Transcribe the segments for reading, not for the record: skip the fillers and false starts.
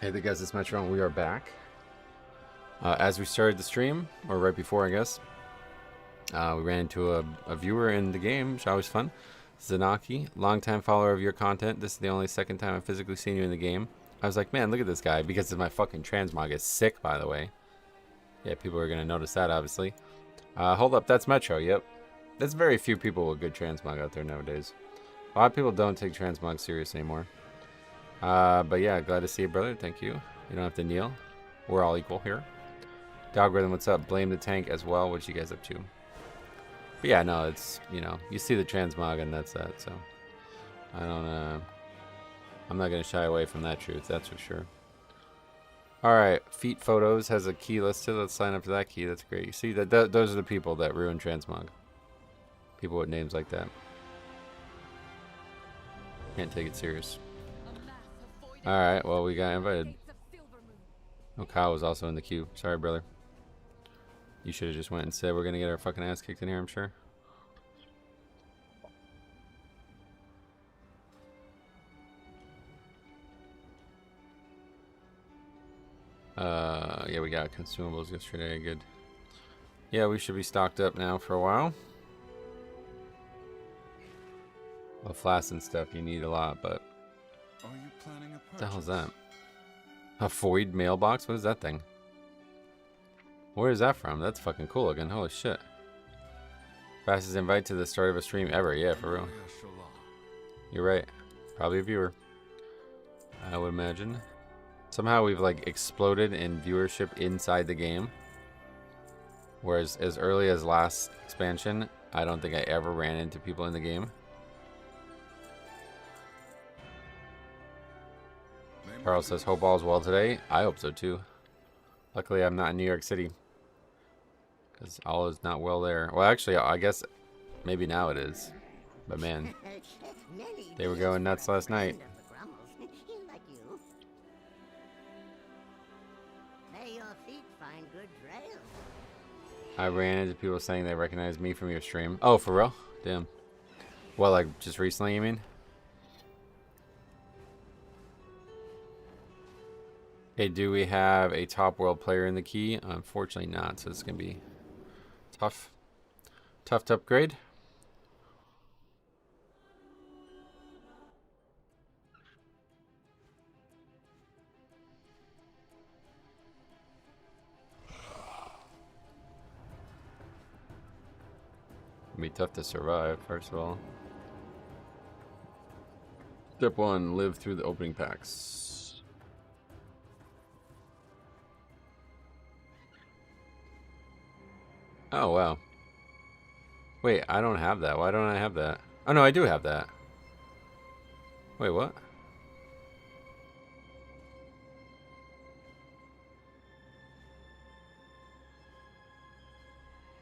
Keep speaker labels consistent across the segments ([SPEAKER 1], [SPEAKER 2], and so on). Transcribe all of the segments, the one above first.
[SPEAKER 1] Hey there guys, it's Mythic Run. We are back. As we started the stream, or right before I guess, we ran into a viewer in the game, which is always fun. Zanaki, longtime follower of your content. This is the only second time I've physically seen you in the game. I was like, man, look at this guy, because my fucking transmog is sick, by the way. Yeah, people are going to notice that, obviously. Hold up, that's Metro, yep. There's very few people with good transmog out there nowadays. A lot of people don't take transmog serious anymore. But yeah, glad to see you, brother. Thank you. You don't have to kneel. We're all equal here. Dogrythm, what's up? Blame the tank as well. What you guys up to? But yeah, no, it's, you know, you see the transmog and that's that. So I don't, I'm not going to shy away from that truth. That's for sure. All right. Feet Photos has a key listed. Let's sign up for that key. That's great. You see that those are the people that ruin transmog. People with names like that. Can't take it serious. Alright, well, we got invited. Oh, Kyle was also in the queue. Sorry, brother. You should have just went and said we're going to get our fucking ass kicked in here, I'm sure. Yeah, we got consumables yesterday. Good. Yeah, we should be stocked up now for a while. Well, flasks and stuff, you need a lot, but...
[SPEAKER 2] Are you planning a purchase?
[SPEAKER 1] What the hell's that? A void mailbox? What is that thing? Where is that from? That's fucking cool looking. Holy shit. Fastest invite to the start of a stream ever. Yeah, for real. You're right. Probably a viewer. I would imagine. Somehow we've like exploded in viewership inside the game. Whereas as early as last expansion, I don't think I ever ran into people in the game. Carl says, hope all's well today. I hope so too. Luckily, I'm not in New York City. Because all is not well there. Well, actually, I guess maybe now it is. But man, they were going nuts last night. I ran into people saying they recognized me from your stream. Oh, for real? Damn. Well, like, just recently, you mean? Okay, do we have a top world player in the key? Unfortunately not, so it's going to be tough. Tough to upgrade. It'll be tough to survive, first of all. Step 1, live through the opening packs. Oh, wow. Wait, I don't have that. Why don't I have that? Oh, no, I do have that. Wait, what?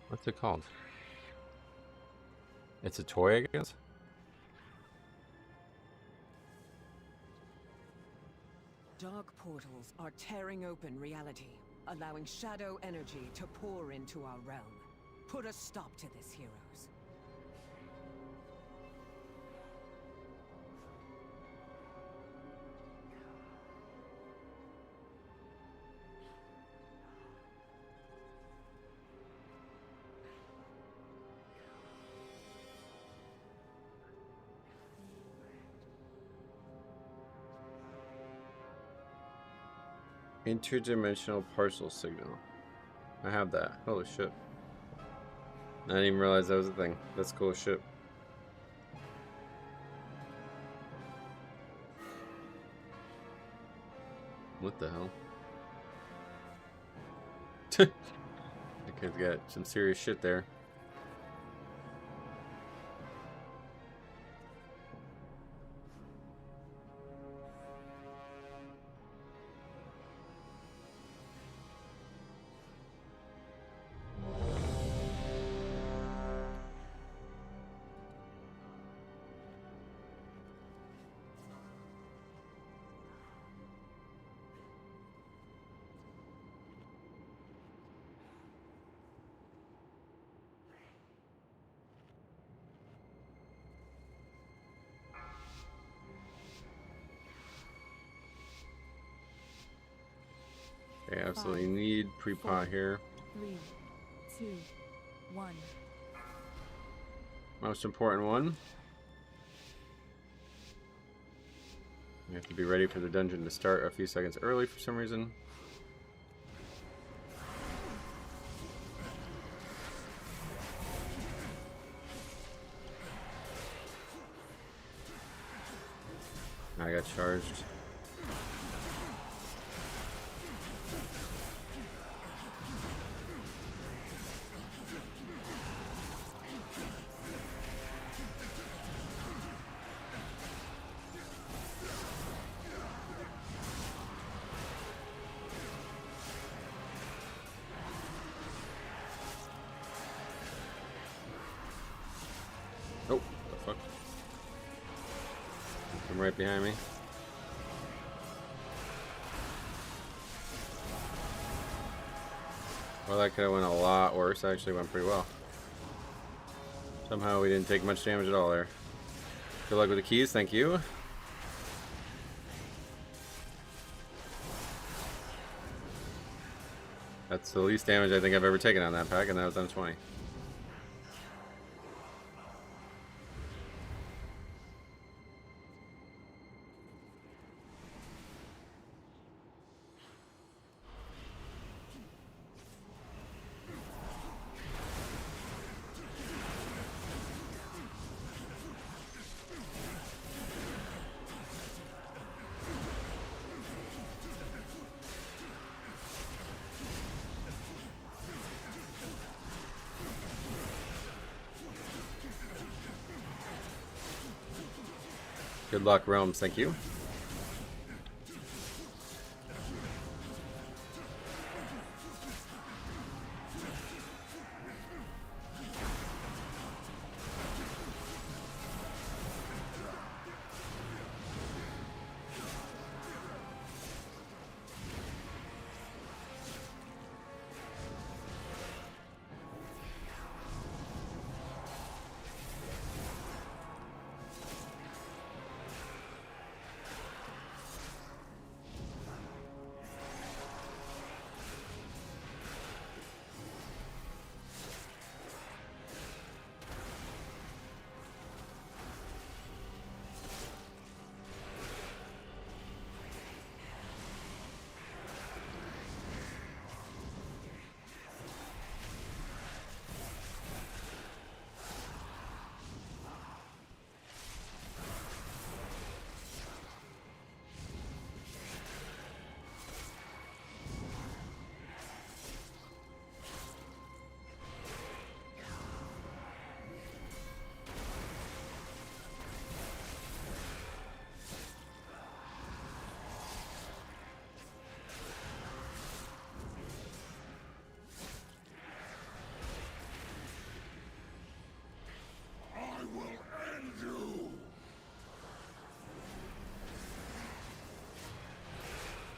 [SPEAKER 1] What's it called? It's a toy, I guess?
[SPEAKER 3] Dark portals are tearing open reality, allowing shadow energy to pour into our realm. Put a stop to this, heroes.
[SPEAKER 1] Interdimensional parcel signal. I have that. Holy shit. I didn't even realize that was a thing. That's cool as shit. What the hell? That kid's got some serious shit there. Okay, absolutely need pre-pot here.
[SPEAKER 4] 3, 2, 1.
[SPEAKER 1] Most important one. You have to be ready for the dungeon to start a few seconds early for some reason. I got charged. Oh, the fuck. Come right behind me. Well, that could have went a lot worse. That actually went pretty well. Somehow we didn't take much damage at all there. Good luck with the keys, thank you. That's the least damage I think I've ever taken on that pack, and that was on 20. Good luck, Realms, thank you.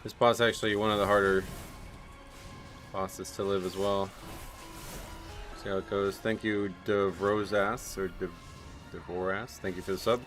[SPEAKER 1] This boss actually one of the harder bosses to live as well. See how it goes. Thank you, Devrozas or Devoras. Thank you for the sub.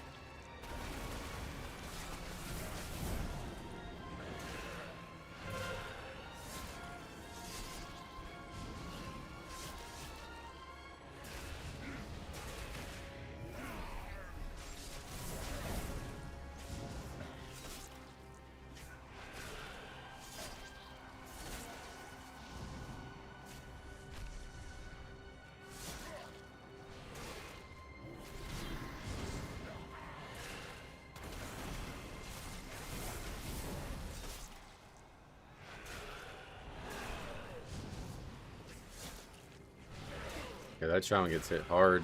[SPEAKER 1] Yeah, that shaman gets hit hard.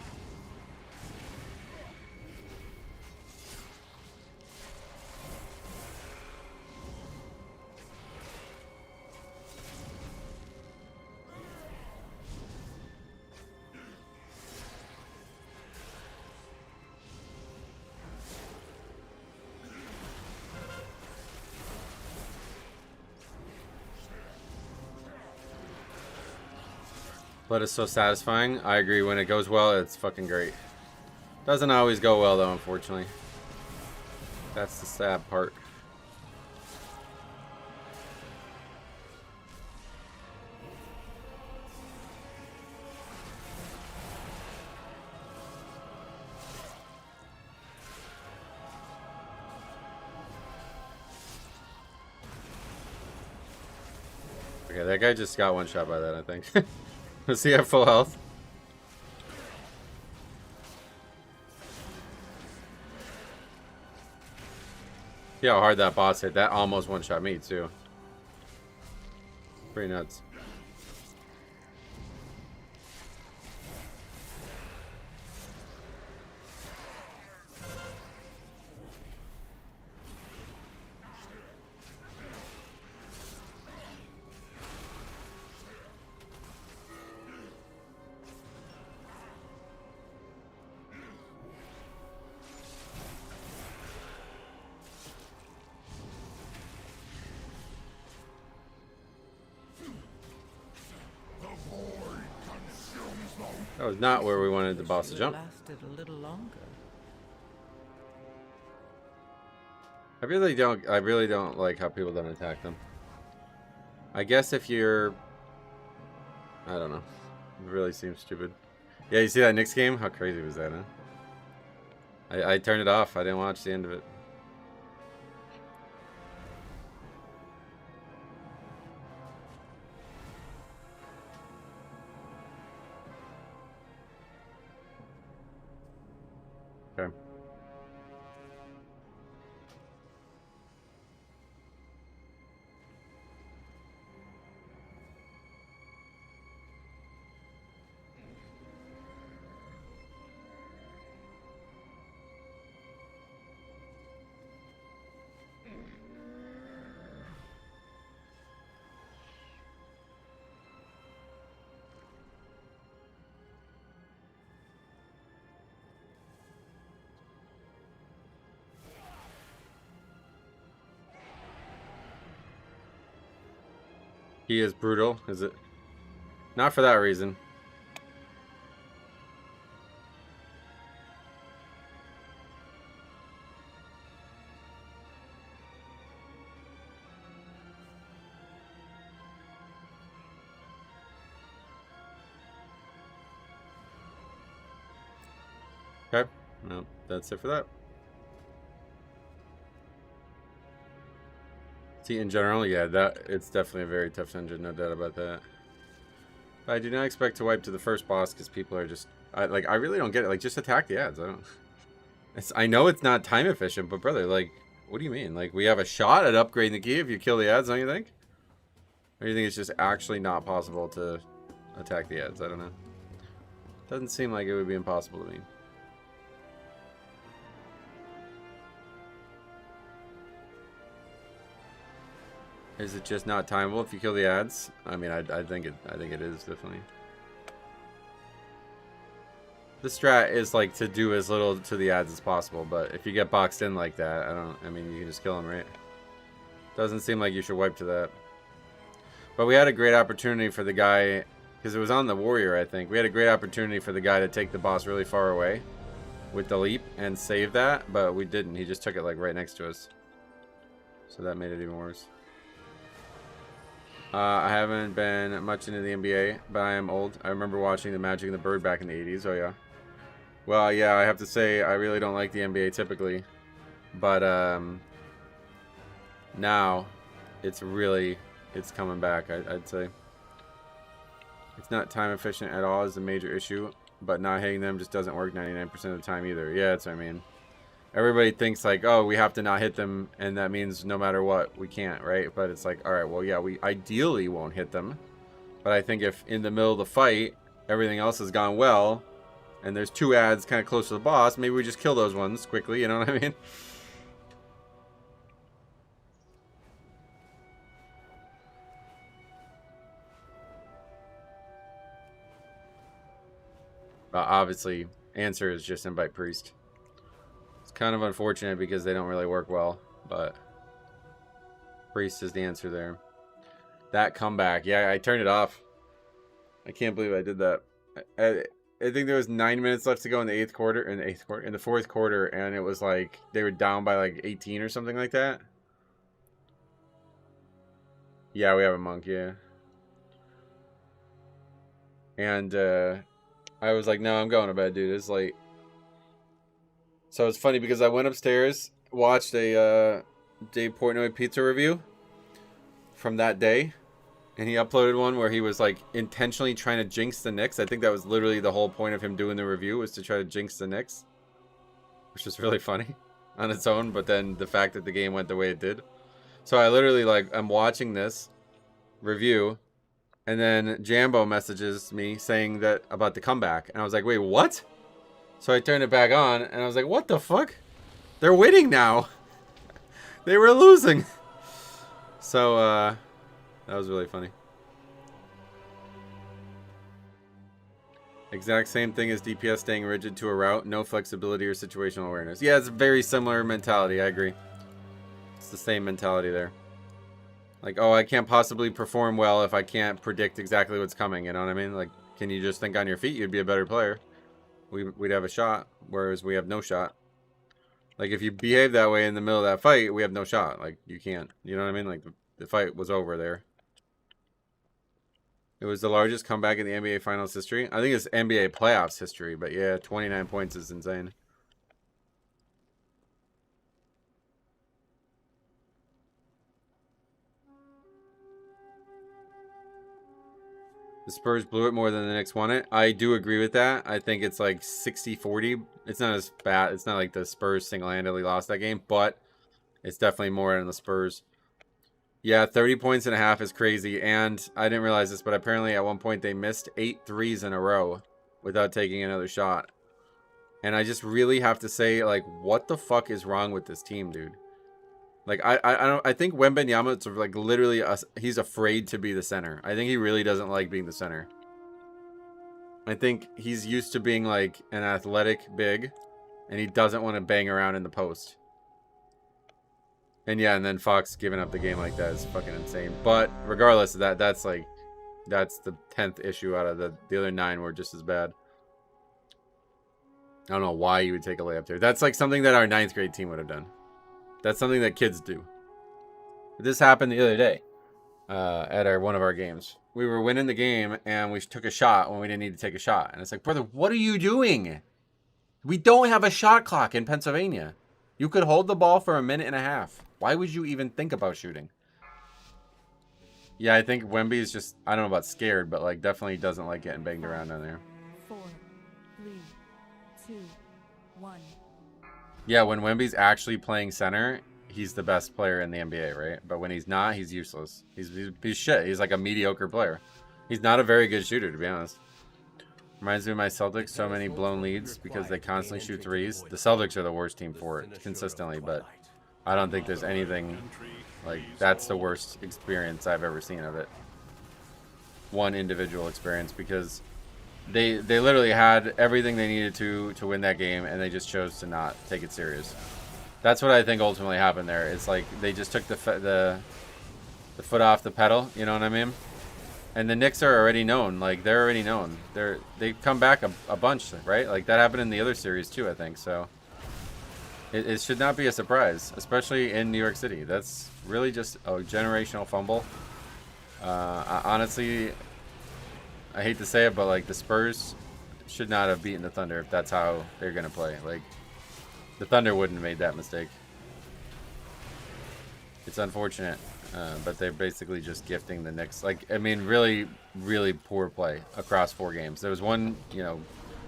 [SPEAKER 1] But it's so satisfying. I agree, when it goes well, it's fucking great. Doesn't always go well though, unfortunately. That's the sad part. Okay, that guy just got one shot by that, I think. Does he have full health? See how hard that boss hit. That almost one shot me too. Pretty nuts. That was not where we wanted the boss to jump.
[SPEAKER 5] Lasted a little longer.
[SPEAKER 1] I really don't like how people don't attack them. I guess if you're, I don't know. It really seems stupid. Yeah, you see that Knicks game? How crazy was that, huh? I turned it off. I didn't watch the end of it. Okay. He is brutal, is it? Not for that reason. Okay, no, that's it for that. See, in general, yeah, it's definitely a very tough dungeon, no doubt about that. But I do not expect to wipe to the first boss because people are just, I really don't get it. Like, just attack the ads. I know it's not time efficient, but brother, like, what do you mean? Like, we have a shot at upgrading the key if you kill the ads, don't you think? Or do you think it's just actually not possible to attack the ads? I don't know. Doesn't seem like it would be impossible to me. Is it just not timeable if you kill the ads? I mean, I think it is definitely. The strat is like to do as little to the ads as possible, but if you get boxed in like that, I mean, you can just kill them, right? Doesn't seem like you should wipe to that. But we had a great opportunity for the guy, because it was on the warrior, I think. We had a great opportunity for the guy to take the boss really far away with the leap and save that, but we didn't. He just took it like right next to us. So that made it even worse. I haven't been much into the NBA, but I am old. I remember watching the Magic and the Bird back in the 80s. Oh, yeah. Well, yeah, I have to say, I really don't like the NBA typically. But now, it's coming back, I'd say. It's not time efficient at all is a major issue, but not hitting them just doesn't work 99% of the time either. Yeah, that's what I mean. Everybody thinks like, oh, we have to not hit them, and that means no matter what, we can't, right? But it's like, all right, well, yeah, we ideally won't hit them. But I think if in the middle of the fight, everything else has gone well, and there's two ads kind of close to the boss, maybe we just kill those ones quickly, you know what I mean? Obviously, answer is just invite priest. It's kind of unfortunate because they don't really work well, but priest is the answer there. That comeback, yeah, I turned it off. I can't believe I did that. I think there was 9 minutes left to go in the in the fourth quarter, and it was like they were down by like 18 or something like that. Yeah, we have a monk, yeah. And I was like, no, I'm going to bed, dude. It's late. So it's funny because I went upstairs, watched a Dave Portnoy pizza review from that day, And he uploaded one where he was like intentionally trying to jinx the Knicks. I think that was literally the whole point of him doing the review, was to try to jinx the Knicks, which was really funny on its own. But then the fact that the game went the way it did. So I literally like, I'm watching this review, and then Jambo messages me saying that about the comeback, and I was like, wait, what? So I turned it back on, and I was like, what the fuck? They're winning now. They were losing. So that was really funny. Exact same thing as DPS staying rigid to a route, no flexibility or situational awareness. Yeah, it's a very similar mentality, I agree. It's the same mentality there. Like, oh, I can't possibly perform well if I can't predict exactly what's coming, you know what I mean? Like, can you just think on your feet? You'd be a better player. We'd have a shot, whereas we have no shot. Like, if you behave that way in the middle of that fight, we have no shot. Like, you can't, you know what I mean? Like, the fight was over there. It was the largest comeback in the NBA Finals history. I think it's NBA playoffs history, but yeah, 29 points is insane. The Spurs blew it more than the Knicks won it. I do agree with that. I think it's like 60-40. It's not as bad. It's not like the Spurs single-handedly lost that game, but it's definitely more than the Spurs. Yeah, 30 points and a half is crazy. And I didn't realize this, but apparently at one point they missed 8 threes in a row without taking another shot. And I just really have to say, like, what the fuck is wrong with this team, dude? Like, I think Wembanyama is like literally, he's afraid to be the center. I think he really doesn't like being the center. I think he's used to being like an athletic big, and he doesn't want to bang around in the post. And yeah, and then Fox giving up the game like that is fucking insane. But regardless of that, that's the 10th issue out of the other 9 were just as bad. I don't know why you would take a layup there. That's like something that our 9th grade team would have done. That's something that kids do. This happened the other day at one of our games. We were winning the game, and we took a shot when we didn't need to take a shot. And it's like, brother, what are you doing? We don't have a shot clock in Pennsylvania. You could hold the ball for a minute and a half. Why would you even think about shooting? Yeah, I think Wemby is just, I don't know about scared, but like definitely doesn't like getting banged around down there.
[SPEAKER 4] 4, 3, 2, 1.
[SPEAKER 1] Yeah, when Wemby's actually playing center, he's the best player in the NBA, right? But when he's not, he's useless. He's shit. He's like a mediocre player. He's not a very good shooter, to be honest. Reminds me of my Celtics, so many blown leads because they constantly shoot threes. The Celtics are the worst team for it consistently, but I don't think there's anything like that's the worst experience I've ever seen of it. One individual experience, because they literally had everything they needed to win that game, and they just chose to not take it serious. That's what I think ultimately happened there. It's like they just took the foot off the pedal, you know what I mean? And the Knicks are already known. Like, they're already known. They come back a bunch, right? Like, that happened in the other series, too, I think. So, it should not be a surprise, especially in New York City. That's really just a generational fumble. Honestly, I hate to say it, but, like, the Spurs should not have beaten the Thunder if that's how they're going to play. Like, the Thunder wouldn't have made that mistake. It's unfortunate. But they're basically just gifting the Knicks. Like, I mean, really, really poor play across 4 games. There was one, you know,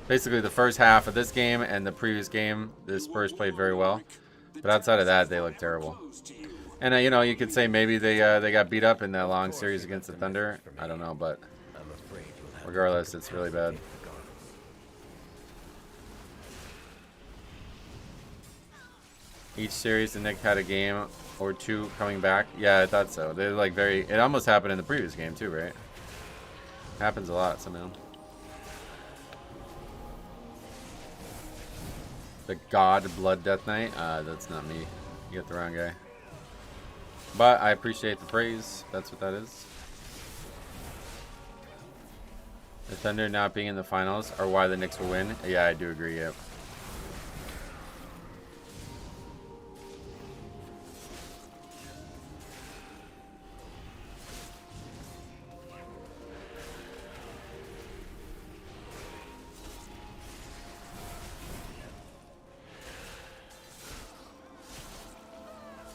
[SPEAKER 1] basically the first half of this game and the previous game, the Spurs played very well. But outside of that, they looked terrible. And, you know, you could say maybe they got beat up in that long series against the Thunder. I don't know, but regardless, it's really bad. Each series, the Knicks had a game or 2 coming back. Yeah, I thought so. They're like very. It almost happened in the previous game too, right? Happens a lot somehow. The God Blood Death Knight. That's not me. You got the wrong guy. But I appreciate the praise. That's what that is. The Thunder not being in the finals are why the Knicks will win. Yeah, I do agree. Yep.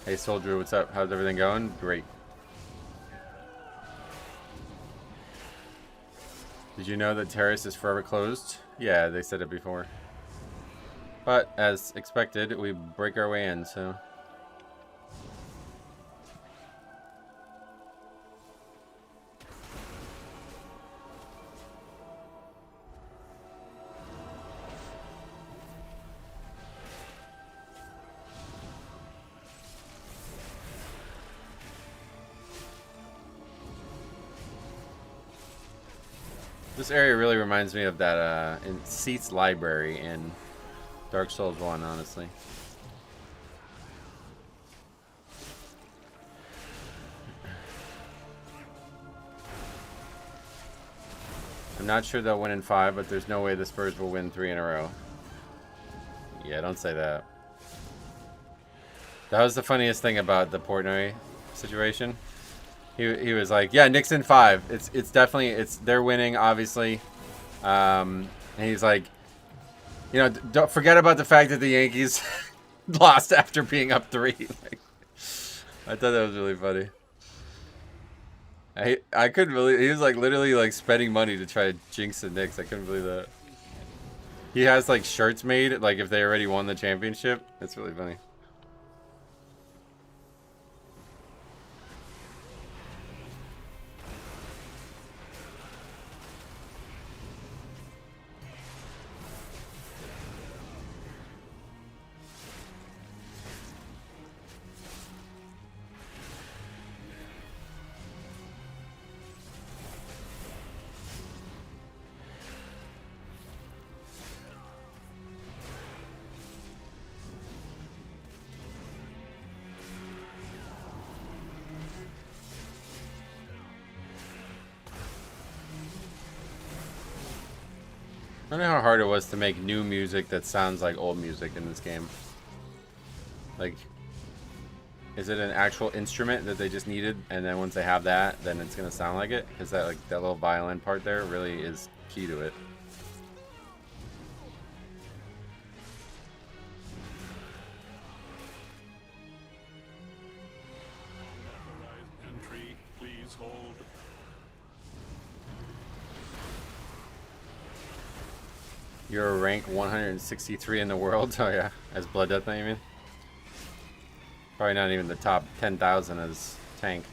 [SPEAKER 1] Hey Soldier, what's up? How's everything going? Great. Did you know that Terrace is forever closed? Yeah, they said it before. But as expected, we break our way in, so. This area really reminds me of that in Seats Library in Dark Souls 1, honestly. I'm not sure they'll win in 5, but there's no way the Spurs will win 3 in a row. Yeah, don't say that. That was the funniest thing about the Portnoy situation. He was like, yeah, Knicks in 5. It's definitely they're winning, obviously. And he's like, you know, don't forget about the fact that the Yankees lost after being up 3. Like, I thought that was really funny. I couldn't believe he was like literally like spending money to try to jinx the Knicks. I couldn't believe that. He has like shirts made like if they already won the championship. It's really funny. I don't know how hard it was to make new music that sounds like old music in this game. Like, is it an actual instrument that they just needed, and then once they have that, then it's gonna sound like it? Because that like that little violin part there really is key to it.
[SPEAKER 2] Entry, please hold.
[SPEAKER 1] You're a rank 163 in the world. Oh yeah, as Blood Death, you mean? Probably not even the top 10,000 as tank.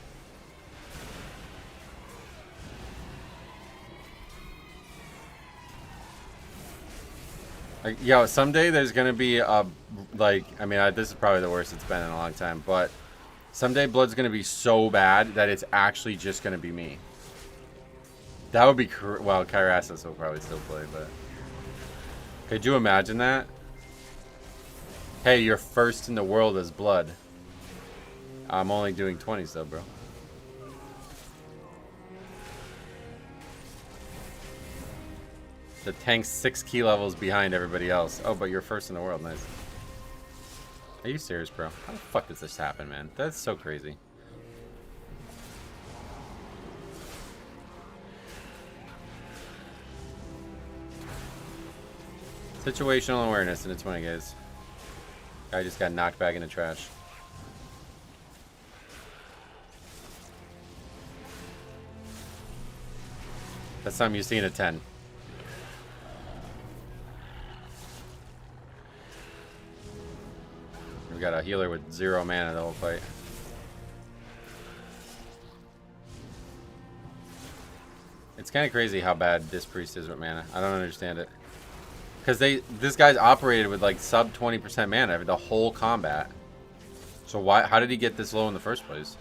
[SPEAKER 1] Like, yo, someday there's gonna be a like. I mean, this is probably the worst it's been in a long time. But someday Blood's gonna be so bad that it's actually just gonna be me. That would be well. Kyrassus will probably still play, but. Could you imagine that? Hey, you're first in the world as Blood. I'm only doing 20s though, bro. The tank's 6 key levels behind everybody else. Oh, but you're first in the world. Nice. Are you serious, bro? How the fuck does this happen, man? That's so crazy. Situational awareness, and it's 20, guys. Guy just got knocked back in the trash. That's something you see in a 10. We got a healer with 0 mana the whole fight. It's kind of crazy how bad this priest is with mana. I don't understand it. Because this guy's operated with like sub 20% mana the whole combat. So how did he get this low in the first place?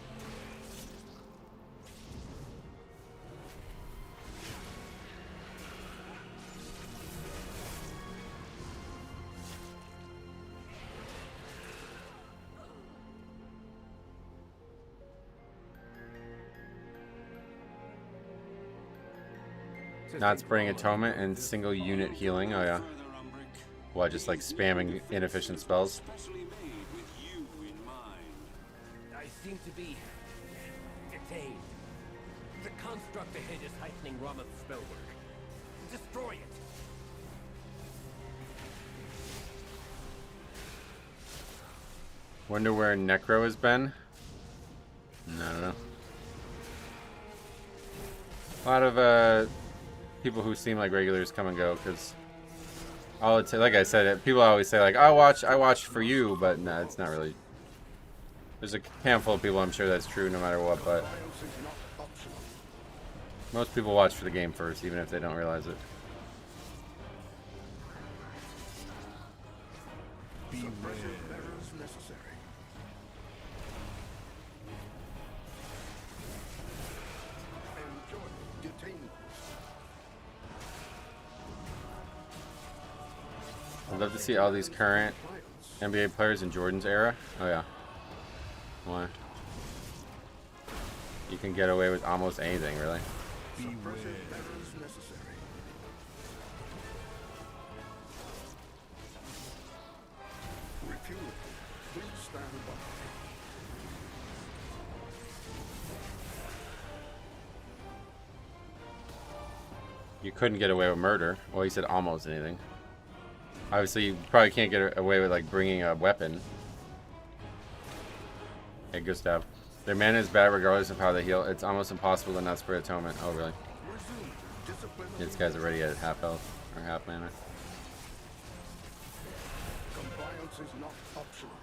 [SPEAKER 1] Not spraying atonement and single unit healing. Oh yeah. Well, just like spamming inefficient spells.
[SPEAKER 5] I seem to be detained. The construct ahead is heightening Rama's spellwork. Destroy it.
[SPEAKER 1] Wonder where Necro has been? No, I don't know. A lot of people who seem like regulars come and go, because all it's like I said, people always say like I watch for you, but nah, it's not really. There's a handful of people I'm sure that's true no matter what, but most people watch for the game first, even if they don't realize it. I'd love to see all these current NBA players in Jordan's era. Oh yeah. Why? You can get away with almost anything, really. You couldn't get away with murder. Well, he said almost anything. Obviously, you probably can't get away with like bringing a weapon. Hey, Gustav. Their mana is bad regardless of how they heal. It's almost impossible to not spread atonement. Oh, really? Yeah, this guy's already at half health or half mana.
[SPEAKER 6] Compliance is not optional.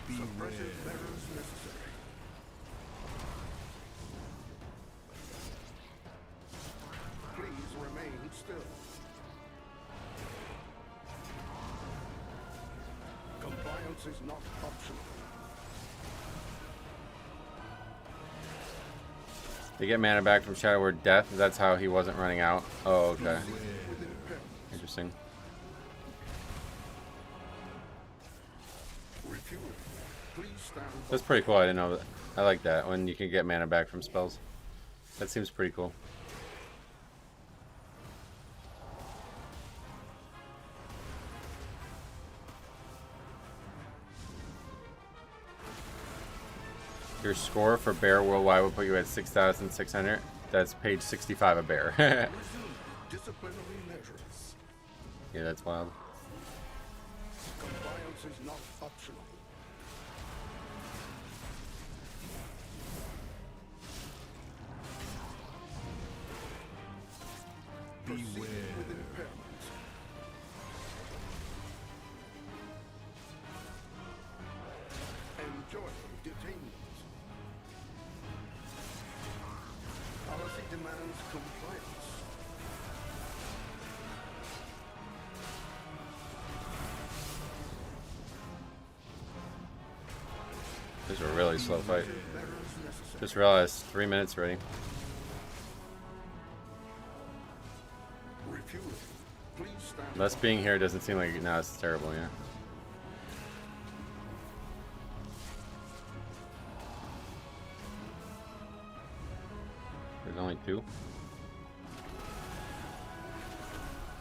[SPEAKER 6] Suppressive measures necessary. Please remain still. Compliance is not optional.
[SPEAKER 1] They get mana back from Shadow Word Death. That's how he wasn't running out. Oh, okay. Interesting. That's pretty cool. I didn't know that. I like that when you can get mana back from spells. That seems pretty cool. Your score for Bear Worldwide will put you at 6,600. That's page 65 of Bear.
[SPEAKER 6] Disciplinary measures.
[SPEAKER 1] Yeah, that's wild.
[SPEAKER 6] Compliance is not optional. Proceed with impairment. Enjoy detainment. Policy demands compliance.
[SPEAKER 1] This is a really slow fight. Just realized 3 minutes already.
[SPEAKER 6] Refueling. Please stand.
[SPEAKER 1] Less being here doesn't seem like now it's terrible, yeah. There's only 2.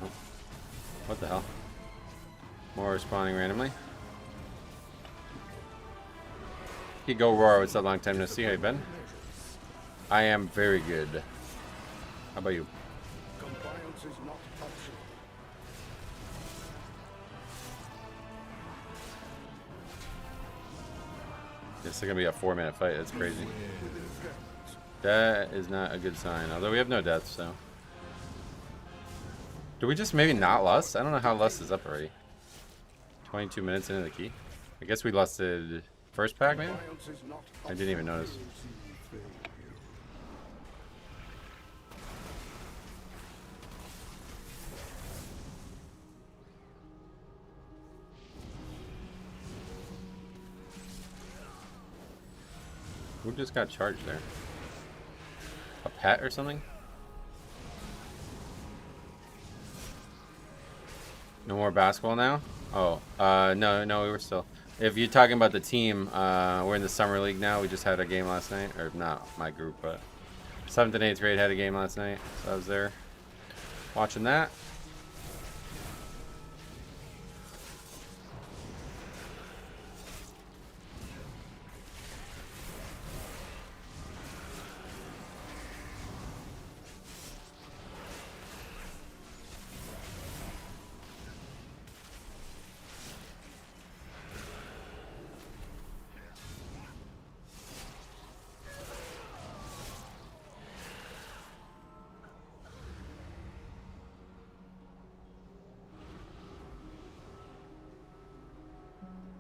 [SPEAKER 1] Oh. What the hell? More spawning randomly. Hey, go Roar, what's up? Long time no see. How you been? I am very good. How about you?
[SPEAKER 6] Compliance is not optional.
[SPEAKER 1] This is gonna be a 4-minute fight. That's crazy. That is not a good sign. Although we have no deaths, so. Do we just maybe not lust? I don't know how lust is up already. 22 minutes into the key. I guess we lusted first pack, maybe? I didn't even notice. Who just got charged there? A pet or something? No more basketball now? Oh, no, we were still. If you're talking about the team, we're in the summer league now. We just had a game last night, or not my group, but 7th and 8th grade had a game last night, so I was there watching that.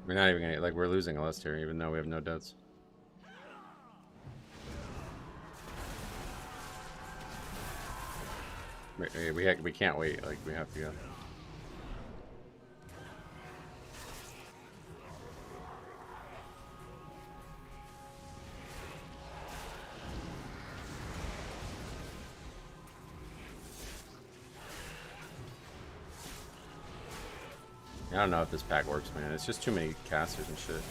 [SPEAKER 1] We're not even gonna, like, we're losing a list here, even though we have no debts. We can't wait. Like, we have to go. I don't know if this pack works, man. It's just too many casters and shit.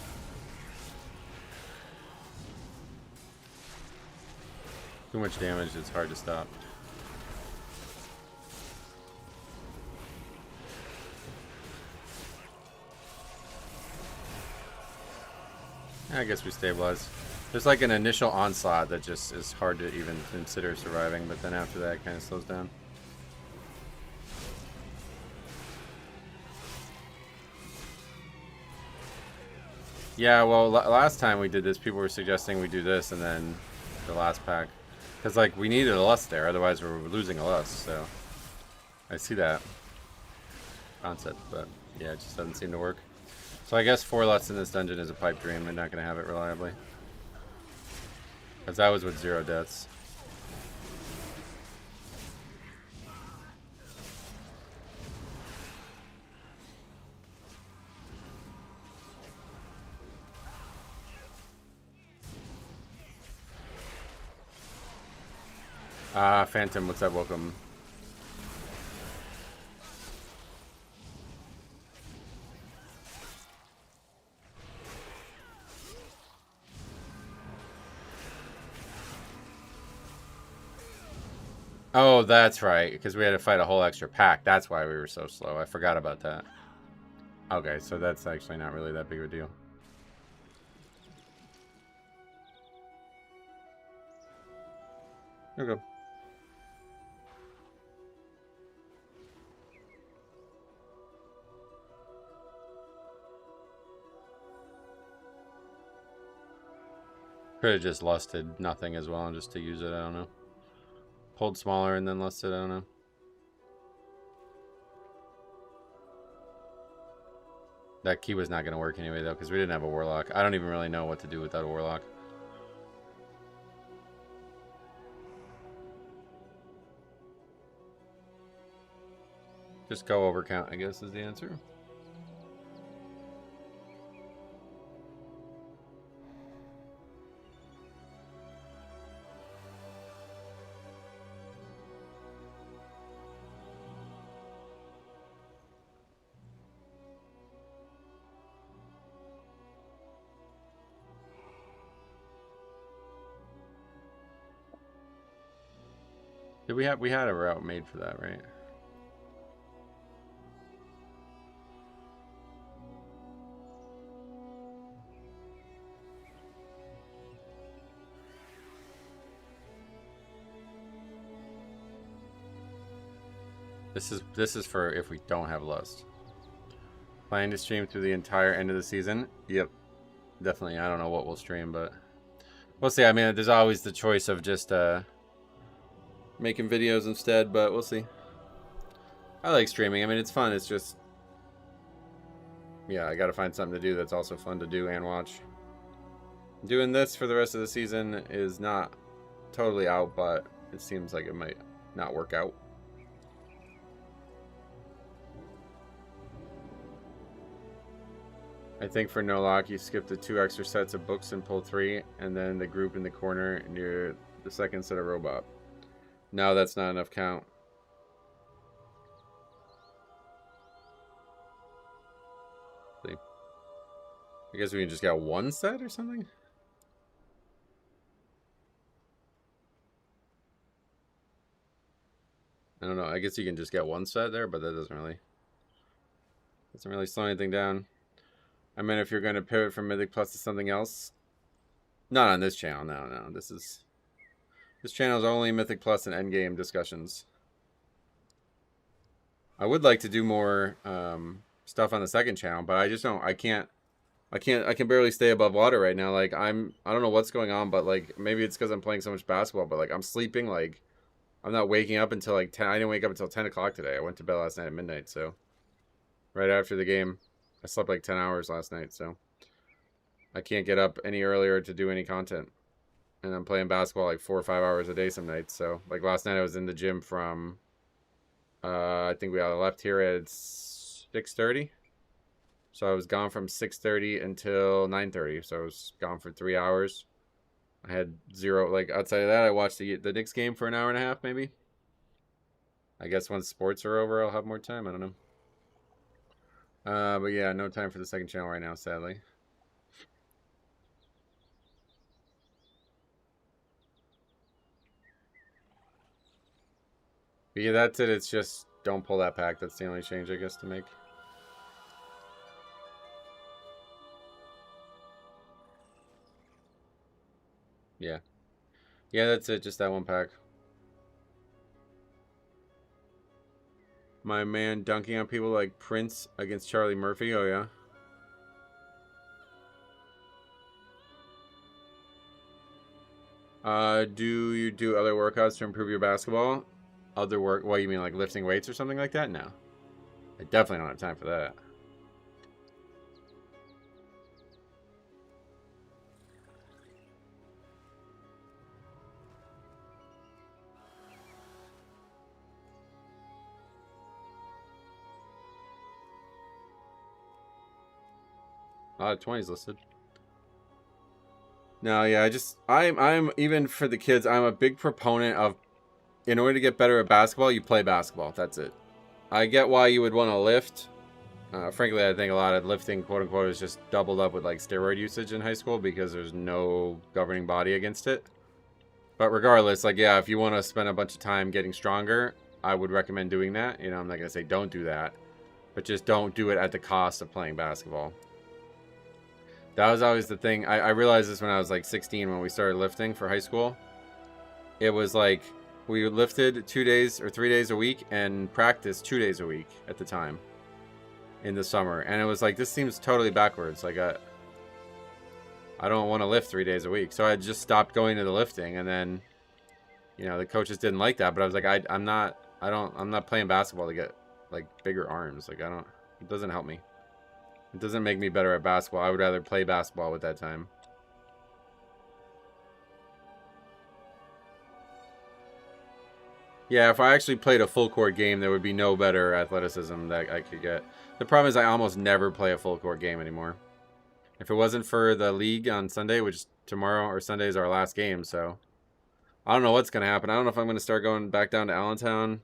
[SPEAKER 1] Too much damage, it's hard to stop. I guess we stabilize. There's like an initial onslaught that just is hard to even consider surviving, but then after that it kind of slows down. Yeah, well, last time we did this, people were suggesting we do this and then the last pack. Because, like, we needed a lust there, otherwise we're losing a lust, so... I see that concept, but yeah, it just doesn't seem to work. So I guess 4 lusts in this dungeon is a pipe dream. They're not going to have it reliably. Because that was with 0 deaths. Phantom, what's up? Welcome. Oh, that's right, because we had to fight a whole extra pack. That's why we were so slow. I forgot about that. Okay, so that's actually not really that big of a deal. Okay. Could have just lusted nothing as well, just to use it, I don't know. Pulled smaller and then lusted, I don't know. That key was not going to work anyway, though, because we didn't have a warlock. I don't even really know what to do without a warlock. Just go overcount, I guess, is the answer. Did we had a route made for that, right? This is for if we don't have lust. Planning to stream through the entire end of the season? Yep. Definitely. I don't know what we'll stream, but we'll see. I mean, there's always the choice of just making videos instead, but we'll see. I like streaming. I mean, it's fun. It's just, yeah, I gotta find something to do that's also fun to do and watch. Doing this for the rest of the season is not totally out, but it seems like it might not work out. I think for no lock, you skip the 2 extra sets of books and pull 3, and then the group in the corner near the second set of robot. No, that's not enough count. See. I guess we can just get 1 set or something? I don't know. I guess you can just get 1 set there, but that doesn't really slow anything down. I mean, if you're going to pivot from Mythic Plus to something else. Not on this channel. No. This channel is only Mythic Plus and Endgame discussions. I would like to do more stuff on the second channel, but I just don't. I can barely stay above water right now. Like I don't know what's going on, but like maybe it's because I'm playing so much basketball. But like I'm sleeping. Like I'm not waking up until like 10. I didn't wake up until 10 o'clock today. I went to bed last night at midnight. So right after the game, I slept like 10 hours last night, so I can't get up any earlier to do any content. And I'm playing basketball like 4 or 5 hours a day some nights. So like last night I was in the gym from I think we left here at 6:30. So I was gone from 6:30 until 9:30. So I was gone for 3 hours. I had zero, like outside of that I watched the Knicks game for an hour and a half maybe. I guess once sports are over I'll have more time. I don't know. But yeah, no time for the second channel right now, sadly. But yeah, that's it. It's just don't pull that pack. That's the only change, I guess, to make. Yeah. Yeah, that's it. Just that one pack. My man dunking on people like Prince against Charlie Murphy. Oh, yeah. Do you do other workouts to improve your basketball? Other work? What, you mean like lifting weights or something like that? No. I definitely don't have time for that. A lot of 20s listed. No, yeah, I'm even for the kids, I'm a big proponent of, in order to get better at basketball, you play basketball. That's it. I get why you would want to lift. Frankly, I think a lot of lifting, quote unquote, is just doubled up with like steroid usage in high school because there's no governing body against it. But regardless, like, yeah, if you want to spend a bunch of time getting stronger, I would recommend doing that. You know, I'm not going to say don't do that, but just don't do it at the cost of playing basketball. That was always the thing. I realized this when I was like 16 when we started lifting for high school. It was like we lifted 2 days or 3 days a week and practiced 2 days a week at the time in the summer. And it was like, this seems totally backwards. Like I don't want to lift 3 days a week. So I just stopped going to the lifting. And then, you know, the coaches didn't like that. But I was like, I'm not playing basketball to get like bigger arms. Like it doesn't help me. It doesn't make me better at basketball. I would rather play basketball with that time. Yeah, if I actually played a full court game, there would be no better athleticism that I could get. The problem is I almost never play a full court game anymore. If it wasn't for the league on Sunday, which tomorrow or Sunday is our last game, so I don't know what's going to happen. I don't know if I'm going to start going back down to Allentown.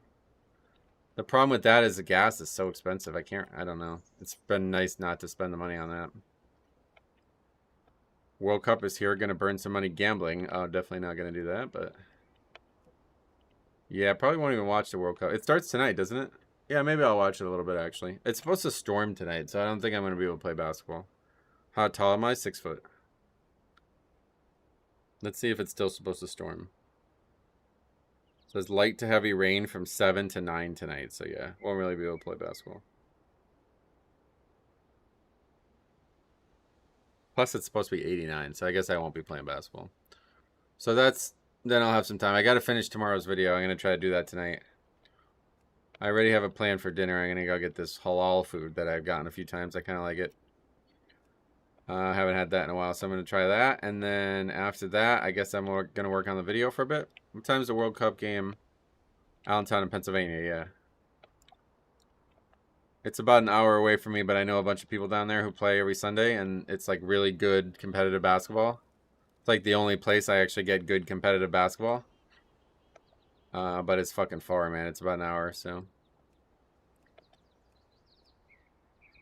[SPEAKER 1] The problem with that is the gas is so expensive. I don't know. It's been nice not to spend the money on that. World Cup is here. Going to burn some money gambling. Oh, definitely not going to do that, but yeah, probably won't even watch the World Cup. It starts tonight, doesn't it? Yeah, maybe I'll watch it a little bit, actually. It's supposed to storm tonight, so I don't think I'm going to be able to play basketball. How tall am I? 6 foot. Let's see if it's still supposed to storm. It says light to heavy rain from 7 to 9 tonight. So yeah, won't really be able to play basketball. Plus it's supposed to be 89, so I guess I won't be playing basketball. So then I'll have some time. I got to finish tomorrow's video. I'm going to try to do that tonight. I already have a plan for dinner. I'm going to go get this halal food that I've gotten a few times. I kind of like it. I haven't had that in a while, so I'm going to try that. And then after that, I guess I'm going to work on the video for a bit. What time's the World Cup game? Allentown in Pennsylvania, yeah. It's about an hour away from me, but I know a bunch of people down there who play every Sunday, and it's like really good competitive basketball. It's like the only place I actually get good competitive basketball. But it's fucking far, man. It's about an hour, so.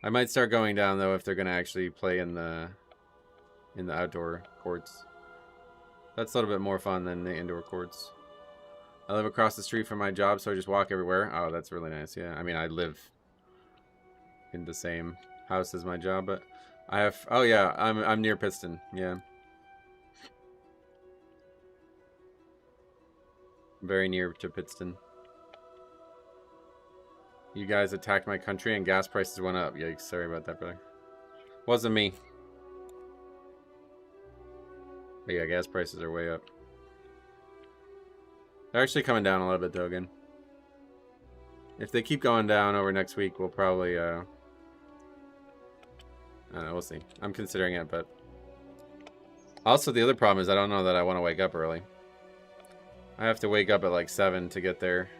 [SPEAKER 1] I might start going down though if they're gonna actually play in the outdoor courts. That's a little bit more fun than the indoor courts. I live across the street from my job, so I just walk everywhere. Oh, that's really nice. Yeah, I mean, I live in the same house as my job, but I have. Oh yeah, I'm near Pittston. Yeah, very near to Pittston. You guys attacked my country and gas prices went up. Yikes, sorry about that, brother. Wasn't me. But yeah, gas prices are way up. They're actually coming down a little bit though again. If they keep going down over next week, we'll probably I don't know, we'll see. I'm considering it, but also the other problem is I don't know that I want to wake up early. I have to wake up at like 7 to get there.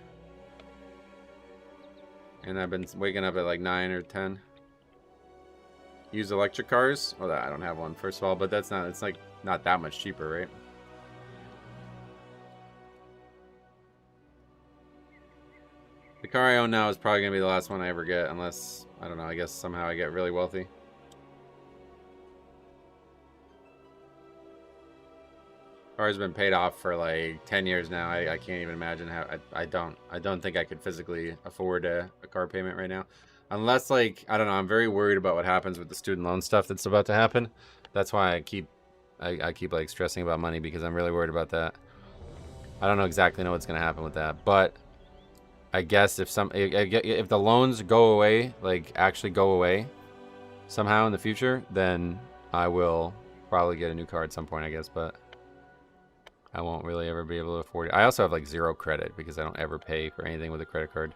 [SPEAKER 1] And I've been waking up at like 9 or 10. Use electric cars? Well, I don't have one, first of all, but that's not, it's like not that much cheaper, right? The car I own now is probably going to be the last one I ever get, unless, I don't know, I guess somehow I get really wealthy. Car's been paid off for like 10 years now. I can't even imagine how, I don't think I could physically afford a car payment right now. Unless, like, I don't know, I'm very worried about what happens with the student loan stuff that's about to happen. That's why I keep like stressing about money, because I'm really worried about that. I don't know exactly what's going to happen with that, but I guess if the loans go away, like actually go away somehow in the future, then I will probably get a new car at some point, I guess, but I won't really ever be able to afford it. I also have like 0 credit because I don't ever pay for anything with a credit card.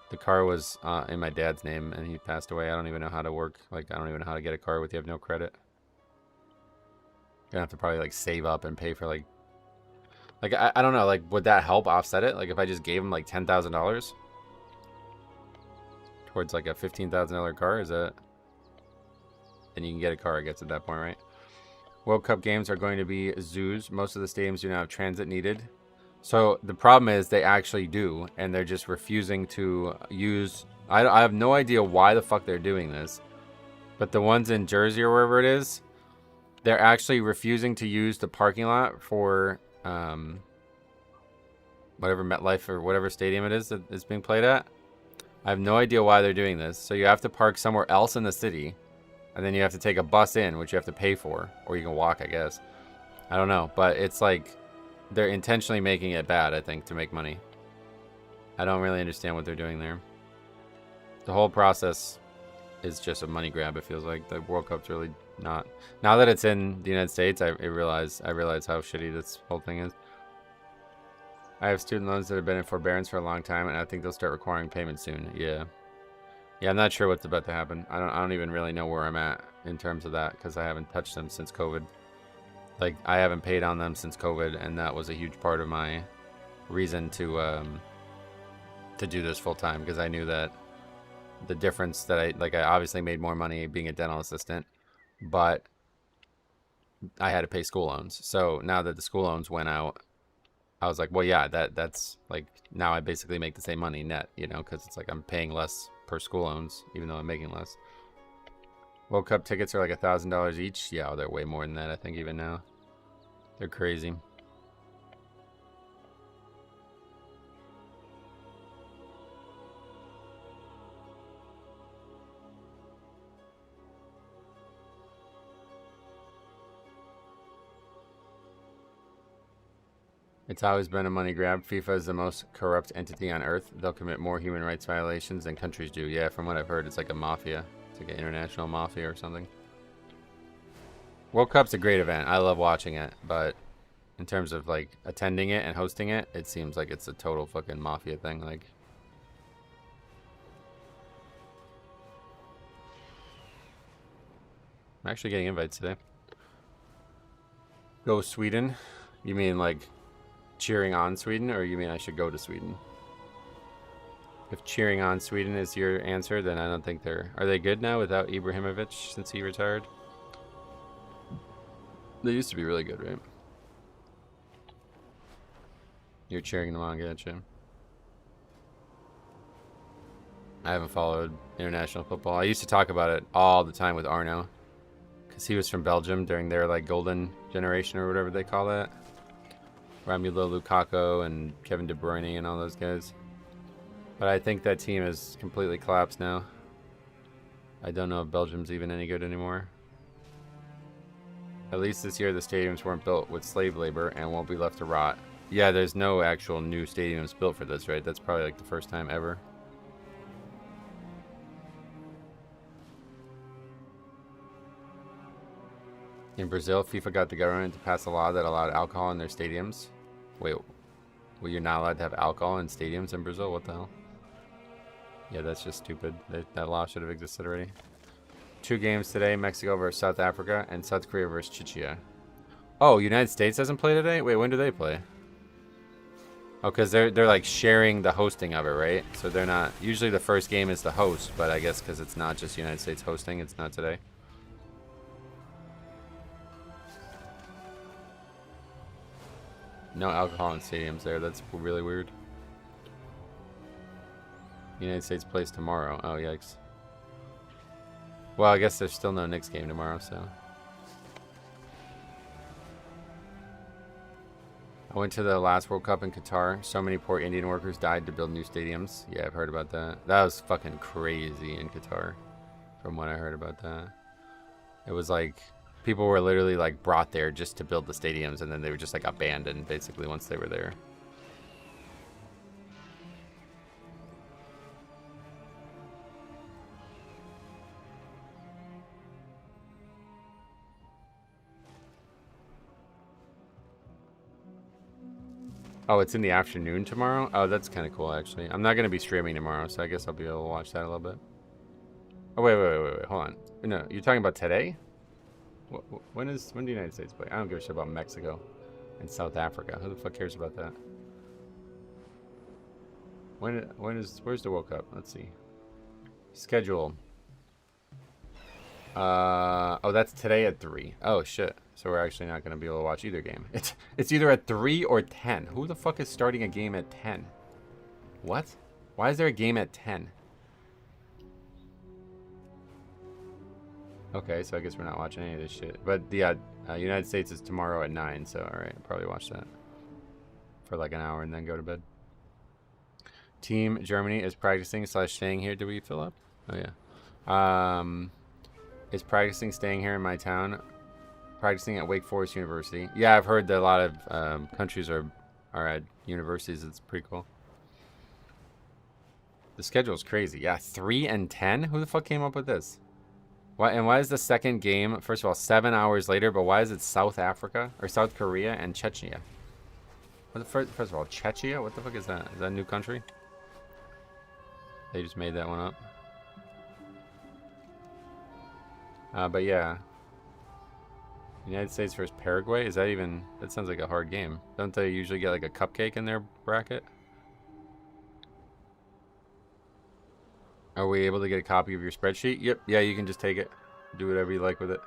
[SPEAKER 1] The car was in my dad's name and he passed away. I don't even know how to work. Like, I don't even know how to get a car with you have no credit. Gonna have to probably like save up and pay for like I don't know, like would that help offset it? Like if I just gave him like $10,000 towards like a $15,000 car, is that? Then you can get a car, I guess, at that point, right? World Cup games are going to be zoos. Most of the stadiums do not have transit needed. So the problem is they actually do, and they're just refusing to use... I have no idea why the fuck they're doing this. But the ones in Jersey or wherever it is, they're actually refusing to use the parking lot for whatever MetLife or whatever stadium it is that it's being played at. I have no idea why they're doing this. So you have to park somewhere else in the city. And then you have to take a bus in, which you have to pay for. Or you can walk, I guess. I don't know. But it's like they're intentionally making it bad, I think, to make money. I don't really understand what they're doing there. The whole process is just a money grab, it feels like. The World Cup's really not. Now that it's in the United States, I realize how shitty this whole thing is. I have student loans that have been in forbearance for a long time, and I think they'll start requiring payment soon. Yeah. Yeah, I'm not sure what's about to happen. I don't even really know where I'm at in terms of that, because I haven't touched them since COVID. Like, I haven't paid on them since COVID, and that was a huge part of my reason to do this full time, because I knew that the difference that I obviously made more money being a dental assistant, but I had to pay school loans. So now that the school loans went out, I was like, well, yeah, that's like, now I basically make the same money net, you know, because it's like I'm paying less per school loans, even though I'm making less. World Cup tickets are like $1,000 each. Yeah, they're way more than that, I think, even now. They're crazy. It's always been a money grab. FIFA is the most corrupt entity on earth. They'll commit more human rights violations than countries do. Yeah, from what I've heard, it's like a mafia. It's like an international mafia or something. World Cup's a great event. I love watching it, but in terms of like attending it and hosting it, it seems like it's a total fucking mafia thing. Like, I'm actually getting invites today. Go Sweden? You mean like cheering on Sweden, or you mean I should go to Sweden? If cheering on Sweden is your answer, then I don't think they're... Are they good now without Ibrahimovic since he retired? They used to be really good, right? You're cheering them on, gotcha. I haven't followed international football. I used to talk about it all the time with Arno, because he was from Belgium during their like golden generation or whatever they call that. Romelu Lukaku and Kevin De Bruyne and all those guys. But I think that team has completely collapsed now. I don't know if Belgium's even any good anymore. At least this year the stadiums weren't built with slave labor and won't be left to rot. Yeah, there's no actual new stadiums built for this, right? That's probably like the first time ever. In Brazil, FIFA got the government to pass a law that allowed alcohol in their stadiums. Wait, well, you're not allowed to have alcohol in stadiums in Brazil? What the hell? Yeah, that's just stupid. That law should have existed already. 2 games today: Mexico versus South Africa and South Korea versus Czechia. Oh, United States doesn't play today? Wait, when do they play? Oh, because they're like sharing the hosting of it, right? So they're not. Usually the first game is the host, but I guess because it's not just United States hosting, it's not today. No alcohol in stadiums there. That's really weird. United States plays tomorrow. Oh, yikes. Well, I guess there's still no Knicks game tomorrow, so. I went to the last World Cup in Qatar. So many poor Indian workers died to build new stadiums. Yeah, I've heard about that. That was fucking crazy in Qatar, from what I heard about that. It was like, people were literally like brought there just to build the stadiums, and then they were just like abandoned basically once they were there. Oh, it's in the afternoon tomorrow? Oh, that's kind of cool, actually. I'm not going to be streaming tomorrow, so I guess I'll be able to watch that a little bit. Oh, wait. Hold on. No, you're talking about today? When do the United States play? I don't give a shit about Mexico and South Africa. Who the fuck cares about that? Where's the World Cup? Let's see. Schedule. Oh, that's today at 3. Oh, shit. So we're actually not going to be able to watch either game. It's either at 3 or 10. Who the fuck is starting a game at 10? What? Why is there a game at 10? Okay, so I guess we're not watching any of this shit. But the United States is tomorrow at 9, so alright, I'll probably watch that for like an hour and then go to bed. Team Germany is practicing / staying here. Did we fill up? Oh, yeah. Is practicing staying here in my town. Practicing at Wake Forest University. Yeah, I've heard that a lot of countries are at universities. It's pretty cool. The schedule is crazy. Yeah, 3 and 10? Who the fuck came up with this? Why is the second game, first of all, 7 hours later, but why is it South Africa? Or South Korea and Chechnya? First of all, Czechia? What the fuck is that? Is that a new country? They just made that one up. But yeah. United States versus Paraguay? Is that even... That sounds like a hard game. Don't they usually get like a cupcake in their bracket? Are we able to get a copy of your spreadsheet? Yep. Yeah, you can just take it. Do whatever you like with it.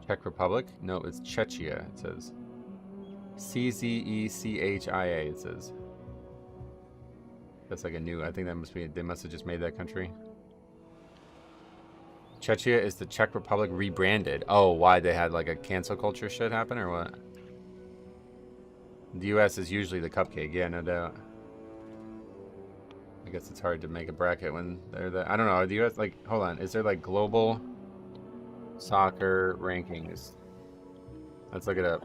[SPEAKER 1] Czech Republic? No, it's Czechia, it says. C-Z-E-C-H-I-A, it says. That's like a new... I think that must be... They must have just made that country. Czechia is the Czech Republic rebranded. Oh, why? They had like a cancel culture shit happen or what? The US is usually the cupcake. Yeah, no doubt. I guess it's hard to make a bracket when they're the... I don't know. Are the US like... Hold on. Is there like global soccer rankings? Let's look it up.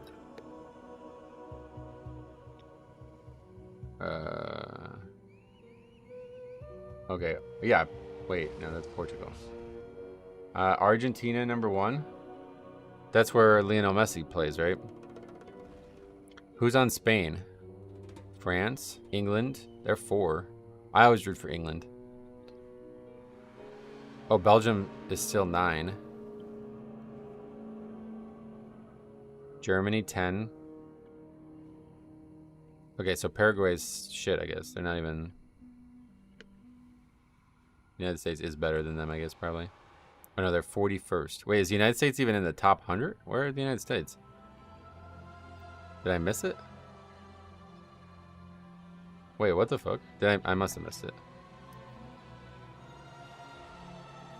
[SPEAKER 1] Okay. Yeah. Wait. No, that's Portugal. Argentina #1. That's where Lionel Messi plays, right? Who's on Spain? France, England. They're 4. I always root for England. Oh, Belgium is still 9. Germany 10. Okay, so Paraguay's shit, I guess. They're not even... United States is better than them, I guess, probably. Oh, no, they're 41st. Wait, is the United States even in the top 100? Where are the United States? Did I miss it? Wait, what the fuck? I must have missed it.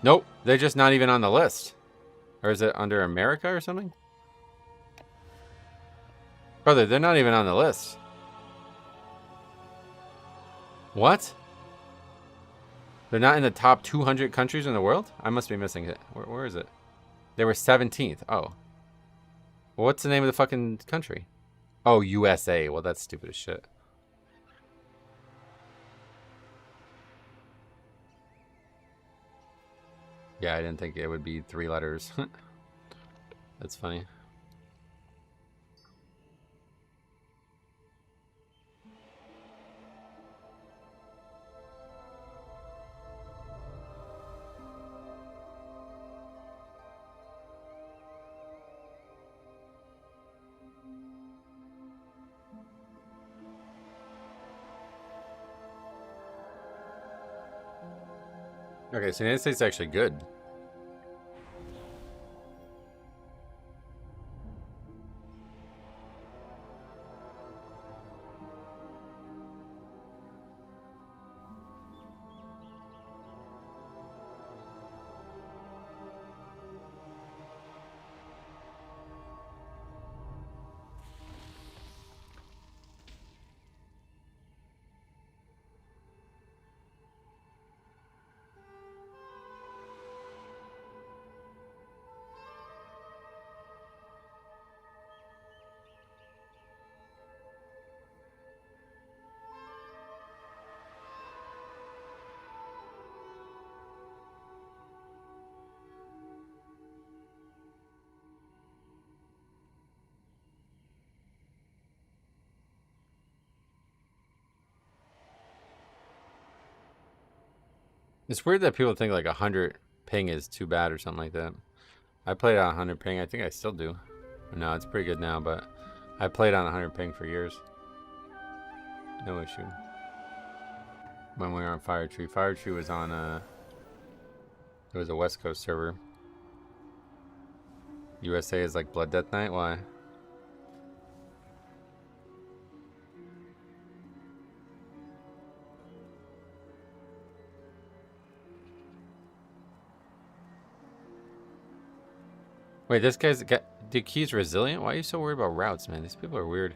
[SPEAKER 1] Nope, they're just not even on the list. Or is it under America or something? Brother, they're not even on the list. What? They're not in the top 200 countries in the world? I must be missing it. Where is it? They were 17th. Oh. Well, what's the name of the fucking country? Oh, USA. Well, that's stupid as shit. Yeah, I didn't think it would be 3 letters. That's funny. Okay, so the United States is actually good. It's weird that people think like 100 ping is too bad or something like that. I played on 100 ping. I think I still do. No, it's pretty good now, but I played on 100 ping for years. No issue. When we were on Fire Tree. Fire Tree was on it was a West Coast server. USA is like Blood Death Night? Why? Wait, this guy's got... Dude, Key's resilient? Why are you so worried about routes, man? These people are weird.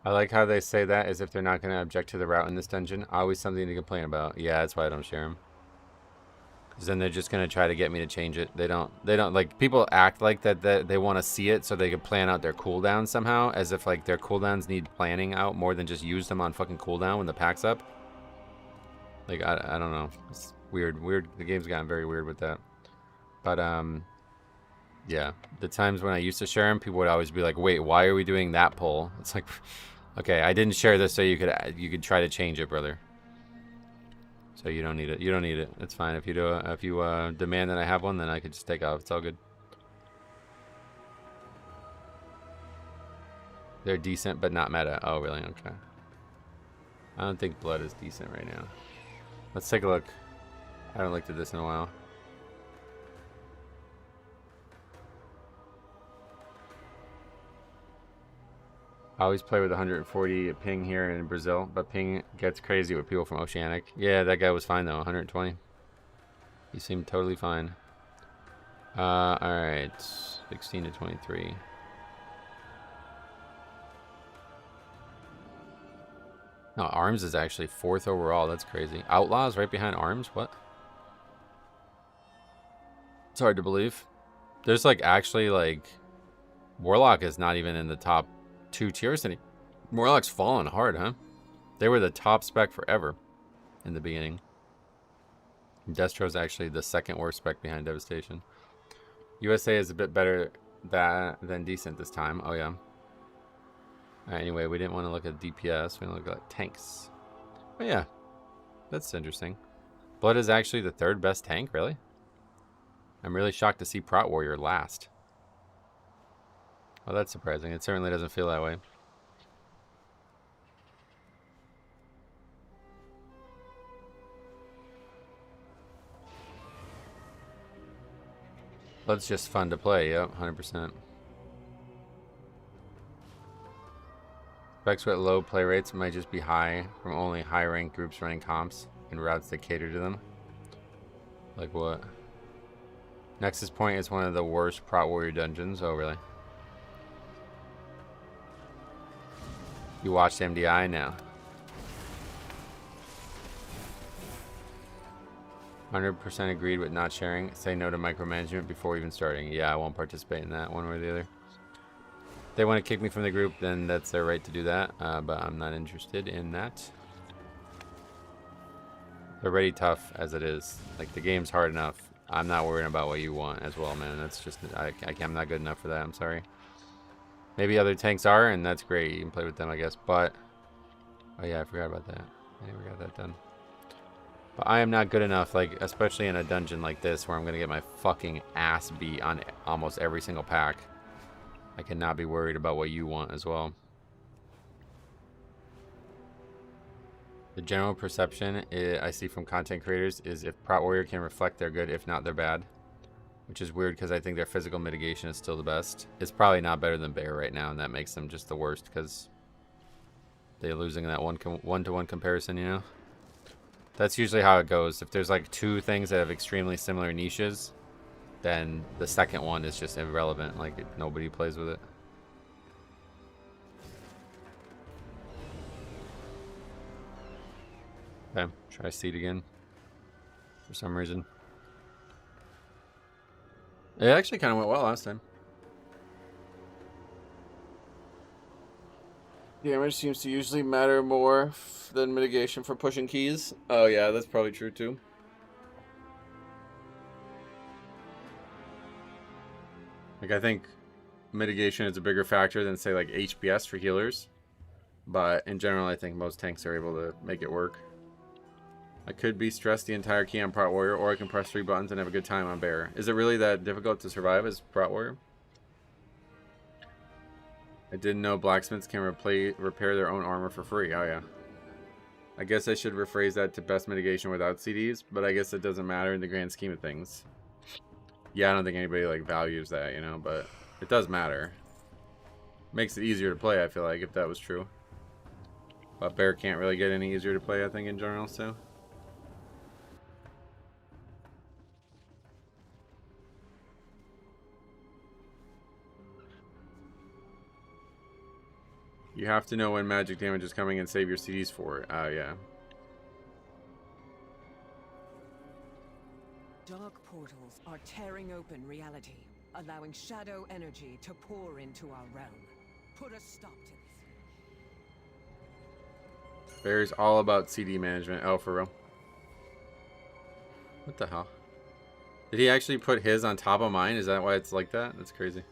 [SPEAKER 1] I like how they say that as if they're not going to object to the route in this dungeon. Always something to complain about. Yeah, that's why I don't share them. Because then they're just going to try to get me to change it. They don't, like, people act like that they want to see it so they can plan out their cooldowns somehow. As if, like, their cooldowns need planning out more than just use them on fucking cooldown when the pack's up. Like, I don't know. It's weird. The game's gotten very weird with that. But, yeah. The times when I used to share them, people would always be like, wait, why are we doing that poll? It's like, okay, I didn't share this so you could try to change it, brother. So you don't need it. You don't need it. It's fine. If you demand that I have one, then I could just take off. It's all good. They're decent, but not meta. Oh, really? Okay. I don't think Blood is decent right now. Let's take a look. I haven't looked at this in a while. I always play with 140 ping here in Brazil, but ping gets crazy with people from Oceanic. Yeah, that guy was fine though, 120. He seemed totally fine. Alright, 16 to 23. No, Arms is actually 4th overall. That's crazy. Outlaws right behind Arms? What? It's hard to believe. There's like actually like... Warlock is not even in the top 2 tiers anymore. Warlock's fallen hard, huh? They were the top spec forever in the beginning. Destro's actually the 2nd worst spec behind Devastation. USA is a bit better than decent this time. Oh, yeah. Anyway, we didn't want to look at DPS. We want to look at tanks. Oh, yeah. That's interesting. Blood is actually the 3rd best tank, really? I'm really shocked to see Prot Warrior last. Well, that's surprising. It certainly doesn't feel that way. Blood's just fun to play. Yep, 100%. Specs with low play rates might just be high from only high-ranked groups running comps and routes that cater to them. Like what? Nexus Point is one of the worst Prot Warrior dungeons. Oh, really? You watched MDI now. 100% agreed with not sharing. Say no to micromanagement before even starting. Yeah, I won't participate in that one way or the other. If they want to kick me from the group, then that's their right to do that. But I'm not interested in that. They're already tough as it is. Like, the game's hard enough. I'm not worrying about what you want as well, man. That's just... I'm not good enough for that. I'm sorry. Maybe other tanks are, and that's great. You can play with them, I guess. But... Oh, yeah, I forgot about that. I never got that done. But I am not good enough, like, especially in a dungeon like this where I'm going to get my fucking ass beat on almost every single pack. I cannot be worried about what you want as well. The general perception I see from content creators is if Prot Warrior can reflect, they're good. If not, they're bad. Which is weird because I think their physical mitigation is still the best. It's probably not better than Bear right now, and that makes them just the worst because they're losing that one-to-one comparison, you know? That's usually how it goes. If there's like two things that have extremely similar niches, then the second one is just irrelevant. Like, nobody plays with it. Okay, try Seed again. For some reason. It actually kind of went well last time. Damage seems to usually matter more than mitigation for pushing keys. Oh yeah, that's probably true too. Like, I think mitigation is a bigger factor than, say, like HPS for healers. But in general, I think most tanks are able to make it work. I could be stressed the entire key on Prot Warrior, or I can press 3 buttons and have a good time on Bear. Is it really that difficult to survive as Prot Warrior? I didn't know blacksmiths can repair their own armor for free. Oh yeah. I guess I should rephrase that to best mitigation without CDs, but I guess it doesn't matter in the grand scheme of things. Yeah, I don't think anybody like values that, you know, but it does matter. Makes it easier to play, I feel like, if that was true. But Bear can't really get any easier to play, I think, in general, so. You have to know when magic damage is coming and save your CDs for it. Oh, yeah.
[SPEAKER 3] Dark portals are tearing open reality, allowing shadow energy to pour into our realm. Put a stop to this.
[SPEAKER 1] Bear's all about CD management. Oh, for real? What the hell? Did he actually put his on top of mine? Is that why it's like that? That's crazy.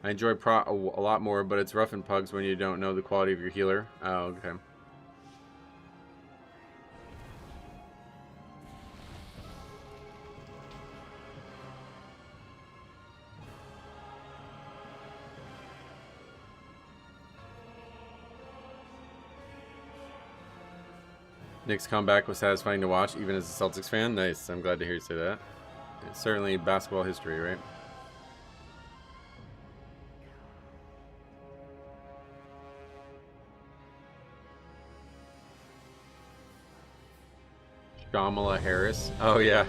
[SPEAKER 1] I enjoy Prot a lot more, but it's rough in Pugs when you don't know the quality of your healer. Oh, okay. Nick's comeback was satisfying to watch, even as a Celtics fan. Nice. I'm glad to hear you say that. It's certainly basketball history, right? Shamala Harris. Oh, yeah.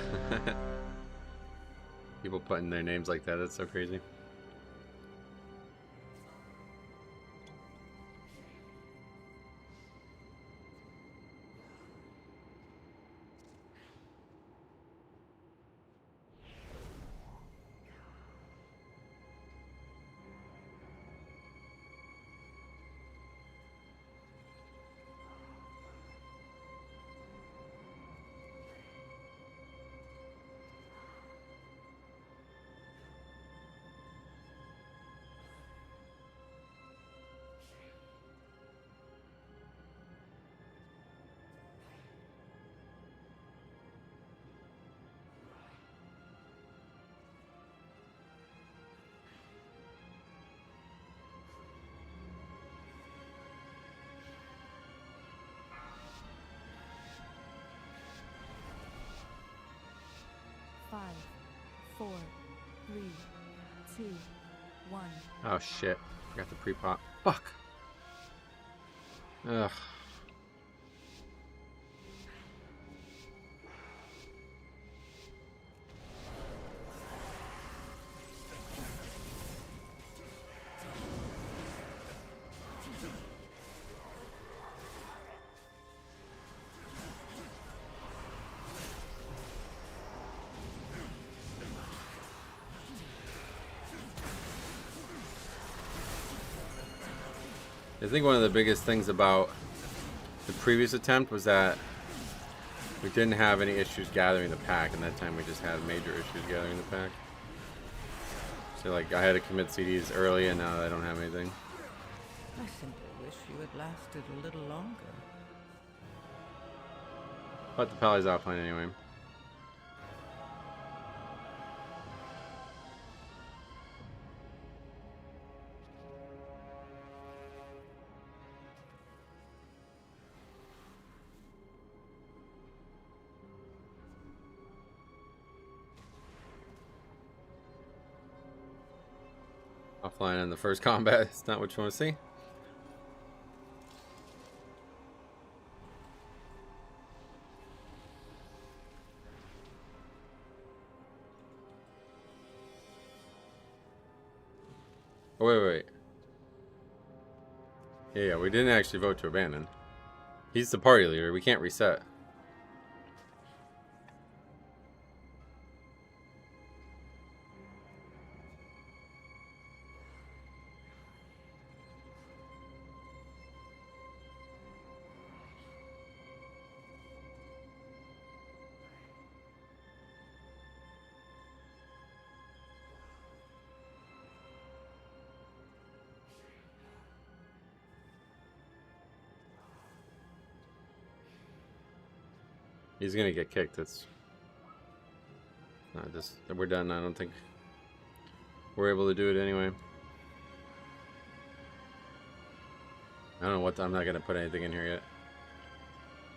[SPEAKER 1] People putting their names like that. That's so crazy.
[SPEAKER 4] Five, 4, 3, 2, 1.
[SPEAKER 1] Oh, shit. I got the pre-pop. Fuck. Ugh. I think one of the biggest things about the previous attempt was that we didn't have any issues gathering the pack, and that time we just had major issues gathering the pack. So like I had to commit CDs early, and now I don't have anything.
[SPEAKER 7] I simply wish you had lasted a little longer.
[SPEAKER 1] But the Pally's offline anyway. offline in the first combat. It's not what you want to see. Oh, wait. Yeah, we didn't actually vote to abandon. He's the party leader. We can't reset. He's gonna get kicked. It's not just we're done. I don't think we're able to do it anyway. I don't know what I'm not gonna put anything in here yet.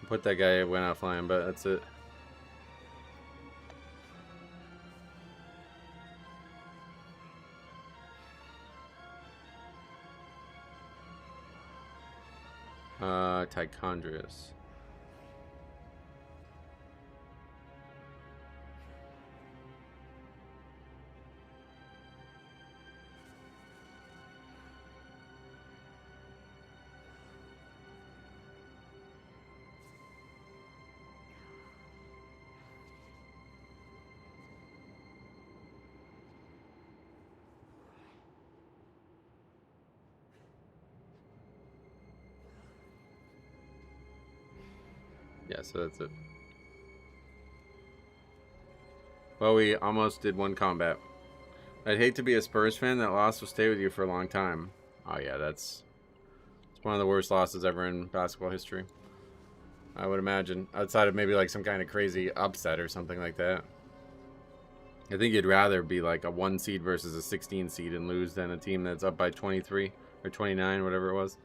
[SPEAKER 1] Put that guy went offline, but that's it. Tichondrius. Yeah, so that's it. Well, we almost did one combat. I'd hate to be a Spurs fan. That loss will stay with you for a long time. Oh yeah, it's one of the worst losses ever in basketball history. I would imagine. Outside of maybe like some kind of crazy upset or something like that. I think you'd rather be like a 1 seed versus a 16 seed and lose than a team that's up by 23 or 29, whatever it was.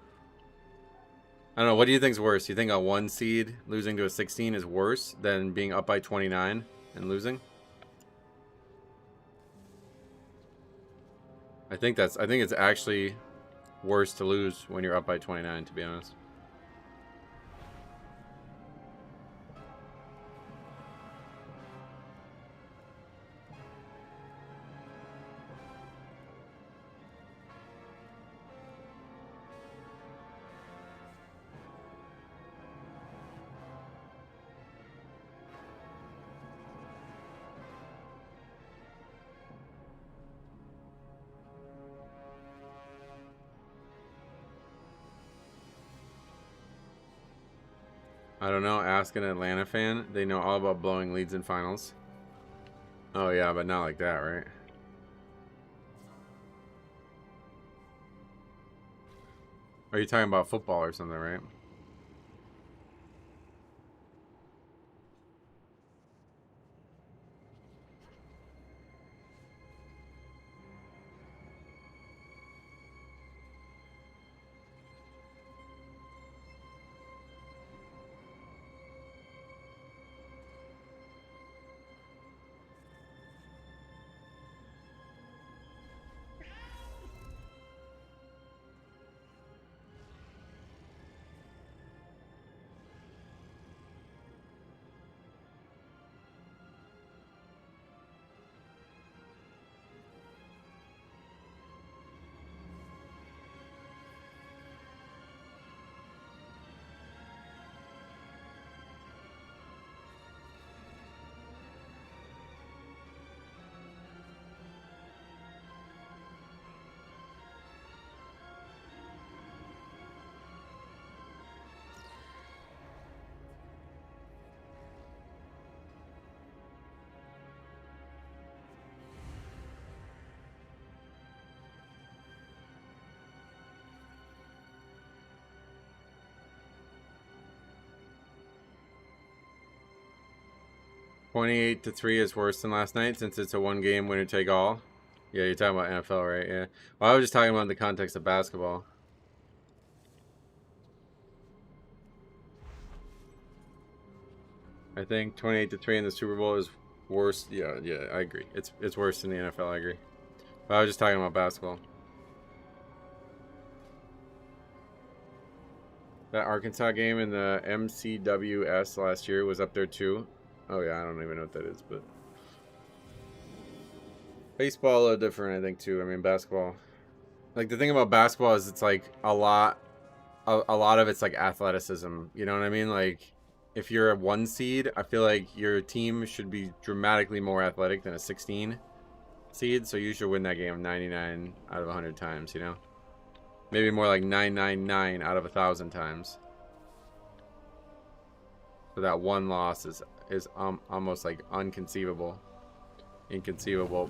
[SPEAKER 1] I don't know. What do you think's worse? You think a 1 seed losing to a 16 is worse than being up by 29 and losing? I think it's actually worse to lose when you're up by 29, to be honest. I don't know. Ask an Atlanta fan. They know all about blowing leads in finals. Oh yeah, but not like that, right? Are you talking about football or something, right? $28-3 is worse than last night since it's a 1-game winner take all. Yeah, you're talking about NFL, right? Yeah. Well, I was just talking about in the context of basketball. I think 28-3 in the Super Bowl is worse. Yeah, I agree. It's worse than the NFL. I agree. But I was just talking about basketball. That Arkansas game in the MCWS last year was up there too. Oh yeah, I don't even know what that is, but baseball a little different, I think too. I mean, basketball. Like the thing about basketball is it's like a lot of it's like athleticism. You know what I mean? Like if you're a 1 seed, I feel like your team should be dramatically more athletic than a 16 seed. So you should win that game 99 out of 100 times. You know? Maybe more like 999 out of 1,000 times. So that one loss is almost like inconceivable.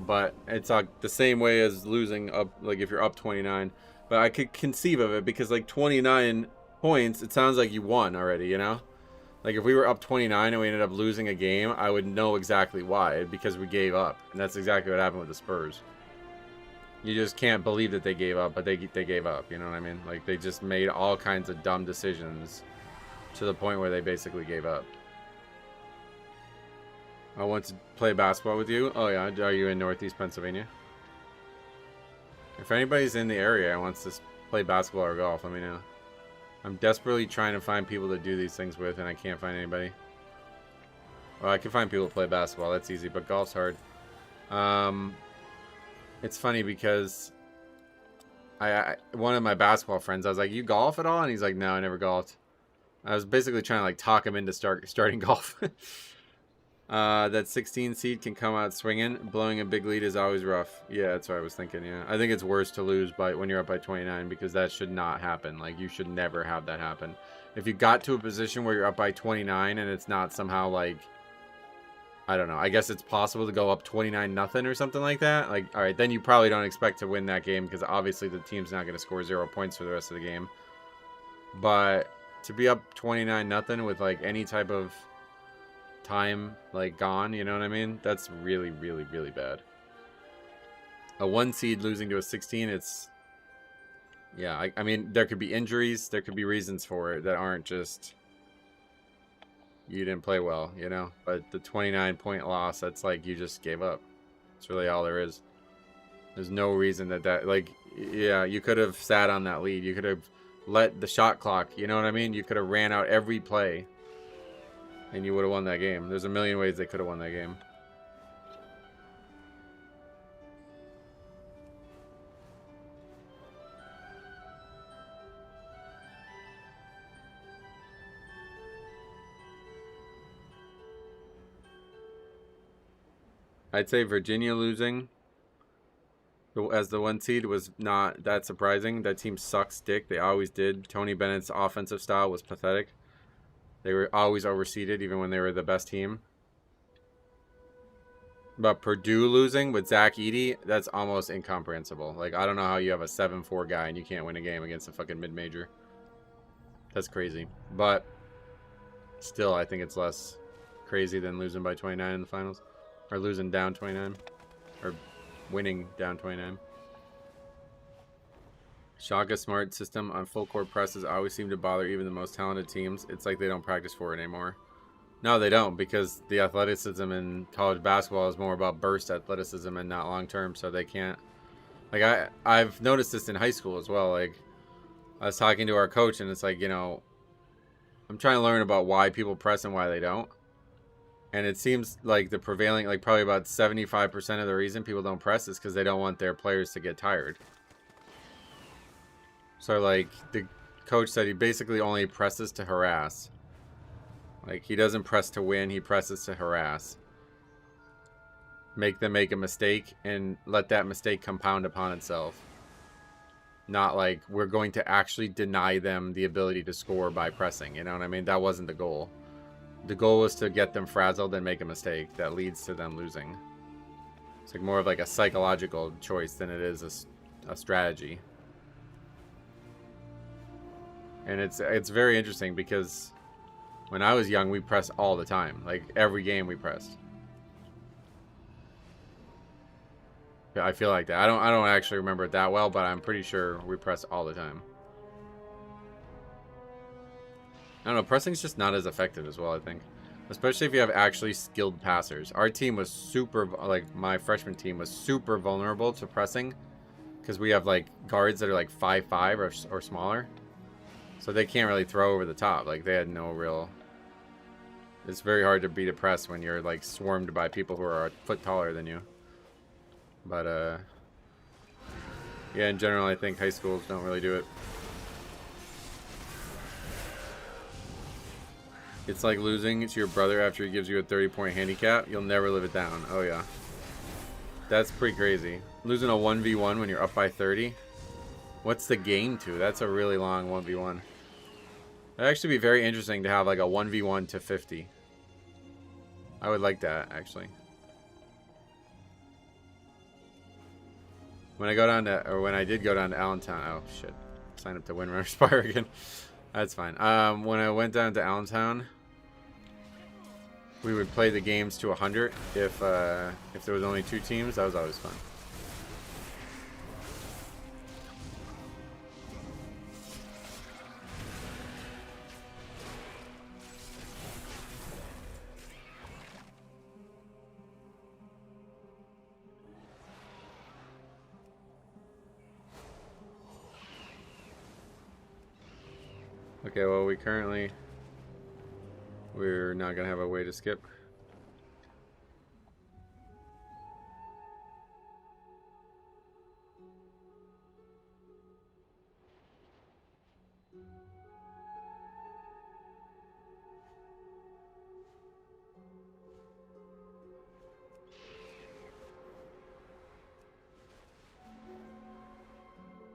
[SPEAKER 1] But it's like the same way as losing up, like if you're up 29. But I could conceive of it because like 29 points, it sounds like you won already, you know? Like if we were up 29 and we ended up losing a game, I would know exactly why, because we gave up. And that's exactly what happened with the Spurs. You just can't believe that they gave up, but they gave up, you know what I mean? Like, they just made all kinds of dumb decisions to the point where they basically gave up. I want to play basketball with you. Oh, yeah. Are you in Northeast Pennsylvania? If anybody's in the area and wants to play basketball or golf, let me know. I'm desperately trying to find people to do these things with, and I can't find anybody. Well, I can find people to play basketball. That's easy, but golf's hard. It's funny because one of my basketball friends, I was like, you golf at all? And he's like, no, I never golfed. I was basically trying to like talk him into starting golf. That 16 seed can come out swinging. Blowing a big lead is always rough. Yeah, that's what I was thinking. Yeah, I think it's worse to lose when you're up by 29 because that should not happen. Like, you should never have that happen. If you got to a position where you're up by 29 and it's not somehow like, I don't know, I guess it's possible to go up 29-0 or something like that. Like, all right, then you probably don't expect to win that game because obviously the team's not going to score 0 points for the rest of the game. But to be up 29-0 with like any type of time like gone, you know what I mean? That's really, really, really bad. A 1 seed losing to a 16, it's, yeah, I mean, there could be injuries, there could be reasons for it that aren't just you didn't play well, you know? But the 29-point loss, that's like you just gave up. That's really all there is. There's no reason that like, yeah, you could have sat on that lead. You could have let the shot clock, you know what I mean? You could have ran out every play and you would have won that game. There's a million ways they could have won that game. I'd say Virginia losing as the 1 seed was not that surprising. That team sucks dick. They always did. Tony Bennett's offensive style was pathetic. They were always overseeded even when they were the best team. But Purdue losing with Zach Edey, that's almost incomprehensible. Like, I don't know how you have a 7-4 guy and you can't win a game against a fucking mid-major. That's crazy. But still, I think it's less crazy than losing by 29 in the finals. Or losing down 29. Or winning down 29. Shaka smart system on full court presses always seem to bother even the most talented teams. It's like they don't practice for it anymore. No, they don't, because the athleticism in college basketball is more about burst athleticism and not long term, so they can't. Like, I've noticed this in high school as well. Like, I was talking to our coach, and it's like, you know, I'm trying to learn about why people press and why they don't. And it seems like the prevailing, like probably about 75% of the reason people don't press is because they don't want their players to get tired. So, like, the coach said he basically only presses to harass. Like, he doesn't press to win, he presses to harass. Make them make a mistake and let that mistake compound upon itself. Not like, we're going to actually deny them the ability to score by pressing, you know what I mean? That wasn't the goal. The goal was to get them frazzled and make a mistake that leads to them losing. It's like more of like a psychological choice than it is a strategy. And it's very interesting because when I was young, we pressed all the time. Like, every game we pressed. Yeah, I feel like that. I don't actually remember it that well, but I'm pretty sure we pressed all the time. I don't know, pressing's just not as effective as well, I think. Especially if you have actually skilled passers. Our team was super, like, my freshman team was super vulnerable to pressing. Because we have, like, guards that are, like, 5'5" or smaller. So they can't really throw over the top. Like, they had no real... It's very hard to beat a press when you're, like, swarmed by people who are a foot taller than you. But, yeah, in general, I think high schools don't really do it. It's like losing to your brother after he gives you a 30-point handicap. You'll never live it down. Oh, yeah. That's pretty crazy. Losing a 1v1 when you're up by 30. What's the game to? That's a really long 1v1. That'd actually be very interesting to have like a 1v1 to 50. I would like that, actually. When I go down to, or when I did go down to Allentown, oh shit, signed up to Windrunner Spire again. That's fine. When I went down to Allentown, we would play the games to 100 if there was only 2 teams. That was always fun. Okay, well, we're not gonna have a way to skip.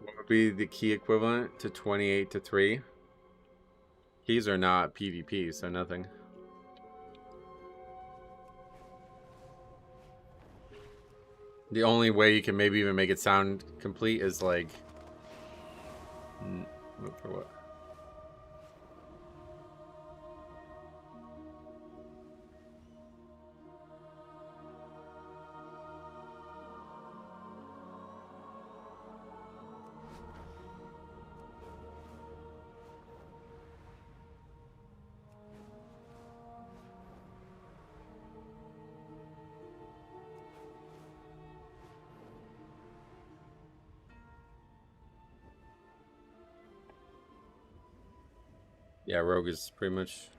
[SPEAKER 1] What would be the key equivalent to 28 to 3? Keys are not PvP, so nothing. The only way you can maybe even make it sound complete is like... For what? Yeah, Rogue is pretty much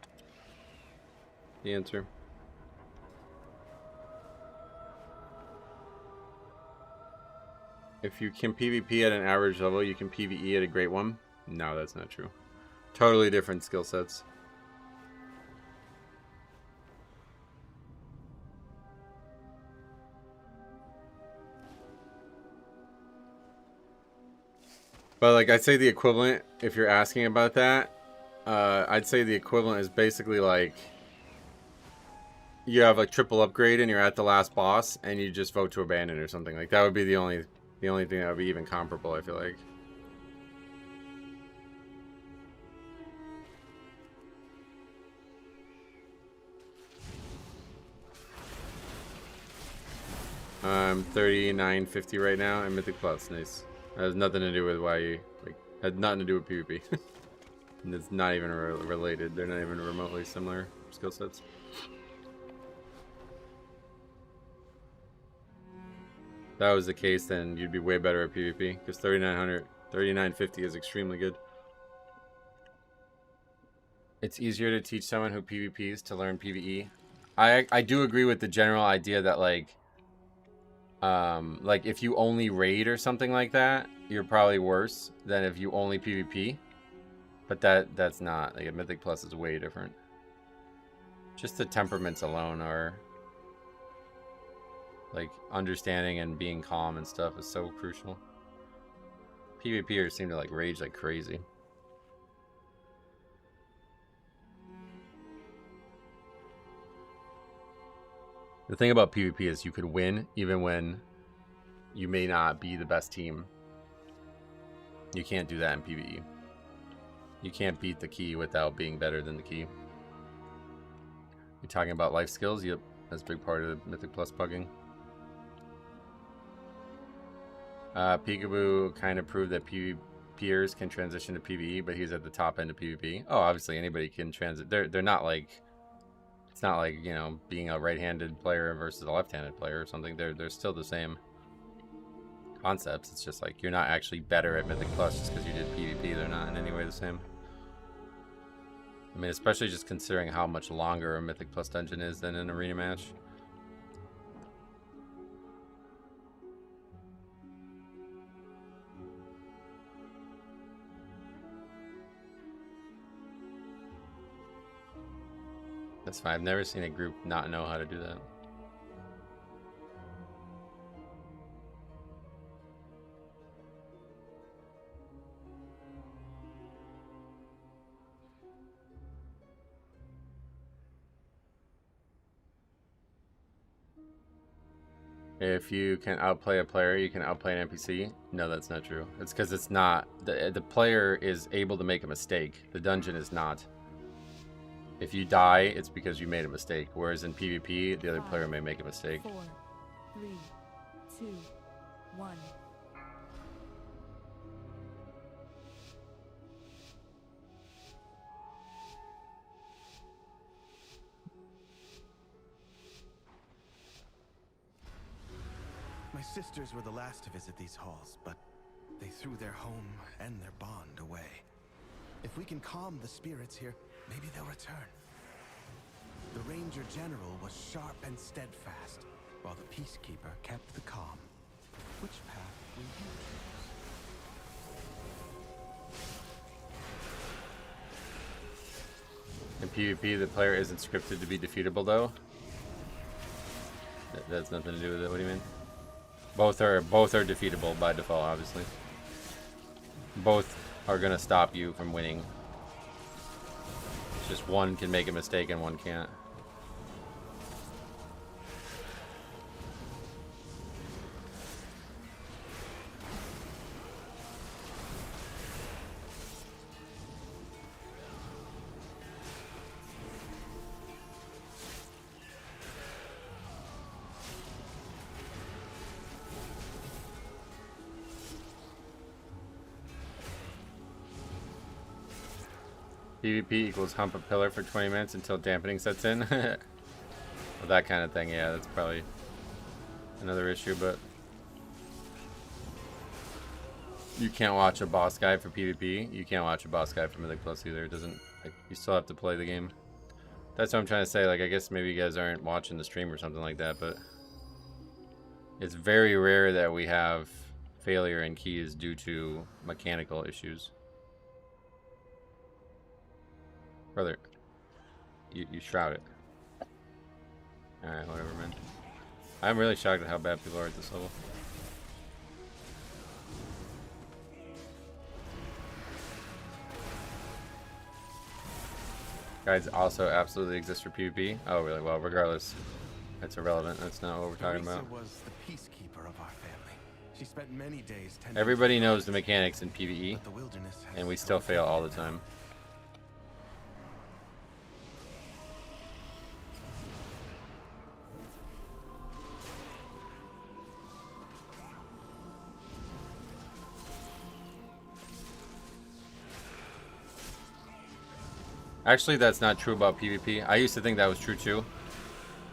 [SPEAKER 1] the answer. If you can PvP at an average level, you can PvE at a great one. No, that's not true. Totally different skill sets. But like, I'd say the equivalent, if you're asking about that, I'd say the equivalent is basically like you have a triple upgrade and you're at the last boss and you just vote to abandon or something. Like that would be the only thing that would be even comparable, I feel like. I'm 39.50 right now and Mythic Plus. Nice. That has nothing to do with why you like. Had nothing to do with PvP. And it's not even related. They're not even remotely similar skill sets. If that was the case, then you'd be way better at PvP because 3950 is extremely good. It's easier to teach someone who PvPs to learn PvE. I do agree with the general idea that like if you only raid or something like that, you're probably worse than if you only PvP. But that's not, like, a Mythic Plus is way different. Just the temperaments alone are, like, understanding and being calm and stuff is so crucial. PvPers seem to, like, rage like crazy. The thing about PvP is you could win even when you may not be the best team. You can't do that in PvE. You can't beat the key without being better than the key. You're talking about life skills? Yep, that's a big part of Mythic Plus pugging. Peekaboo kind of proved that PvPers can transition to PvE, but he's at the top end of PvP. Oh, obviously anybody can transit. They're not like... It's not like, you know, being a right-handed player versus a left-handed player or something. They're still the same concepts. It's just like you're not actually better at Mythic Plus just because you did PvP. They're not in any way the same. I mean, especially just considering how much longer a Mythic Plus dungeon is than an arena match. That's fine. I've never seen a group not know how to do that. If you can outplay a player, you can outplay an NPC. No, that's not true. It's because it's not. The player is able to make a mistake. The dungeon is not. If you die, it's because you made a mistake. Whereas in PvP, the other player may make a mistake.
[SPEAKER 4] 4, 3, 2, 1.
[SPEAKER 8] My sisters were the last to visit these halls, but they threw their home and their bond away. If we can calm the spirits here, maybe they'll return. The Ranger General was sharp and steadfast, while the Peacekeeper kept the calm. Which path will you choose?
[SPEAKER 1] In PvP, the player isn't scripted to be defeatable, though. That has nothing to do with it. What do you mean? Both are defeatable by default, obviously. Both are gonna stop you from winning. It's just one can make a mistake and one can't. PvP equals hump a pillar for 20 minutes until dampening sets in. Well, that kind of thing, yeah, that's probably another issue, but you can't watch a boss guy for PvP. You can't watch a boss guy for Mythic Plus either. It doesn't, like, you still have to play the game. That's what I'm trying to say. Like, I guess maybe you guys aren't watching the stream or something like that, but it's very rare that we have failure in keys due to mechanical issues. Brother, you shroud it. Alright, whatever, man. I'm really shocked at how bad people are at this level. Guides also absolutely exist for PvP. Oh, really? Well, regardless, it's irrelevant. That's not what we're talking about.
[SPEAKER 8] Was the peacekeeper of our family. She spent many days tending
[SPEAKER 1] Everybody knows the mechanics in PvE,
[SPEAKER 8] but the wilderness has
[SPEAKER 1] and we still fail all the time. Actually, that's not true about PvP. I used to think that was true too.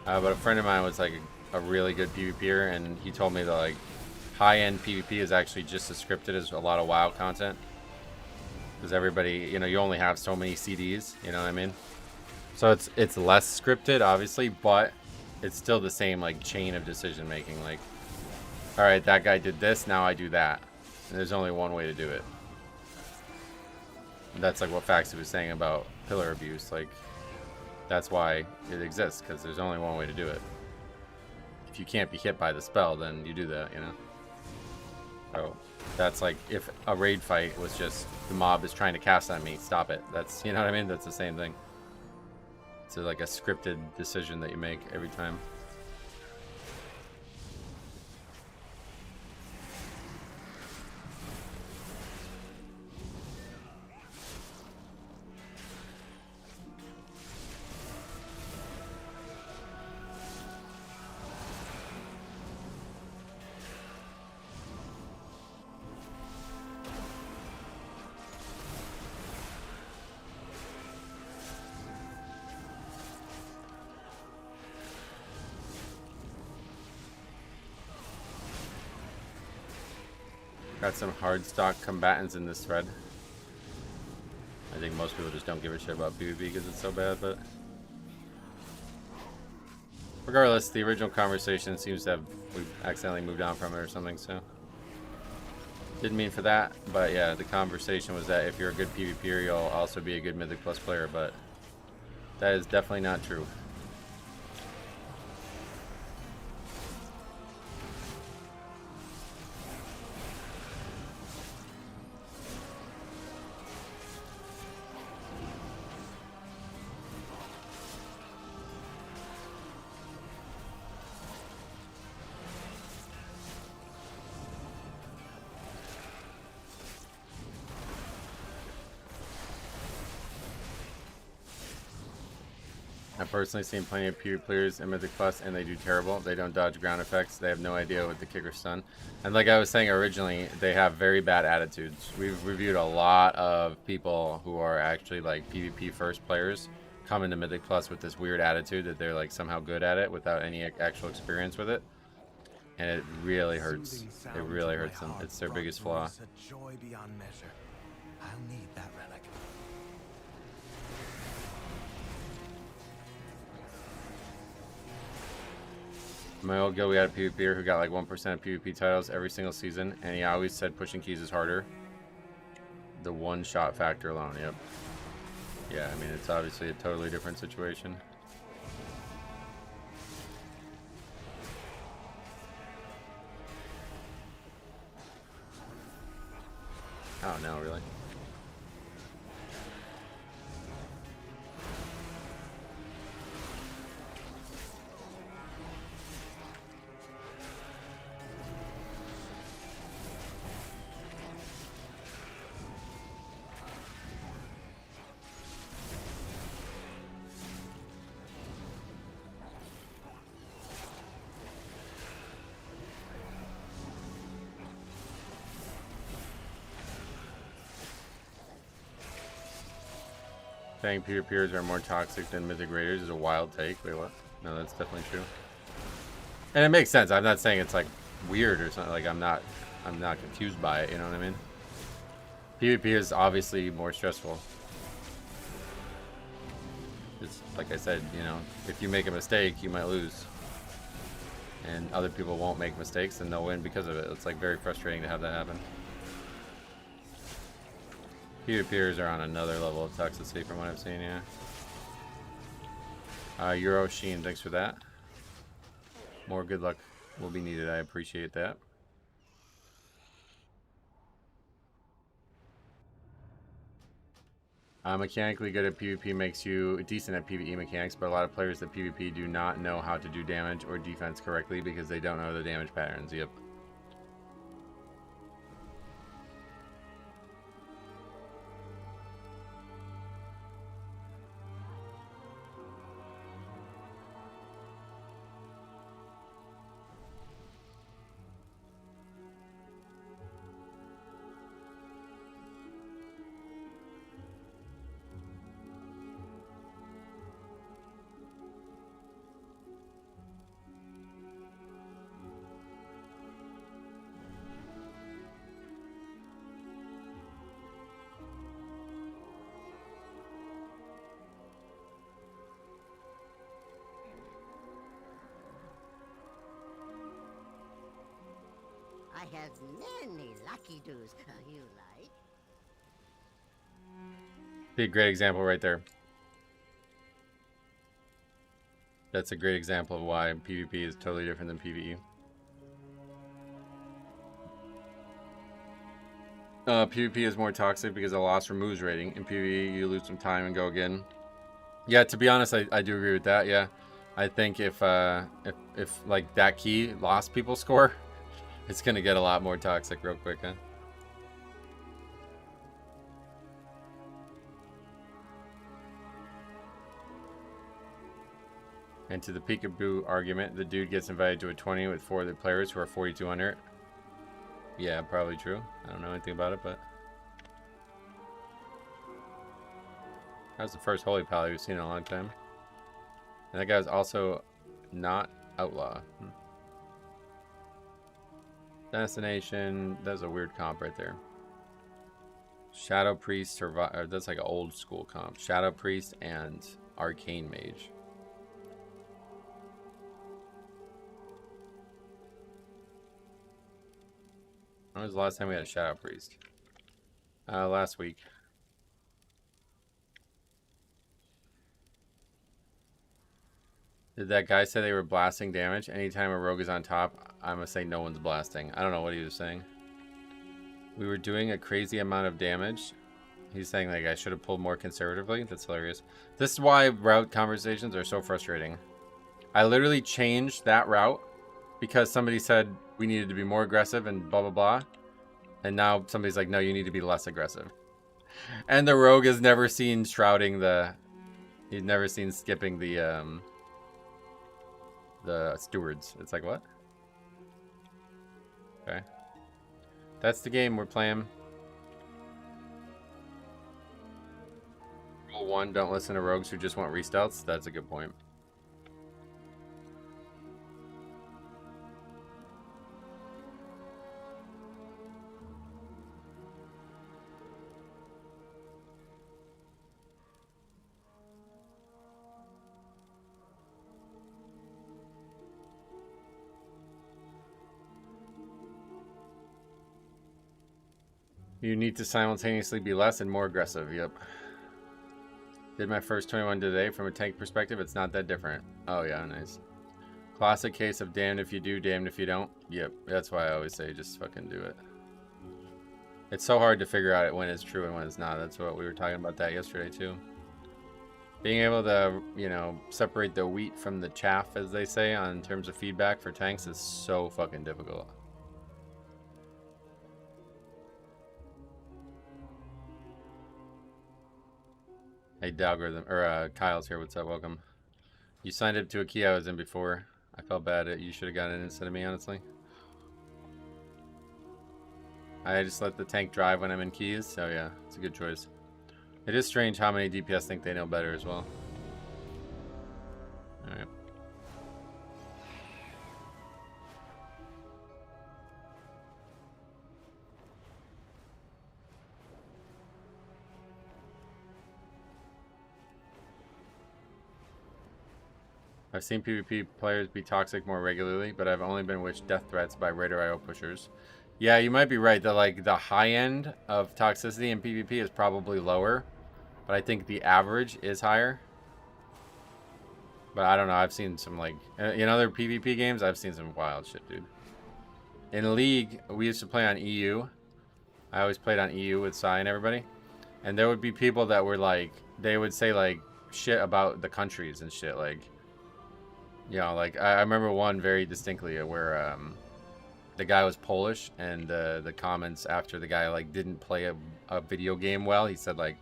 [SPEAKER 1] But a friend of mine was like a really good PvPer, and he told me that like high-end PvP is actually just as scripted as a lot of WoW content. Because everybody, you know, you only have so many CDs, you know what I mean? So it's less scripted, obviously, but it's still the same like chain of decision making. Like, all right, that guy did this, now I do that. And there's only one way to do it. And that's like what Faxi was saying about pillar abuse. Like, that's why it exists, because there's only one way to do it. If you can't be hit by the spell, then you do that, you know? So that's like if a raid fight was just the mob is trying to cast on me, stop it. That's, you know what I mean? That's the same thing. It's like a scripted decision that you make every time. Got some hard stock combatants in this thread. I think imagine most people just don't give a shit about PvP because it's so bad, but regardless, the original conversation seems to have, we've accidentally moved on from it or something, so didn't mean for that. But yeah, the conversation was that if you're a good PvPer, you'll also be a good Mythic Plus player, but that is definitely not true. I've personally seen plenty of PvP players in Mythic Plus, and they do terrible. They don't dodge ground effects. They have no idea what the kick or stun. And like I was saying originally, they have very bad attitudes. We've reviewed a lot of people who are actually like PvP first players come into Mythic Plus with this weird attitude that they're like somehow good at it without any actual experience with it. And it really hurts. It really hurts them. It's their biggest flaw.
[SPEAKER 8] A joy beyond measure. I'll need that relic.
[SPEAKER 1] In my old guild, we had a PvPer who got like 1% of PvP titles every single season, and he always said pushing keys is harder. The one-shot factor alone, yep. Yeah, I mean, it's obviously a totally different situation. Oh, no, really? Saying PvPers are more toxic than Mythic Raiders is a wild take. Wait, what? No, that's definitely true. And it makes sense. I'm not saying it's like weird or something. Like I'm not confused by it. You know what I mean? PvP is obviously more stressful. It's like I said, you know, if you make a mistake, you might lose, and other people won't make mistakes and they'll win because of it. It's like very frustrating to have that happen. PvPers are on another level of toxicity from what I've seen, yeah. Euro Sheen, thanks for that. More good luck will be needed. I appreciate that. Mechanically good at PvP makes you decent at PvE mechanics, but a lot of players at PvP do not know how to do damage or defense correctly because they don't know the damage patterns. Yep.
[SPEAKER 9] I have many lucky doos you like.
[SPEAKER 1] Be a great example right there. That's a great example of why PvP is totally different than PvE. PvP is more toxic because of loss removes rating. In PvE, you lose some time and go again. Yeah, to be honest, I do agree with that. Yeah, I think if like that key lost people score, it's gonna get a lot more toxic real quick, huh? And to the peekaboo argument, the dude gets invited to a 20 with 4 other players who are 42 under it. Yeah, probably true. I don't know anything about it, but that was the first Holy Pally we've seen in a long time. And that guy's also not outlaw. Destination, that's a weird comp right there. Shadow Priest, that's like an old school comp. Shadow Priest and Arcane Mage. When was the last time we had a Shadow Priest? Last week. Did that guy say they were blasting damage? Anytime a rogue is on top, I'm gonna say no one's blasting. I don't know what he was saying. We were doing a crazy amount of damage. He's saying like I should have pulled more conservatively. That's hilarious. This is why route conversations are so frustrating. I literally changed that route because somebody said we needed to be more aggressive and blah blah blah. And now somebody's like, no, you need to be less aggressive. And the rogue has never seen shrouding he's never seen skipping the stewards. It's like, what? Okay. That's the game we're playing. Rule 1, don't listen to rogues who just want restelts. That's a good point. You need to simultaneously be less and more aggressive. Yep. Did my first 21 today. From a tank perspective, it's not that different. Oh yeah, nice. Classic case of damned if you do, damned if you don't. Yep, that's why I always say just fucking do it. It's so hard to figure out when it's true and when it's not. That's what we were talking about that yesterday too. Being able to, you know, separate the wheat from the chaff, as they say, on terms of feedback for tanks is so fucking difficult. Hey, Dalgorithim, or Kyle's here. What's up? Welcome. You signed up to a key I was in before. I felt bad. You should have gotten it instead of me, honestly. I just let the tank drive when I'm in keys, so yeah, it's a good choice. It is strange how many DPS think they know better as well. Alright. I've seen PvP players be toxic more regularly, but I've only been wished death threats by Raider.io pushers. Yeah, you might be right that like the high end of toxicity in PvP is probably lower, but I think the average is higher. But I don't know, I've seen some like in other PvP games, I've seen some wild shit, dude. In League, we used to play on EU. I always played on EU with Sai and everybody. And there would be people that were like, they would say like shit about the countries and shit, like, you know, like I remember one very distinctly where the guy was Polish, and the comments after the guy like didn't play a video game well, he said like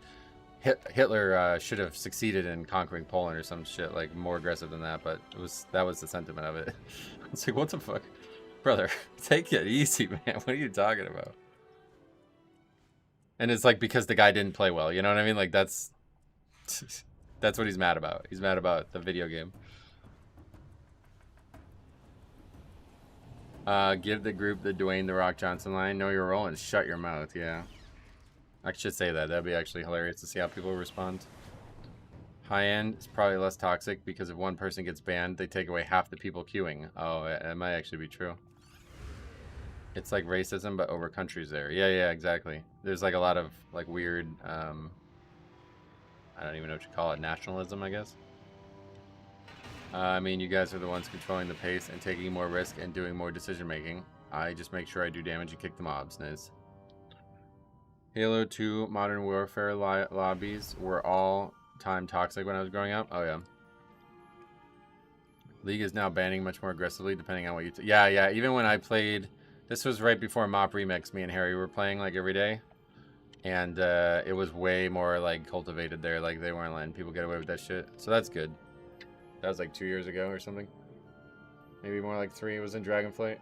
[SPEAKER 1] Hitler should have succeeded in conquering Poland or some shit, like more aggressive than that, but that was the sentiment of it. It's like, what the fuck, brother? Take it easy, man. What are you talking about? And it's like because the guy didn't play well, you know what I mean? Like that's what he's mad about. He's mad about the video game. Give the group the Dwayne The Rock Johnson line. Know your role and shut your mouth. Yeah. I should say that. That'd be actually hilarious to see how people respond. High end is probably less toxic because if one person gets banned, they take away half the people queuing. Oh, it might actually be true. It's like racism, but over countries there. Yeah, exactly. There's like a lot of like weird, I don't even know what you call it, nationalism, I guess. I mean, you guys are the ones controlling the pace and taking more risk and doing more decision making. I just make sure I do damage and kick the mobs. Nice. Halo 2 Modern Warfare lobbies were all time toxic when I was growing up. Oh yeah. League is now banning much more aggressively depending on what you... Yeah. Even when I played... This was right before Mop Remix. Me and Harry were playing like every day. And it was way more like cultivated there. Like they weren't letting people get away with that shit. So that's good. That was like 2 years ago or something. Maybe more like 3. It was in Dragonflight.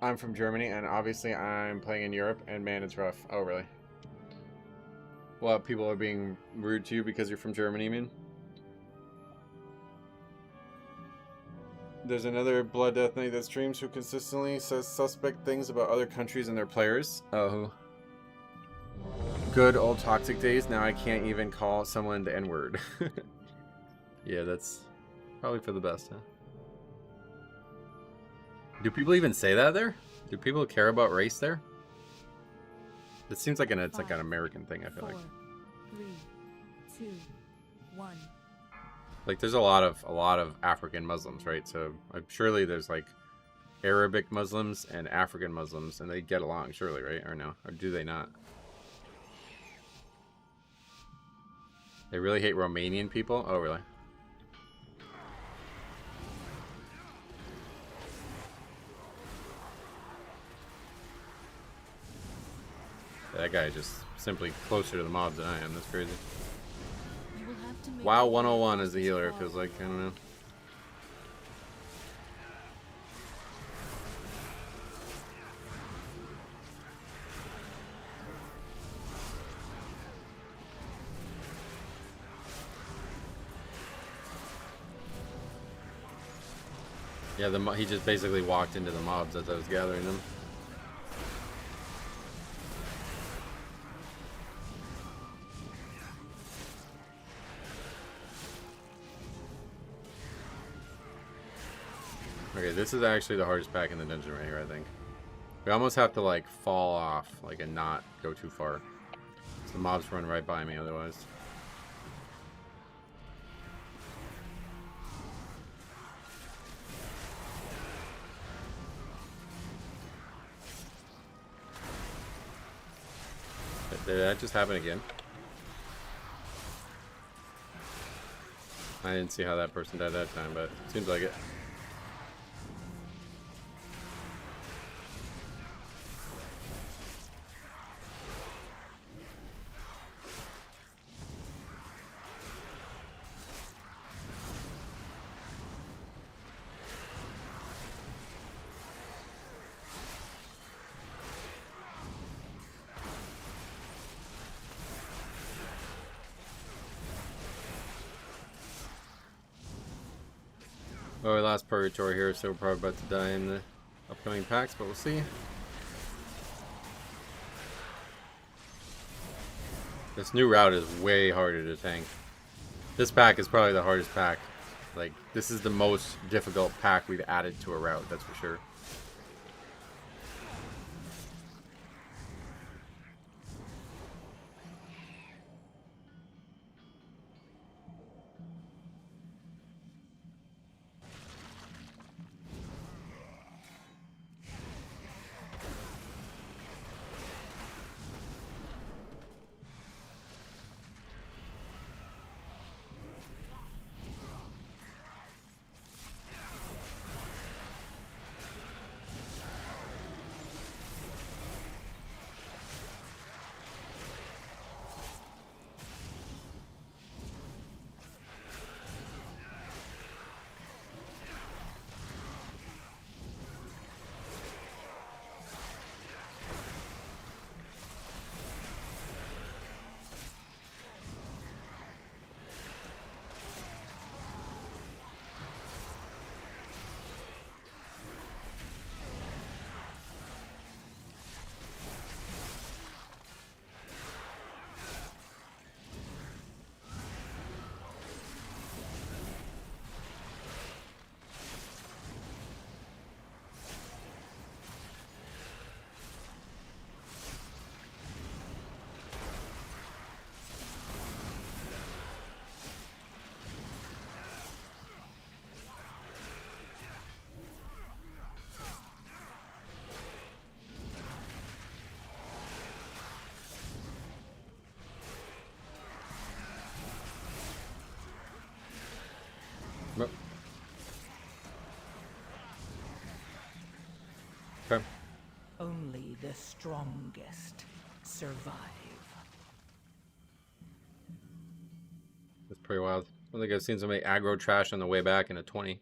[SPEAKER 1] I'm from Germany, and obviously I'm playing in Europe, and man, it's rough. Oh, really? What, people are being rude to you because you're from Germany, you mean? There's another Blood Death Knight that streams who consistently says suspect things about other countries and their players. Oh, who? Good old toxic days. Now I can't even call someone the N-word. Yeah, that's probably for the best, huh? Do people even say that there? Do people care about race there? It seems like it's like an American thing, I feel
[SPEAKER 4] 4,
[SPEAKER 1] like.
[SPEAKER 4] 3, 2, 1.
[SPEAKER 1] Like there's a lot of African Muslims, right? So surely there's like Arabic Muslims and African Muslims, and they get along, surely, right? Or no? Or do they not? They really hate Romanian people? Oh, really? That guy is just simply closer to the mobs than I am. That's crazy.
[SPEAKER 4] You will have to make
[SPEAKER 1] WoW 101 as a healer, it feels like. I don't know. Yeah, he just basically walked into the mobs as I was gathering them. Okay, this is actually the hardest pack in the dungeon right here, I think. We almost have to, like, fall off, like, and not go too far. So the mobs run right by me otherwise. Did that just happen again? I didn't see how that person died that time, but it seems like it. Well, we lost Purgatory here, so we're probably about to die in the upcoming packs, but we'll see. This new route is way harder to tank. This pack is probably the hardest pack. Like, this is the most difficult pack we've added to a route, that's for sure. Nope. Okay.
[SPEAKER 7] Only the strongest survive.
[SPEAKER 1] That's pretty wild. I don't think I've seen somebody aggro trash on the way back in a 20.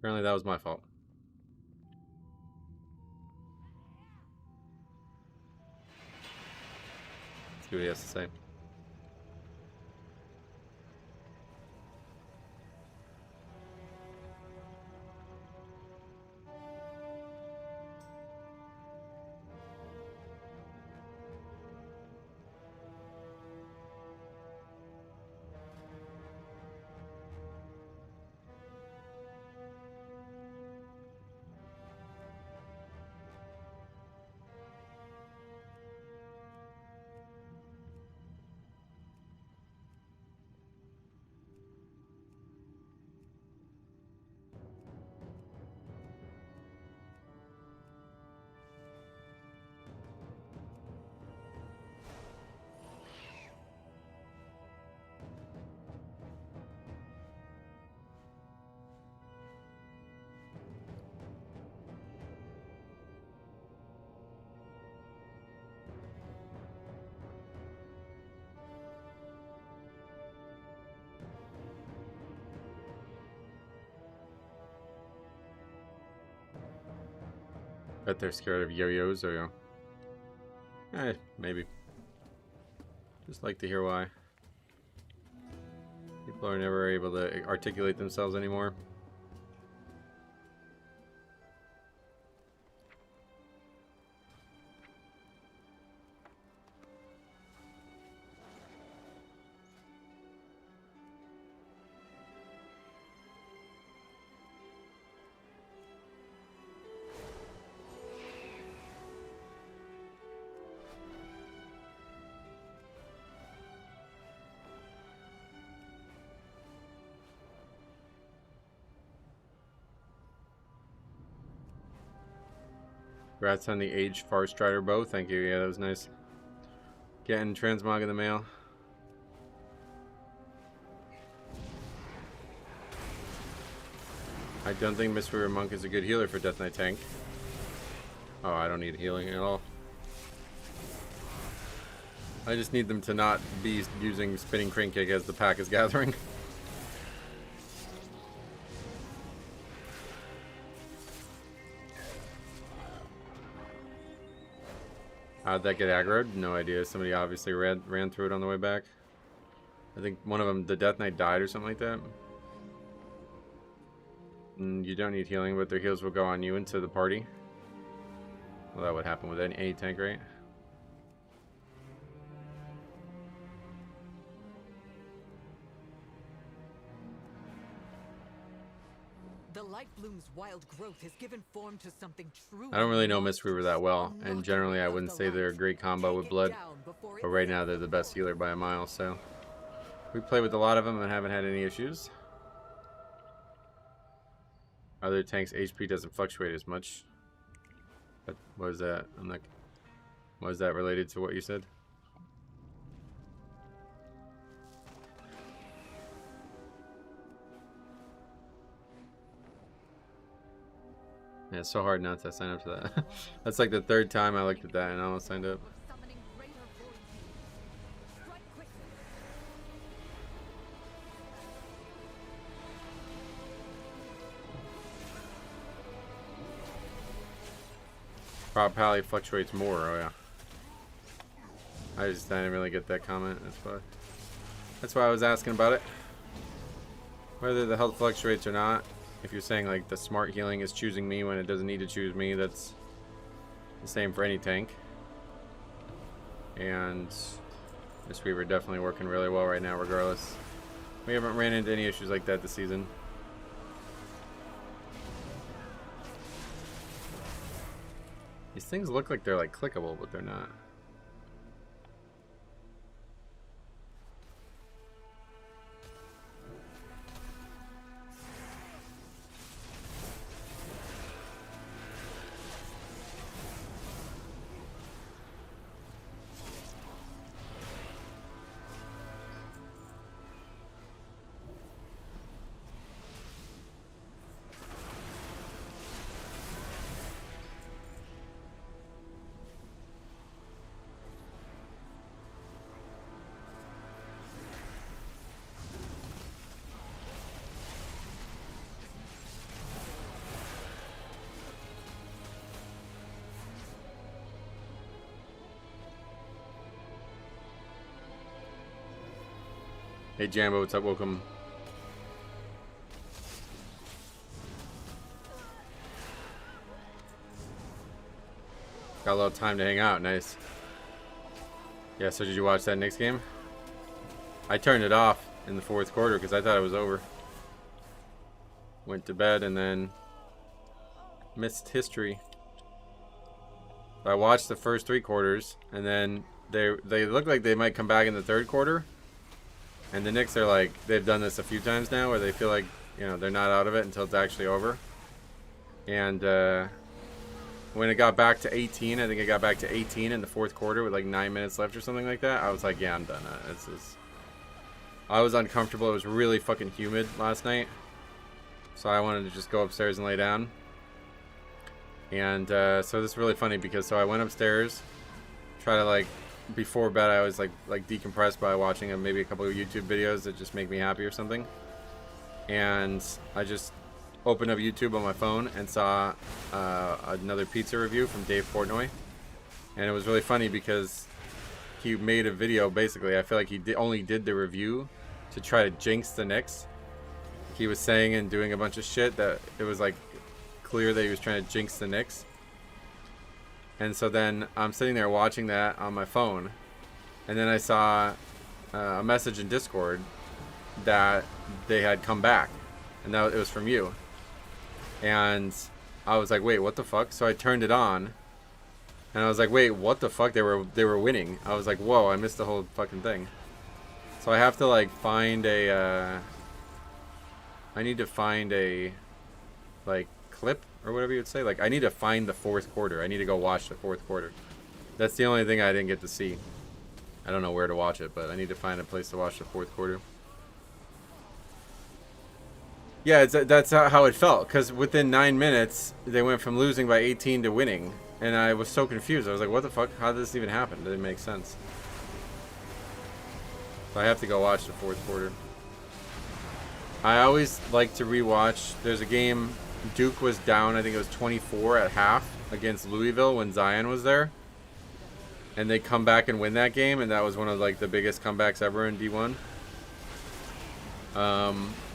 [SPEAKER 1] Apparently that was my fault. Let's see what he has to say. Bet they're scared of yo-yos, or maybe. Just like to hear why. People are never able to articulate themselves anymore. Congrats on the aged Far Strider bow. Thank you. Yeah, that was nice. Getting transmog in the mail. I don't think Mistweaver Monk is a good healer for Death Knight tank. Oh, I don't need healing at all. I just need them to not be using Spinning Crane Kick as the pack is gathering. How'd that get aggroed? No idea. Somebody obviously ran through it on the way back. I think one of them, the Death Knight, died or something like that. You don't need healing, but their heals will go on you into the party. Well, that would happen with any tank, right?
[SPEAKER 3] The Light Bloom's wild growth has given form to something true.
[SPEAKER 1] I don't really know Mistweaver that well, and generally I wouldn't say they're a great combo with Blood, but right now they're the best healer by a mile, so we play with a lot of them and haven't had any issues. Other tanks' HP doesn't fluctuate as much. But what is that? I'm like, what is that related to what you said? Yeah, it's so hard not to sign up to that. That's like the third time I looked at that and I almost signed up. Prop Pally fluctuates more, oh yeah. I didn't really get that comment, that's why I was asking about it. Whether the health fluctuates or not. If you're saying like the smart healing is choosing me when it doesn't need to choose me, that's the same for any tank. And Mistweaver definitely working really well right now regardless. We haven't ran into any issues like that this season. These things look like they're like clickable, but they're not. Hey Jambo, what's up? Welcome. Got a little time to hang out. Nice. Yeah, so did you watch that Knicks game? I turned it off in the fourth quarter because I thought it was over. Went to bed and then missed history. I watched the first 3 quarters and then they look like they might come back in the third quarter. And the Knicks are like, they've done this a few times now where they feel like, you know, they're not out of it until it's actually over. And when it got back to 18, I think it got back to 18 in the fourth quarter with like 9 minutes left or something like that. I was like, yeah, I'm done. I was uncomfortable. It was really fucking humid last night. So I wanted to just go upstairs and lay down. And so this is really funny because I went upstairs, try to like, before bed I always like decompress by watching maybe a couple of YouTube videos that just make me happy or something. And I just opened up YouTube on my phone and saw another pizza review from Dave Portnoy. And it was really funny because he made a video basically. I feel like he only did the review to try to jinx the Knicks. He was saying and doing a bunch of shit that it was like clear that he was trying to jinx the Knicks. And so then I'm sitting there watching that on my phone, and then I saw a message in Discord that they had come back, and that it was from you. And I was like, wait, what the fuck? So I turned it on, and I was like, wait, what the fuck? They were winning. I was like, whoa, I missed the whole fucking thing. So I have to like find a I need to find a like clip or whatever you would say. Like I need to find the fourth quarter. I need to go watch the fourth quarter. That's the only thing I didn't get to see. I don't know where to watch it, but I need to find a place to watch the fourth quarter. Yeah, that's how it felt, because within 9 minutes they went from losing by 18 to winning, and I was so confused. I was like, what the fuck? How did this even happen? It didn't make sense. So I have to go watch the fourth quarter. I always like to rewatch. There's a game Duke was down, I think it was 24 at half against Louisville when Zion was there, and they come back and win that game, and that was one of like the biggest comebacks ever in D1.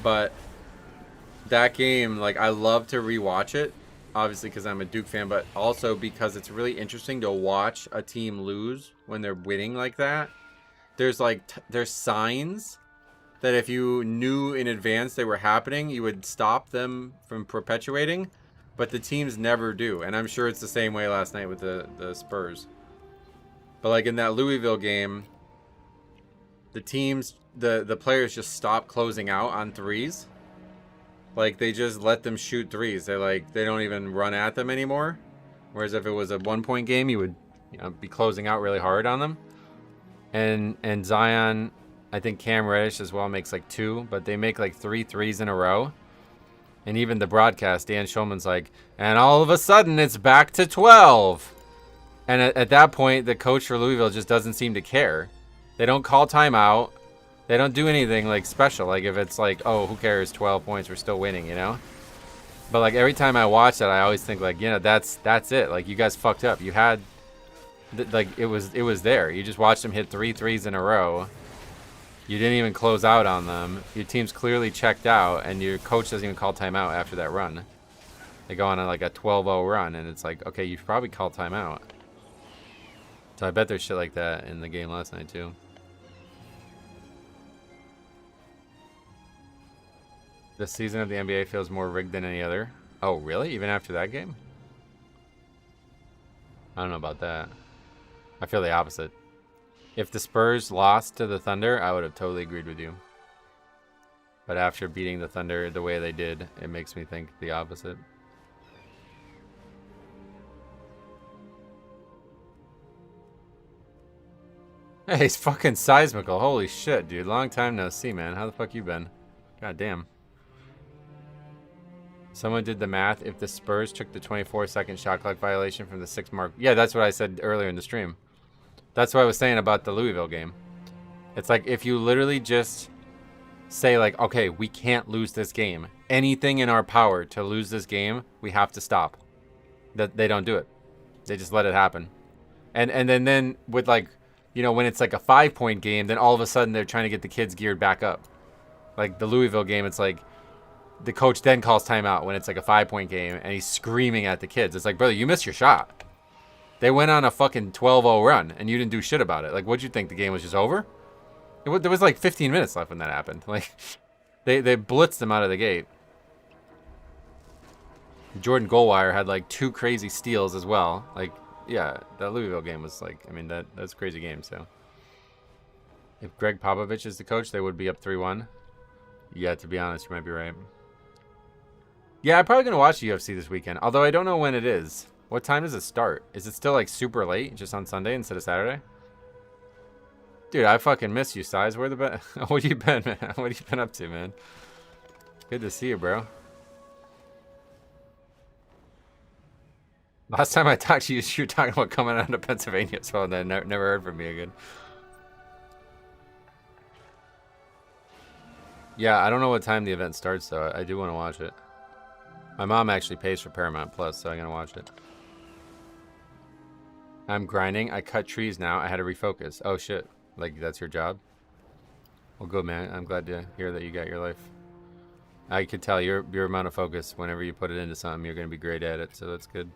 [SPEAKER 1] But that game, like, I love to rewatch it, obviously because I'm a Duke fan, but also because it's really interesting to watch a team lose when they're winning like that. There's like there's signs that if you knew in advance they were happening, you would stop them from perpetuating, but the teams never do. And I'm sure it's the same way last night with the Spurs. But like in that Louisville game, the teams, the players just stop closing out on threes. Like they just let them shoot threes. They're like, they don't even run at them anymore. Whereas if it was a 1-point game, you would, you know, be closing out really hard on them. And Zion, I think Cam Reddish as well makes like 2, but they make like 3 threes in a row. And even the broadcast, Dan Schulman's like, and all of a sudden it's back to 12. And at that point, the coach for Louisville just doesn't seem to care. They don't call timeout. They don't do anything like special. Like if it's like, oh, who cares? 12 points, we're still winning, you know? But like every time I watch that, I always think like, you know, that's it. Like you guys fucked up. You had, like it was there. You just watched them hit 3 threes in a row. You didn't even close out on them. Your team's clearly checked out, and your coach doesn't even call timeout after that run. They go on like a 12-0 run, and it's like, okay, you should probably call timeout. So I bet there's shit like that in the game last night too. This season of the NBA feels more rigged than any other. Oh, really? Even after that game? I don't know about that. I feel the opposite. If the Spurs lost to the Thunder, I would have totally agreed with you. But after beating the Thunder the way they did, it makes me think the opposite. Hey, it's fucking seismical. Holy shit, dude. Long time no see, man. How the fuck you been? God damn. Someone did the math. If the Spurs took the 24-second shot clock violation from the 6 mark... Yeah, that's what I said earlier in the stream. That's what I was saying about the Louisville game. It's like if you literally just say like, okay, we can't lose this game. Anything in our power to lose this game, we have to stop. That they don't do it. They just let it happen. And then with like you know, when it's like a 5-point game, then all of a sudden they're trying to get the kids geared back up. Like the Louisville game, it's like the coach then calls timeout when it's like a 5-point game, and he's screaming at the kids. It's like, brother, you missed your shot. They went on a fucking 12-0 run, and you didn't do shit about it. Like, what'd you think? The game was just over? There was like 15 minutes left when that happened. Like, they blitzed them out of the gate. Jordan Goldwire had like 2 crazy steals as well. Like, yeah, that Louisville game was like, I mean, that's a crazy game. So, if Greg Popovich is the coach, they would be up 3-1. Yeah, to be honest, you might be right. Yeah, I'm probably gonna watch UFC this weekend. Although I don't know when it is. What time does it start? Is it still like super late, just on Sunday instead of Saturday? Dude, I fucking miss you, Size. Where the what you been, man? What you been up to, man? Good to see you, bro. Last time I talked to you, you were talking about coming out of Pennsylvania, so then never heard from me again. Yeah, I don't know what time the event starts, though. I do want to watch it. My mom actually pays for Paramount Plus, so I'm going to watch it. I'm grinding. I cut trees now. I had to refocus. Oh, shit. Like, that's your job? Well, good, man. I'm glad to hear that you got your life. I could tell your amount of focus, whenever you put it into something, you're going to be great at it, so that's good.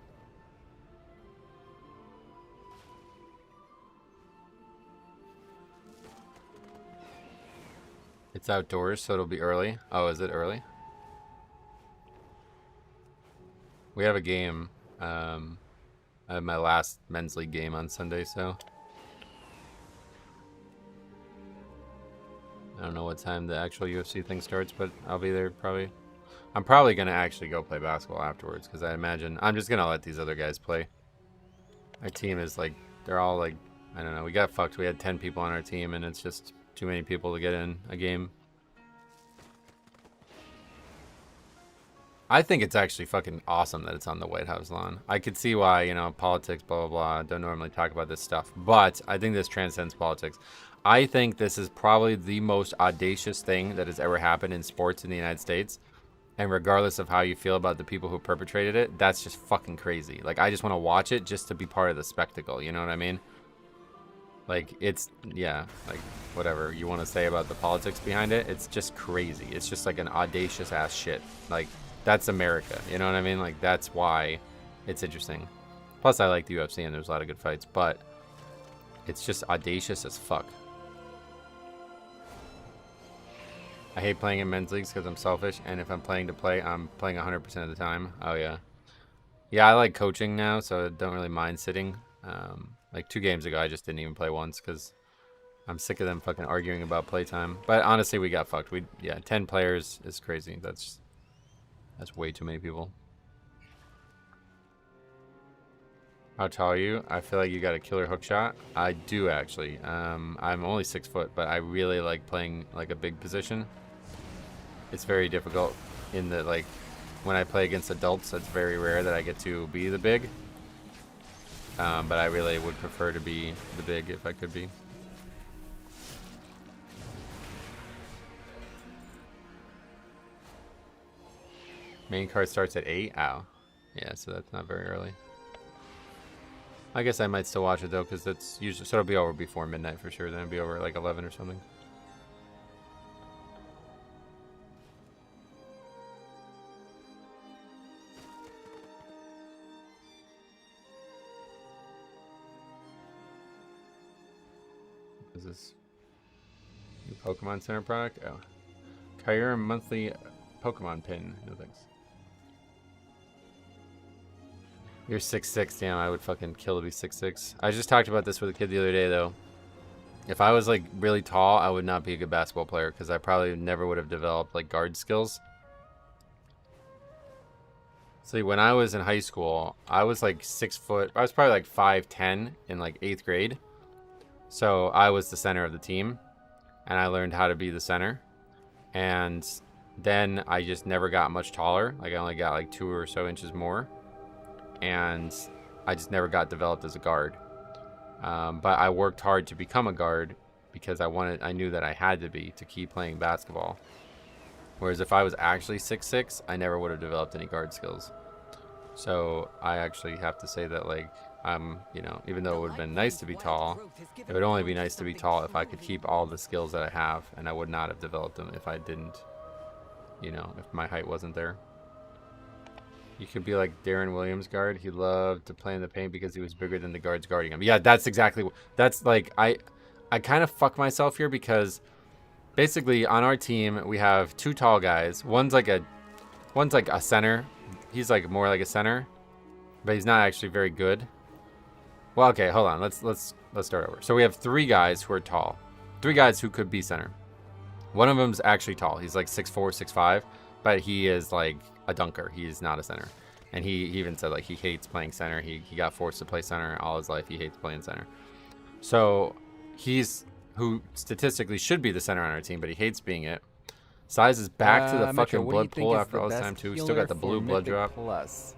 [SPEAKER 1] It's outdoors, so it'll be early. Oh, is it early? We have a game. I have my last men's league game on Sunday, so I don't know what time the actual UFC thing starts, but I'll be there probably. I'm probably gonna actually go play basketball afterwards, because I imagine I'm just gonna let these other guys play. Our team is like, they're all like, I don't know, we got fucked. We had 10 people on our team, and it's just too many people to get in a game. I think it's actually fucking awesome that it's on the White House lawn. I could see why, you know, politics, blah, blah, blah. Don't normally talk about this stuff. But I think this transcends politics. I think this is probably the most audacious thing that has ever happened in sports in the United States. And regardless of how you feel about the people who perpetrated it, that's just fucking crazy. Like, I just want to watch it just to be part of the spectacle. You know what I mean? Like, it's, yeah, like, whatever you want to say about the politics behind it, it's just crazy. It's just like an audacious ass shit. Like, that's America, you know what I mean? Like, that's why it's interesting. Plus, I like the UFC, and there's a lot of good fights, but it's just audacious as fuck. I hate playing in men's leagues because I'm selfish, and if I'm playing to play, I'm playing 100% of the time. Oh, yeah. Yeah, I like coaching now, so I don't really mind sitting. Like 2 games ago, I just didn't even play once because I'm sick of them fucking arguing about playtime. But honestly, we got fucked. Yeah, 10 players is crazy. That's way too many people. How tall are you? I feel like you got a killer hook shot. I do, actually. I'm only 6 foot, but I really like playing like a big position. It's very difficult in the, like, when I play against adults, it's very rare that I get to be the big. But I really would prefer to be the big if I could be. Main card starts at 8? Ow. Yeah, so that's not very early. I guess I might still watch it though, because that's usually, so it'll be over before midnight for sure. Then it'll be over at like 11 or something. Is this new Pokemon Center product? Oh. Kyurem monthly Pokemon pin. No thanks. You're 6'6", damn, I would fucking kill to be 6'6". I just talked about this with a kid the other day, though. If I was, like, really tall, I would not be a good basketball player, because I probably never would have developed, like, guard skills. See, when I was in high school, I was, like, 6 foot. I was probably, like, 5'10" in, like, 8th grade. So I was the center of the team, and I learned how to be the center. And then I just never got much taller. Like, I only got, like, 2 or so inches more. And I just never got developed as a guard. But I worked hard to become a guard because I knew that I had to be to keep playing basketball. Whereas if I was actually 6'6", I never would have developed any guard skills. So I actually have to say that, like, you know, even though it would have been nice to be tall, it would only be nice to be tall if I could keep all the skills that I have, and I would not have developed them if I didn't, you know, if my height wasn't there. You could be like Darren Williams guard. He loved to play in the paint because he was bigger than the guards guarding him. Yeah, that's exactly, that's like, I kind of fuck myself here because basically on our team we have 2 tall guys. One's like a center. He's like more like a center, but he's not actually very good. Well, okay, hold on. Let's start over. So we have 3 guys who are tall. 3 guys who could be center. One of them's actually tall. He's like 6'4", 6'5", but he is like a dunker. He is not a center. And he even said like he hates playing center. He got forced to play center all his life. He hates playing center. So he's who statistically should be the center on our team, but he hates being it. Size is back to the fucking blood pool after all this time too. Still got the blue blood drop.
[SPEAKER 10] Plus.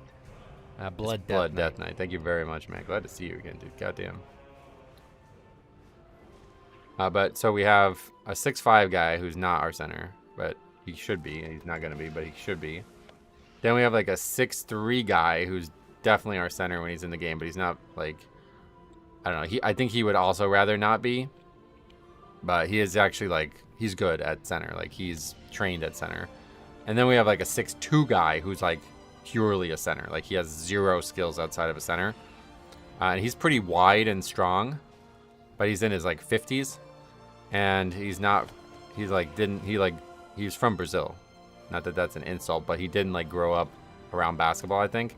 [SPEAKER 1] Blood Death Knight. Thank you very much, man. Glad to see you again, dude. Goddamn. But so we have a 6'5" guy who's not our center, but he should be. He's not gonna be, but he should be. Then we have like a 6'3" guy who's definitely our center when he's in the game, but he's not like, I don't know. I think he would also rather not be, but he is actually like, he's good at center. Like he's trained at center. And then we have like a 6'2" guy who's like purely a center. Like he has 0 skills outside of a center. And he's pretty wide and strong, but he's in his like 50s. And he's not, he's like, he's from Brazil. Not that that's an insult, but he didn't like grow up around basketball, I think.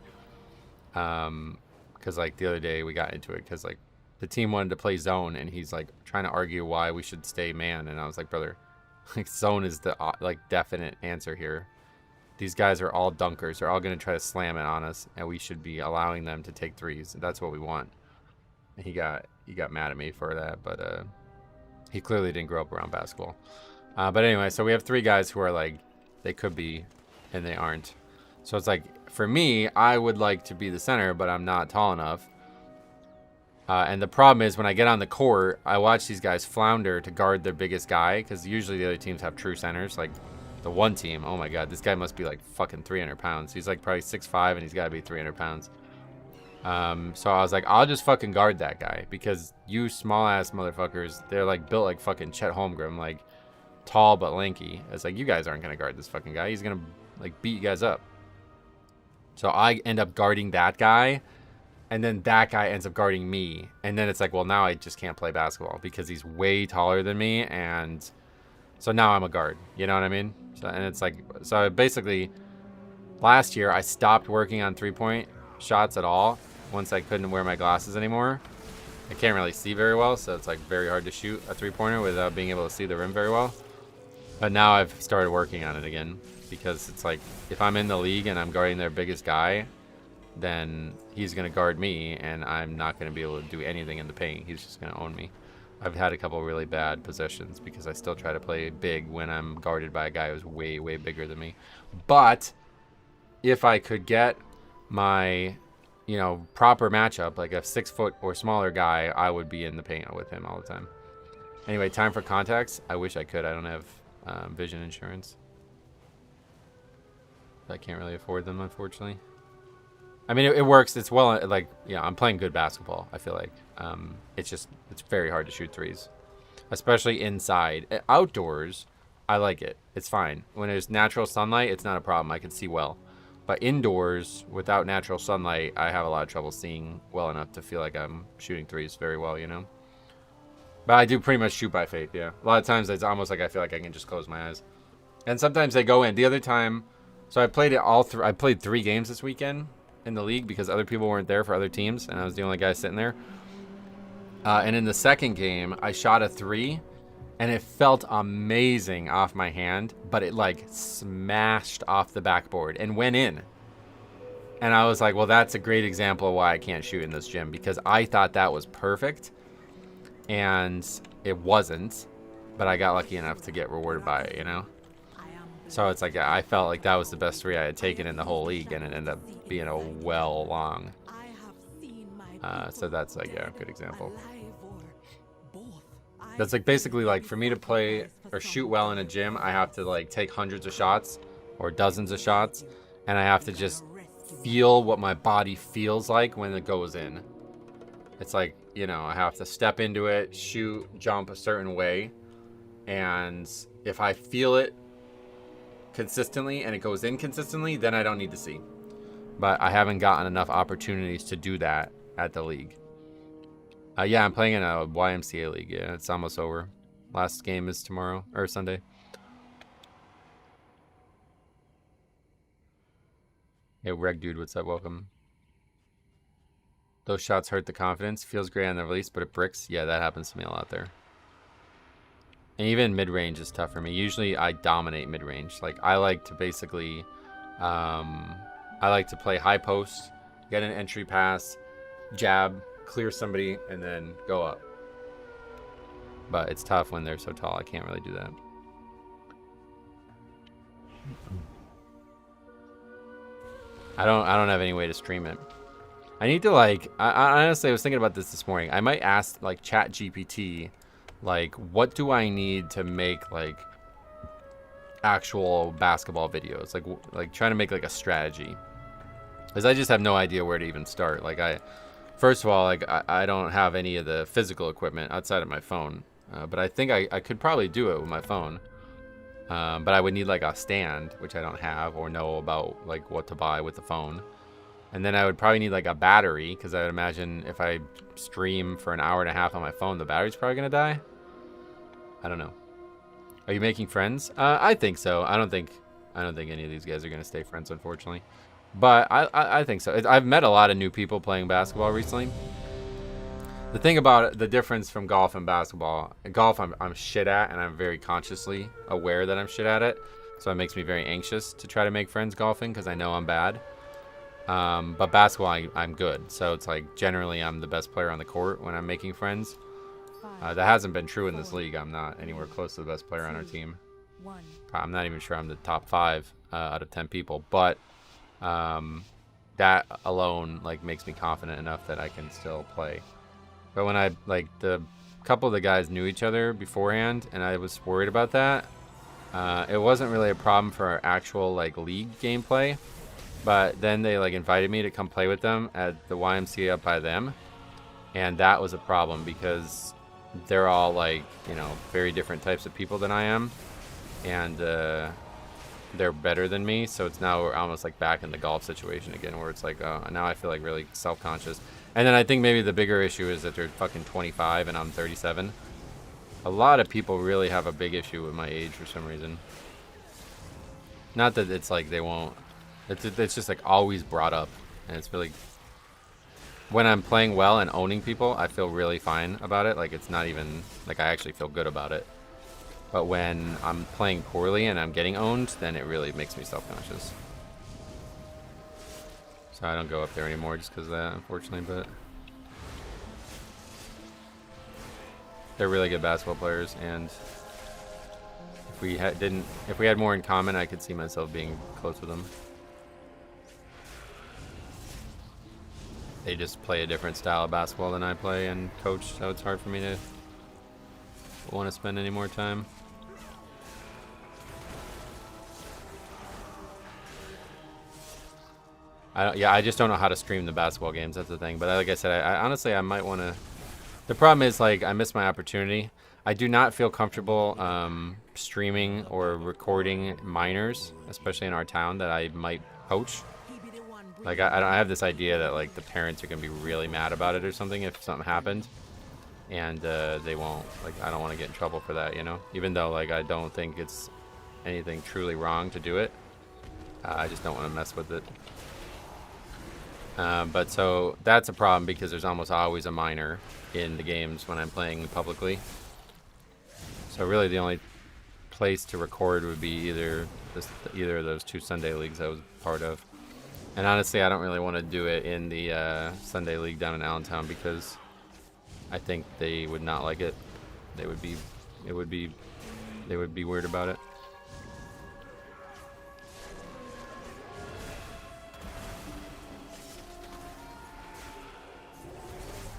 [SPEAKER 1] Because like the other day we got into it because like the team wanted to play zone and he's like trying to argue why we should stay man. And I was like, brother, like zone is the like definite answer here. These guys are all dunkers. They're all going to try to slam it on us, and we should be allowing them to take threes. That's what we want. And he got mad at me for that, but he clearly didn't grow up around basketball. But anyway, so we have 3 guys who are like, they could be, and they aren't. So it's like, for me, I would like to be the center, but I'm not tall enough. And the problem is when I get on the court, I watch these guys flounder to guard their biggest guy, because usually the other teams have true centers. Like the one team, oh my god, this guy must be like fucking 300 pounds. He's like probably 6'5", and he's got to be 300 pounds. So I was like, I'll just fucking guard that guy, because you small ass motherfuckers, they're like built like fucking Chet Holmgren, like tall but lanky. It's like, you guys aren't gonna guard this fucking guy. He's gonna like beat you guys up. So I end up guarding that guy, and then that guy ends up guarding me, and then it's like, well, now I just can't play basketball because he's way taller than me, and so now I'm a guard. You know what I mean? So, and it's like, so basically last year I stopped working on 3-point shots at all once I couldn't wear my glasses anymore. I can't really see very well, so it's like very hard to shoot a 3-pointer without being able to see the rim very well. But now I've started working on it again, because it's like, if I'm in the league and I'm guarding their biggest guy, then he's going to guard me, and I'm not going to be able to do anything in the paint. He's just going to own me. I've had a couple really bad possessions because I still try to play big when I'm guarded by a guy who's way, way bigger than me. But if I could get my, you know, proper matchup, like a 6-foot or smaller guy, I would be in the paint with him all the time. Anyway, time for contacts. I wish I could. I don't have vision insurance. I can't really afford them, unfortunately. I mean, it works. It's well, like, yeah, I'm playing good basketball, I feel like. It's just, it's very hard to shoot threes, especially inside. Outdoors, I like it. It's fine. When there's natural sunlight, it's not a problem. I can see well. But indoors, without natural sunlight, I have a lot of trouble seeing well enough to feel like I'm shooting threes very well, you know? But I do pretty much shoot by faith, yeah. A lot of times, it's almost like I feel like I can just close my eyes. And sometimes they go in. The other time, so I played it all through. I played 3 games this weekend in the league because other people weren't there for other teams, and I was the only guy sitting there. And in the second game, I shot a 3, and it felt amazing off my hand, but it like smashed off the backboard and went in. And I was like, well, that's a great example of why I can't shoot in this gym, because I thought that was perfect, and it wasn't, but I got lucky enough to get rewarded by it, you know? So it's like, I felt like that was the best 3 I had taken in the whole league, and it ended up being a well long. So that's like, yeah, a good example. That's like basically like, for me to play or shoot well in a gym, I have to like take hundreds of shots or dozens of shots, and I have to just feel what my body feels like when it goes in. It's like, you know, I have to step into it, shoot, jump a certain way. And if I feel it consistently and it goes in consistently, then I don't need to see. But I haven't gotten enough opportunities to do that at the league. Yeah, I'm playing in a YMCA league. Yeah, it's almost over. Last game is tomorrow, or Sunday. Hey, Reg Dude, what's up? Welcome. Those shots hurt the confidence. Feels great on the release, but it bricks. Yeah, that happens to me a lot there. And even mid-range is tough for me. Usually I dominate mid-range. Like, I like to basically... I like to play high post, get an entry pass, jab, clear somebody, and then go up. But it's tough when they're so tall. I can't really do that. I don't have any way to stream it. I need to, like, I honestly was thinking about this morning. I might ask, like, ChatGPT, like, what do I need to make, like, actual basketball videos? Like trying to make, like, a strategy. Because I just have no idea where to even start. Like, first of all, like, I don't have any of the physical equipment outside of my phone. But I think I could probably do it with my phone. But I would need, like, a stand, which I don't have or know about, like, what to buy with the phone. And then I would probably need, like, a battery, because I would imagine if I stream for an hour and a half on my phone, the battery's probably going to die. I don't know. Are you making friends? I think so. I don't think any of these guys are going to stay friends, unfortunately. But I think so. I've met a lot of new people playing basketball recently. The thing about it, the difference from golf and basketball, golf I'm shit at, and I'm very consciously aware that I'm shit at it. So it makes me very anxious to try to make friends golfing, because I know I'm bad. But basketball, I'm good. So it's like generally I'm the best player on the court when I'm making friends. That hasn't been true in this league. I'm not anywhere close to the best player on our team. I'm not even sure I'm the top 5 out of 10 people. But that alone, like, makes me confident enough that I can still play. But when the couple of the guys knew each other beforehand, and I was worried about that, it wasn't really a problem for our actual, like, league gameplay. But then they, like, invited me to come play with them at the YMCA up by them. And that was a problem, because they're all, like, you know, very different types of people than I am. And they're better than me. So it's now we're almost, like, back in the golf situation again, where it's like, oh, now I feel, like, really self-conscious. And then I think maybe the bigger issue is that they're fucking 25 and I'm 37. A lot of people really have a big issue with my age for some reason. Not that it's like they won't. It's just, like, always brought up. And it's really... When I'm playing well and owning people, I feel really fine about it. Like, it's not even... Like, I actually feel good about it. But when I'm playing poorly and I'm getting owned, then it really makes me self-conscious. So I don't go up there anymore just because of that, unfortunately, but... They're really good basketball players, and... If we had more in common, I could see myself being close with them. They just play a different style of basketball than I play and coach, so it's hard for me to want to spend any more time. I just don't know how to stream the basketball games. That's the thing. But like I said, I honestly, I might want to. The problem is, like, I missed my opportunity. I do not feel comfortable streaming or recording minors, especially in our town that I might coach. Like, I have this idea that, like, the parents are going to be really mad about it or something if something happened. And they won't. Like, I don't want to get in trouble for that, you know? Even though, like, I don't think it's anything truly wrong to do it. I just don't want to mess with it. But so that's a problem because there's almost always a minor in the games when I'm playing publicly. So really the only place to record would be either of those 2 Sunday leagues I was part of. And honestly, I don't really want to do it in the Sunday league down in Allentown because I think they would not like it. They would be weird about it.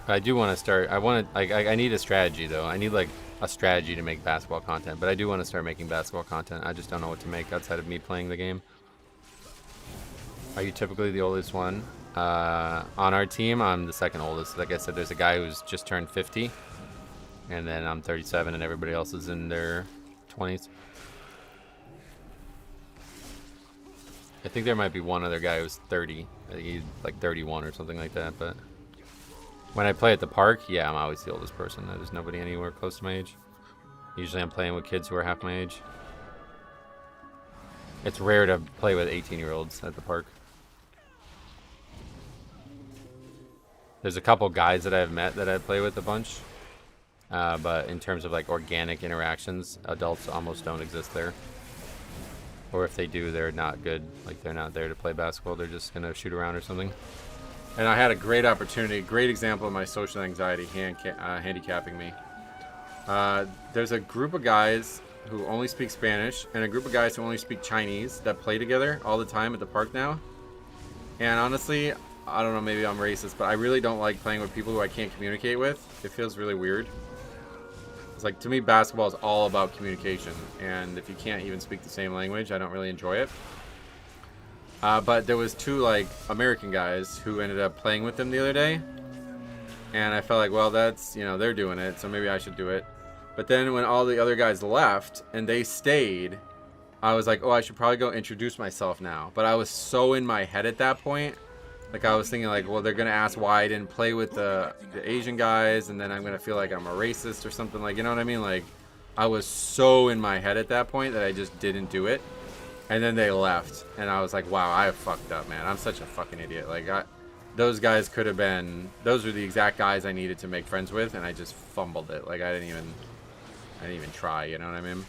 [SPEAKER 1] I do want to start. I need a strategy though. I need, like, a strategy to make basketball content. But I do want to start making basketball content. I just don't know what to make outside of me playing the game. Are you typically the oldest one? On our team, I'm the second oldest. Like I said, there's a guy who's just turned 50, and then I'm 37, and everybody else is in their 20s. I think there might be one other guy who's 30. I think he's like 31 or something like that. But when I play at the park, yeah, I'm always the oldest person. There's nobody anywhere close to my age. Usually I'm playing with kids who are half my age. It's rare to play with 18-year-olds at the park. There's a couple guys that I've met that I play with a bunch. But in terms of like organic interactions, adults almost don't exist there. Or if they do, they're not good. Like, they're not there to play basketball. They're just going to shoot around or something. And I had a great opportunity, great example of my social anxiety handicapping me. There's a group of guys who only speak Spanish and a group of guys who only speak Chinese that play together all the time at the park now. And honestly, I don't know, maybe I'm racist, but I really don't like playing with people who I can't communicate with. It feels really weird. It's like, to me, basketball is all about communication, and if you can't even speak the same language, I don't really enjoy it. But there was two like American guys who ended up playing with them the other day, and I felt like, well, that's, you know, they're doing it, so maybe I should do it. But then when all the other guys left and they stayed, I was like, oh, I should probably go introduce myself now. But I was so in my head at that point. Like, I was thinking, like, well, they're going to ask why I didn't play with the Asian guys, and then I'm going to feel like I'm a racist or something. Like, you know what I mean? Like, I was so in my head at that point that I just didn't do it. And then they left, and I was like, wow, I fucked up, man. I'm such a fucking idiot. Like, those guys could have been... Those were the exact guys I needed to make friends with, and I just fumbled it. Like, I didn't even try, you know what I mean?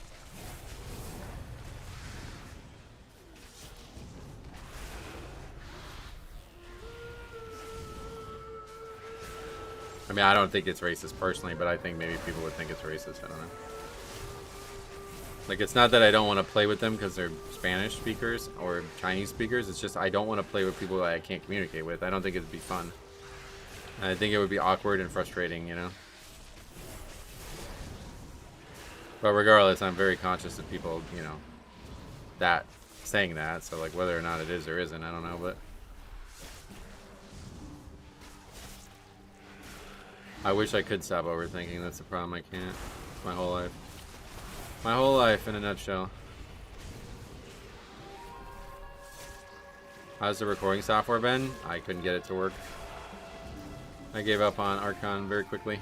[SPEAKER 1] I mean, I don't think it's racist personally, but I think maybe people would think it's racist. I don't know. Like, it's not that I don't want to play with them because they're Spanish speakers or Chinese speakers. It's just I don't want to play with people that I can't communicate with. I don't think it'd be fun. And I think it would be awkward and frustrating, you know? But regardless, I'm very conscious of people, you know, that saying that. So, like, whether or not it is or isn't, I don't know, but... I wish I could stop overthinking. That's the problem. I can't. My whole life. My whole life in a nutshell. How's the recording software been? I couldn't get it to work. I gave up on Archon very quickly.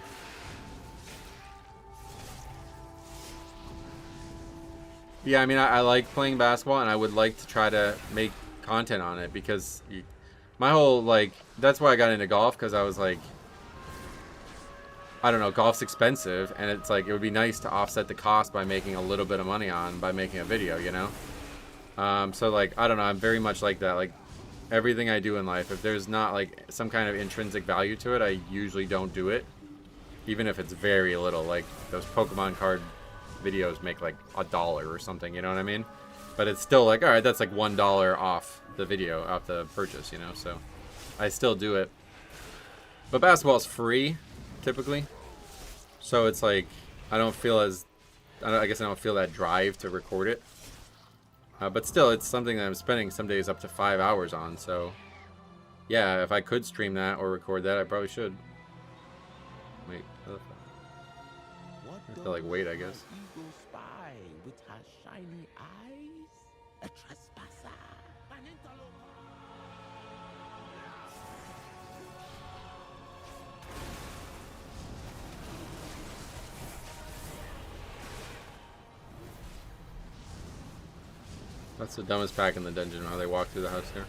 [SPEAKER 1] Yeah, I mean, I like playing basketball, and I would like to try to make content on it because my whole, like, that's why I got into golf, because I was like, I don't know, golf's expensive, and it's like, it would be nice to offset the cost by making a little bit of money by making a video, you know? So, like, I don't know, I'm very much like that. Like, everything I do in life, if there's not, like, some kind of intrinsic value to it, I usually don't do it. Even if it's very little. Like, those Pokemon card videos make, like, $1 or something, you know what I mean? But it's still like, alright, that's like $1 off the video, off the purchase, you know? So, I still do it. But basketball's free, typically, so it's like I don't feel as I guess I don't feel that drive to record it, but still it's something that I'm spending some days up to 5 hours on. So yeah, if I could stream that or record that, I probably should. Wait, I have to like wait, I guess. That's the dumbest pack in the dungeon, how they walk through the house here.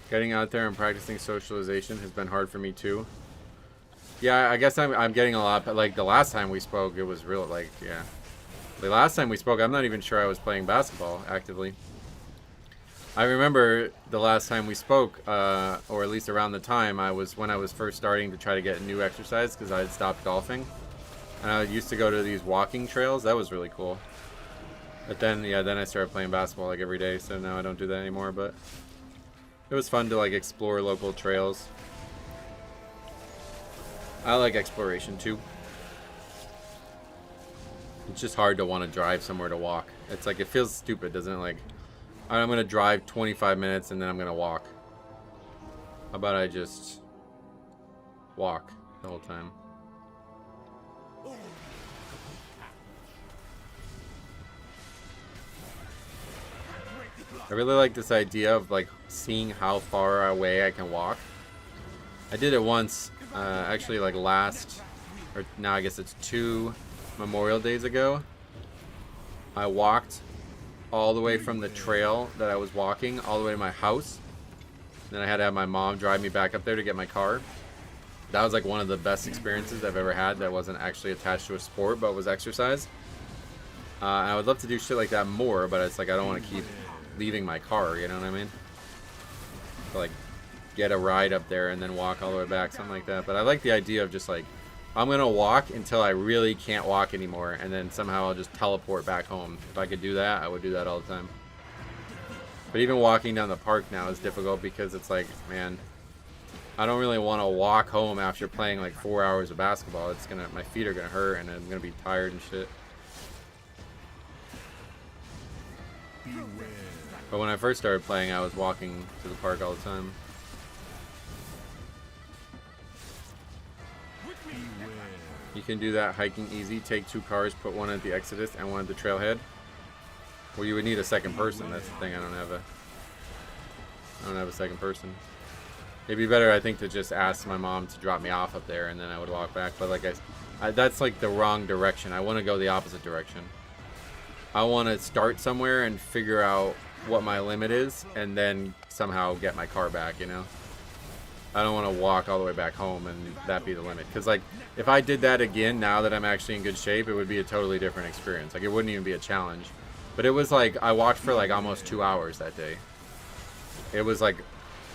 [SPEAKER 1] Getting out there and practicing socialization has been hard for me too. Yeah, I guess I'm getting a lot, but like the last time we spoke, it was real, like, yeah. The last time we spoke, I'm not even sure I was playing basketball actively. I remember the last time we spoke, or at least around the time, when I was first starting to try to get new exercise because I had stopped golfing. And I used to go to these walking trails. That was really cool. But then, yeah, then I started playing basketball like every day, so now I don't do that anymore, but it was fun to like explore local trails. I like exploration too. It's just hard to want to drive somewhere to walk. It's like, it feels stupid, doesn't it? Like, I'm going to drive 25 minutes and then I'm going to walk. How about I just walk the whole time? I really like this idea of like seeing how far away I can walk. I did it once, actually like last, or now I guess it's 2 Memorial Days ago. I walked all the way from the trail that I was walking all the way to my house. Then I had to have my mom drive me back up there to get my car. That was like one of the best experiences I've ever had that wasn't actually attached to a sport but was exercise. I would love to do shit like that more, but it's like I don't want to keep leaving my car, you know what I mean? So like get a ride up there and then walk all the way back, something like that. But I like the idea of just like, I'm gonna walk until I really can't walk anymore, and then somehow I'll just teleport back home. If I could do that, I would do that all the time. But even walking down the park now is difficult because it's like, man, I don't really want to walk home after playing like 4 hours of basketball. It's gonna, my feet are gonna hurt and I'm gonna be tired and shit. But when I first started playing, I was walking to the park all the time. You can do that hiking easy. Take 2 cars, put one at the Exodus and one at the trailhead. Well, you would need a second person. That's the thing. I don't have a second person. It'd be better, I think, to just ask my mom to drop me off up there and then I would walk back. But like that's like the wrong direction. I want to go the opposite direction. I want to start somewhere and figure out what my limit is and then somehow get my car back, you know? I don't want to walk all the way back home and that be the limit. Because, like, if I did that again, now that I'm actually in good shape, it would be a totally different experience. Like, it wouldn't even be a challenge. But it was like, I walked for, like, almost 2 hours that day. It was, like,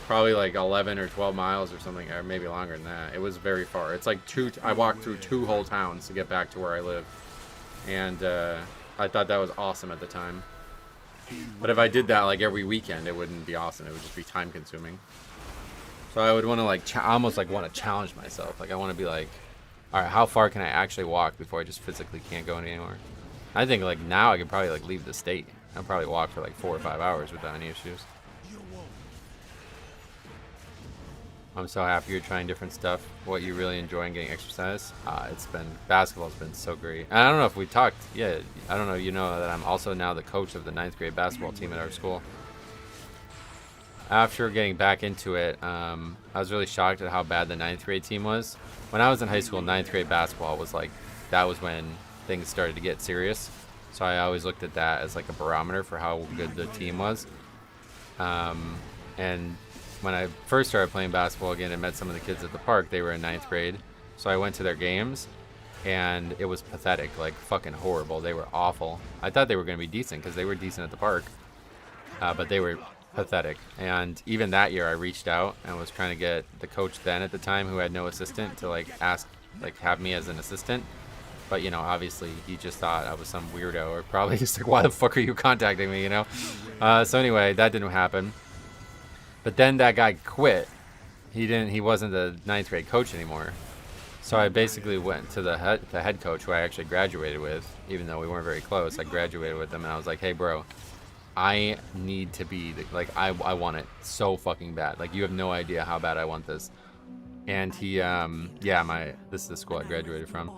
[SPEAKER 1] probably, like, 11 or 12 miles or something, or maybe longer than that. It was very far. It's like I walked through 2 whole towns to get back to where I live. And I thought that was awesome at the time. But if I did that, like, every weekend, it wouldn't be awesome. It would just be time-consuming. So I would want to like, almost like want to challenge myself. Like I want to be like, all right, how far can I actually walk before I just physically can't go anymore? I think like now I could probably like leave the state. I'll probably walk for like 4 or 5 hours without any issues. I'm so happy you're trying different stuff. What you really enjoying getting exercise? Basketball's been so great. And I don't know if we talked. Yeah, I don't know. You know that I'm also now the coach of the 9th grade basketball team at our school. After getting back into it, I was really shocked at how bad the 9th grade team was. When I was in high school, 9th grade basketball was like, that was when things started to get serious. So I always looked at that as like a barometer for how good the team was. And when I first started playing basketball again and met some of the kids at the park, they were in 9th grade. So I went to their games and it was pathetic, like fucking horrible. They were awful. I thought they were going to be decent because they were decent at the park. But they were pathetic. And even that year I reached out and was trying to get the coach then at the time, who had no assistant, to like ask, like have me as an assistant. But you know, obviously he just thought I was some weirdo, or probably just like, why the fuck are you contacting me, you know? So anyway, that didn't happen. But then that guy quit. He wasn't the 9th grade coach anymore. So I basically went to the head coach, who I actually graduated with, even though we weren't very close. I graduated with him and I was like, hey bro, I need to be, I want it so fucking bad. Like, you have no idea how bad I want this. And he, this is the school I graduated from.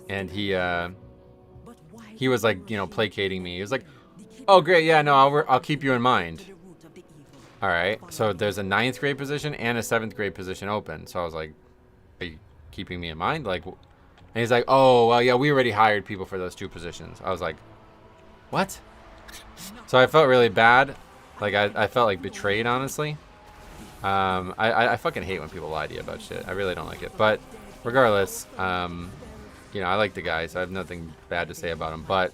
[SPEAKER 1] And he was like, you know, placating me. He was like, oh great, yeah, no, I'll keep you in mind. All right, so there's a 9th grade position and a 7th grade position open. So I was like, are you keeping me in mind? Like, and he's like, oh, well, yeah, we already hired people for those 2 positions. I was like, what? So I felt really bad. Like, I felt like betrayed, honestly. I fucking hate when people lie to you about shit. I really don't like it. But regardless, you know, I like the guy, so I have nothing bad to say about him. But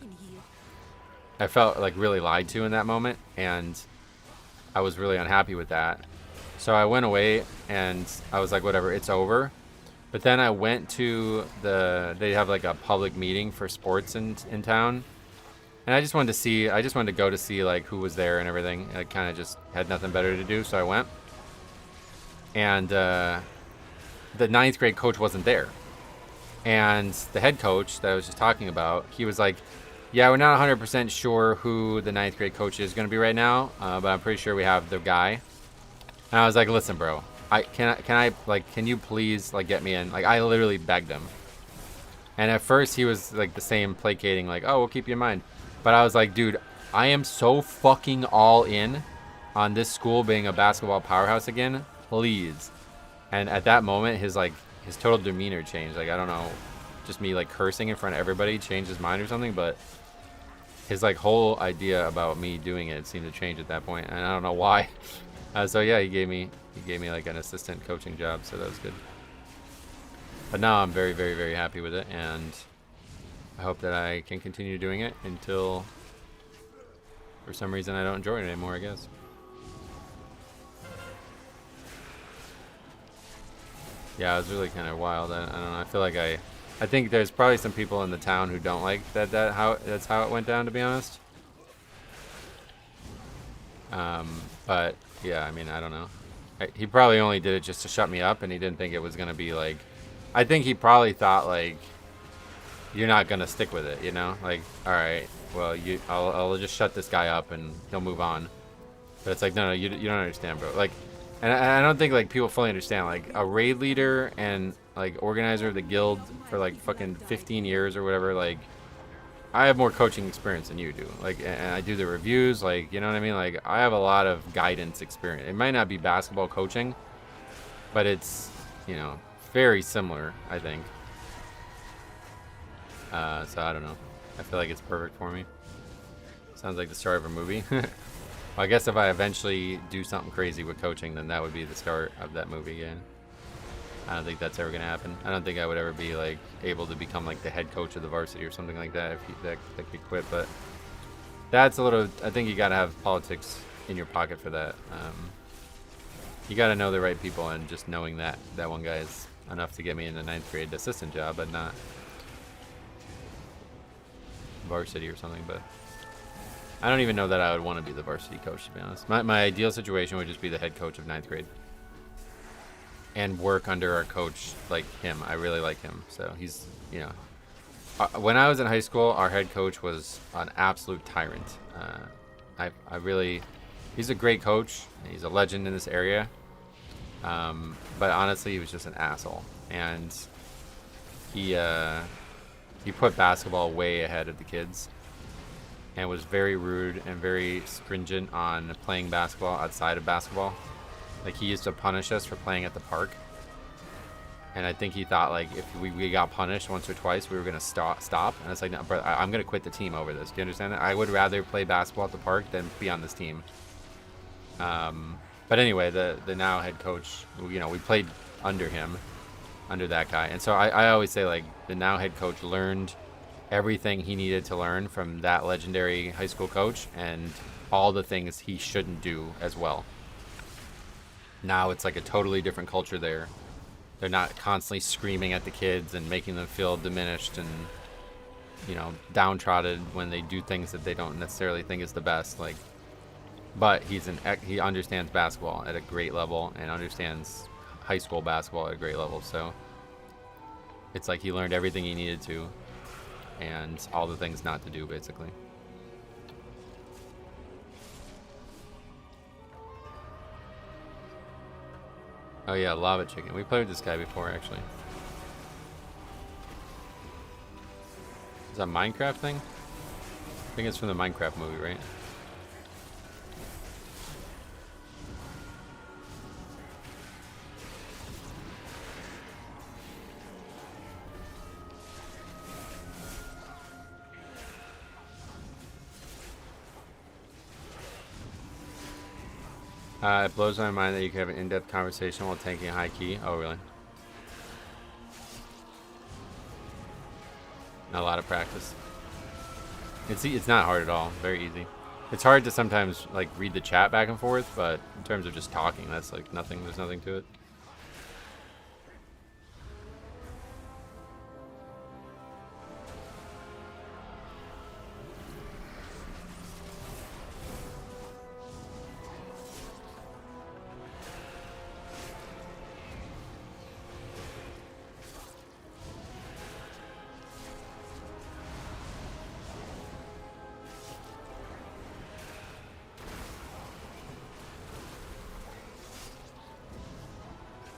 [SPEAKER 1] I felt like really lied to in that moment, and I was really unhappy with that. So I went away and I was like, whatever, it's over. But then I went to they have like a public meeting for sports in town. And I just wanted to go to see like who was there and everything. I kind of just had nothing better to do, so I went. And the 9th grade coach wasn't there. And the head coach that I was just talking about, he was like, yeah, we're not 100% sure who the 9th grade coach is going to be right now, but I'm pretty sure we have the guy. And I was like, listen, bro, can you please like get me in? Like I literally begged him. And at first he was like the same placating, like, oh, we'll keep you in mind. But I was like, dude, I am so fucking all in on this school being a basketball powerhouse again. Please. And at that moment, his total demeanor changed. Like, I don't know, just me like cursing in front of everybody changed his mind or something. But his like whole idea about me doing it seemed to change at that point, and I don't know why. So yeah, he gave me like an assistant coaching job, so that was good. But now I'm very, very, very happy with it, and I hope that I can continue doing it until, for some reason, I don't enjoy it anymore, I guess. Yeah, it was really kind of wild. I don't know. I feel like I think there's probably some people in the town who don't like that's how it went down, to be honest. But yeah, I mean, I don't know. He probably only did it just to shut me up, and he didn't think it was gonna be like. I think he probably thought like, you're not gonna stick with it, you know? Like, all right, well, I'll just shut this guy up and he'll move on. But it's like, no, you don't understand, bro. Like, and I don't think like people fully understand. Like, a raid leader and like organizer of the guild for like fucking 15 years or whatever. Like, I have more coaching experience than you do. Like, and I do the reviews. Like, you know what I mean? Like, I have a lot of guidance experience. It might not be basketball coaching, but it's, you know, very similar, I think. So I don't know. I feel like it's perfect for me. Sounds like the start of a movie. Well, I guess if I eventually do something crazy with coaching, then that would be the start of that movie again. I don't think that's ever gonna happen. I don't think I would ever be like able to become like the head coach of the varsity or something like that if that could quit. But that's a little. I think you gotta have politics in your pocket for that. You gotta know the right people, and just knowing that one guy is enough to get me in the 9th grade assistant job, but not varsity or something. But I don't even know that I would want to be the varsity coach, to be honest. My ideal situation would just be the head coach of 9th grade and work under our coach like him. I really like him. So he's, you know, when I was in high school, our head coach was an absolute tyrant. He's a great coach. He's a legend in this area. But honestly, he was just an asshole. And he put basketball way ahead of the kids, and was very rude and very stringent on playing basketball outside of basketball. Like, he used to punish us for playing at the park, and I think he thought like if we got punished once or twice, we were gonna stop. And it's like, no, bro, I'm gonna quit the team over this. Do you understand that? I would rather play basketball at the park than be on this team. But anyway, the now head coach, you know, we played under him, under that guy, and so I always say like the now head coach learned everything he needed to learn from that legendary high school coach, and all the things he shouldn't do as well. Now it's like a totally different culture there. They're not constantly screaming at the kids and making them feel diminished and, you know, downtrodden when they do things that they don't necessarily think is the best. Like, but he understands basketball at a great level and understands high school basketball at a great level. So it's like he learned everything he needed to, and all the things not to do, basically. Oh yeah, Lava Chicken. We played with this guy before, actually. Is that a Minecraft thing? I think it's from the Minecraft movie, right? It blows my mind that you can have an in-depth conversation while tanking a high key. Oh, really? Not a lot of practice. It's not hard at all. Very easy. It's hard to sometimes like read the chat back and forth, but in terms of just talking, that's like nothing. There's nothing to it.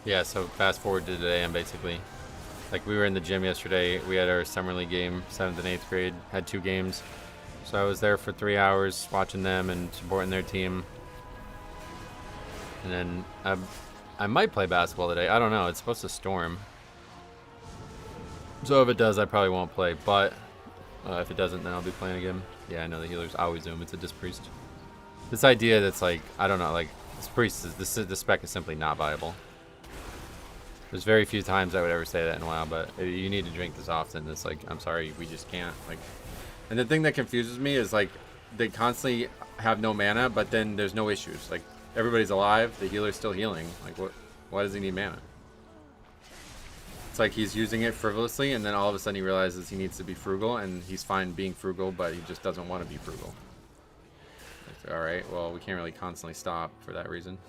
[SPEAKER 1] Yeah, so fast forward to today, and basically, like, we were in the gym yesterday. We had our summer league game, 7th and 8th grade, had 2 games. So I was there for 3 hours watching them and supporting their team. And then I might play basketball today. I don't know. It's supposed to storm. So if it does, I probably won't play. But if it doesn't, then I'll be playing again. Yeah, I know the healers always zoom. It's a disc priest. This idea that's like, I don't know, like, this priest, the spec is simply not viable. There's very few times I would ever say that in a while, but you need to drink this often. It's like, I'm sorry, we just can't. Like, and the thing that confuses me is, like, they constantly have no mana, but then there's no issues. Like, everybody's alive, the healer's still healing. Like, why does he need mana? It's like he's using it frivolously, and then all of a sudden he realizes he needs to be frugal, and he's fine being frugal, but he just doesn't want to be frugal. Like, alright, well, we can't really constantly stop for that reason.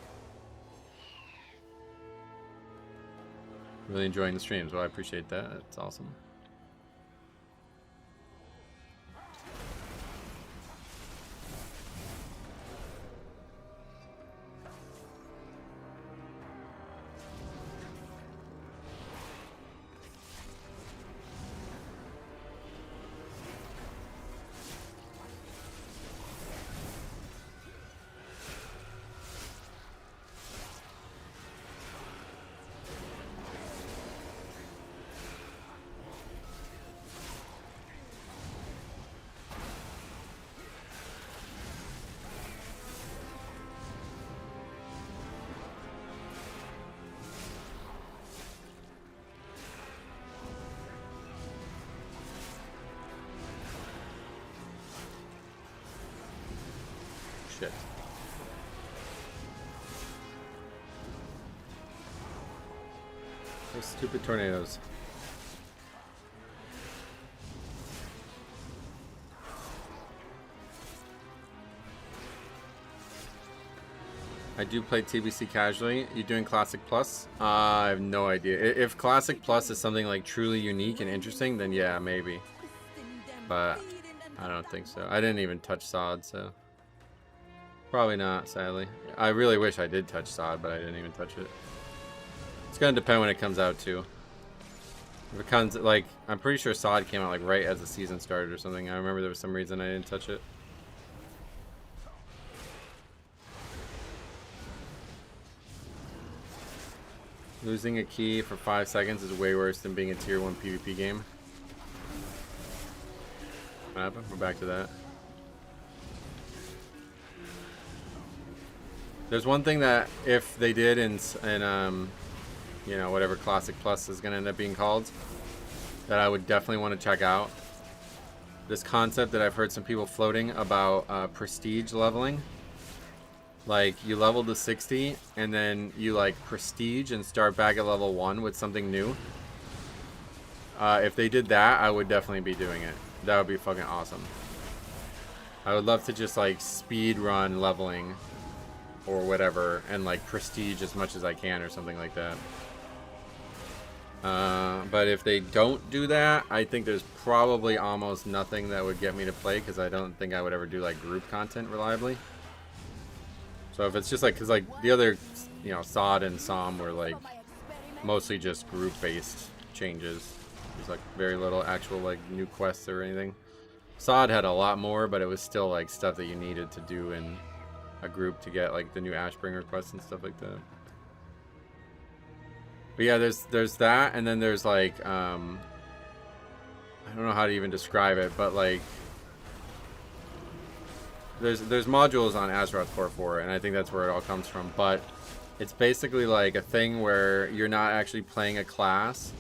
[SPEAKER 1] Really enjoying the streams. Well, I appreciate that. It's awesome. Shit. Those stupid tornadoes. I do play TBC casually. You doing Classic Plus? I have no idea. If Classic Plus is something like truly unique and interesting, then yeah, maybe. But I don't think so. I didn't even touch Sod, so probably not, sadly. I really wish I did touch Sod, but I didn't even touch it. It's gonna depend when it comes out too. If it comes, like, I'm pretty sure Sod came out like right as the season started or something. I remember there was some reason I didn't touch it. Losing a key for 5 seconds is way worse than being a tier 1 PvP game. What happened? We're back to that. There's one thing that if they did in you know, whatever Classic Plus is gonna end up being called, that I would definitely want to check out. This concept that I've heard some people floating about prestige leveling. Like, you level to 60 and then you like prestige and start back at level 1 with something new. If they did that, I would definitely be doing it. That would be fucking awesome. I would love to just like speed run leveling or whatever and like prestige as much as I can or something like that. But if they don't do that, I think there's probably almost nothing that would get me to play, because I don't think I would ever do like group content reliably. So if it's just like, because like the other, you know, Sod and Som were like mostly just group-based changes. There's like very little actual like new quests or anything. Sod had a lot more, but it was still like stuff that you needed to do in a group to get like the new Ashbringer quests and stuff like that. But yeah, there's that, and then there's like I don't know how to even describe it, but like there's modules on Azeroth Core 4, and I think that's where it all comes from. But it's basically like a thing where you're not actually playing a class.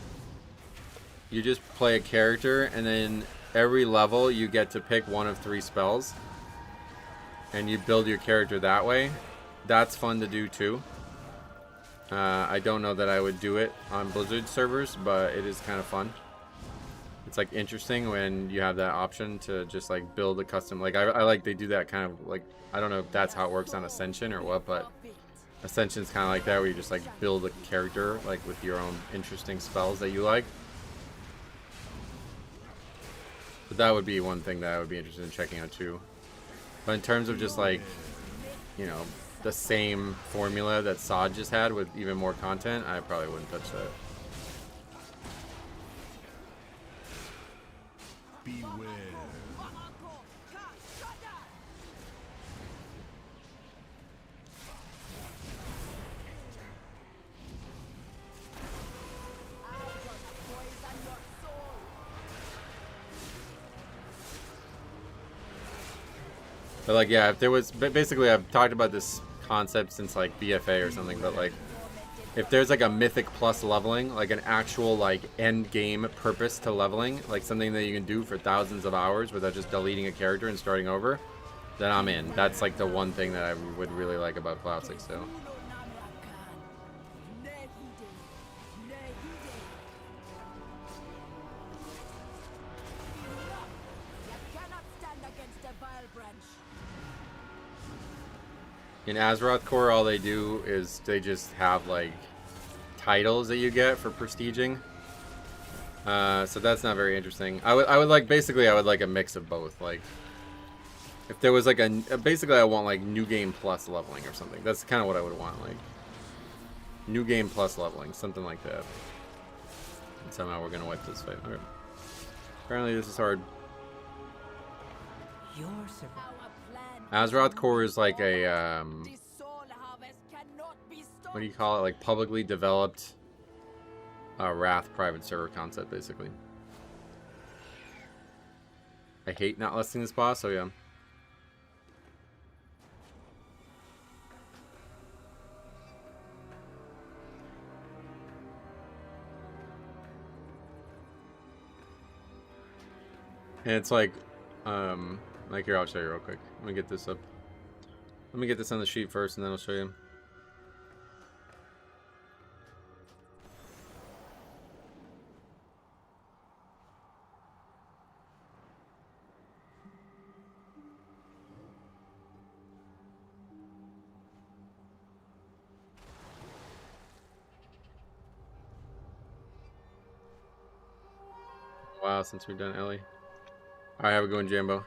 [SPEAKER 1] You just play a character, and then every level you get to pick one of 3 spells, and you build your character that way. That's fun to do too. I don't know that I would do it on Blizzard servers, but it is kind of fun. It's like interesting when you have that option to just like build a custom, like I like they do that kind of like, I don't know if that's how it works on Ascension or what, but Ascension's kind of like that, where you just like build a character like with your own interesting spells that you like. But that would be one thing that I would be interested in checking out too. But in terms of just like, you know, the same formula that Sod just had with even more content, I probably wouldn't touch that.
[SPEAKER 2] Beware.
[SPEAKER 1] But like, yeah, if there was, basically I've talked about this concept since like BFA or something, but like, if there's like a Mythic plus leveling, like an actual like end game purpose to leveling, like something that you can do for thousands of hours without just deleting a character and starting over, then I'm in. That's like the one thing that I would really like about Classic still. In Azeroth Core, all they do is they just have like titles that you get for prestiging. So that's not very interesting. I would like, basically I would like a mix of both. Like if there was like basically I want like new game plus leveling or something. That's kind of what I would want, like new game plus leveling, something like that. And somehow we're gonna wipe this fight. Okay. Apparently this is hard. Azeroth Core is like a what do you call it? Like publicly developed Wrath private server concept, basically. I hate not listing this boss, so yeah. And it's like here, I'll show you real quick. Let me get this up. Let me get this on the sheet first, and then I'll show you. Wow, since we're done, Ellie. Alright, have a good one, Jambo.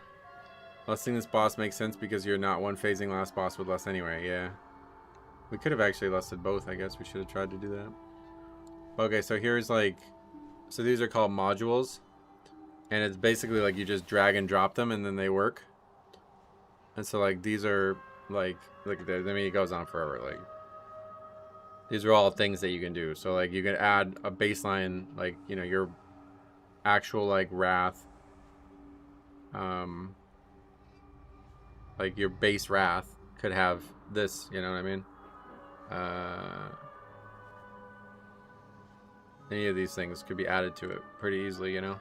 [SPEAKER 1] Lusting this boss makes sense because you're not one phasing last boss with lust anyway, yeah. We could have actually lusted both, I guess. We should have tried to do that. Okay, so here's like... So these are called modules. And it's basically like you just drag and drop them and then they work. And so like these are like... Look at this. I mean, it goes on forever. Like these are all things that you can do. So like you can add a baseline, like, you know, your actual like Wrath. Like your base Wrath could have this, you know what I mean? Any of these things could be added to it pretty easily, you know?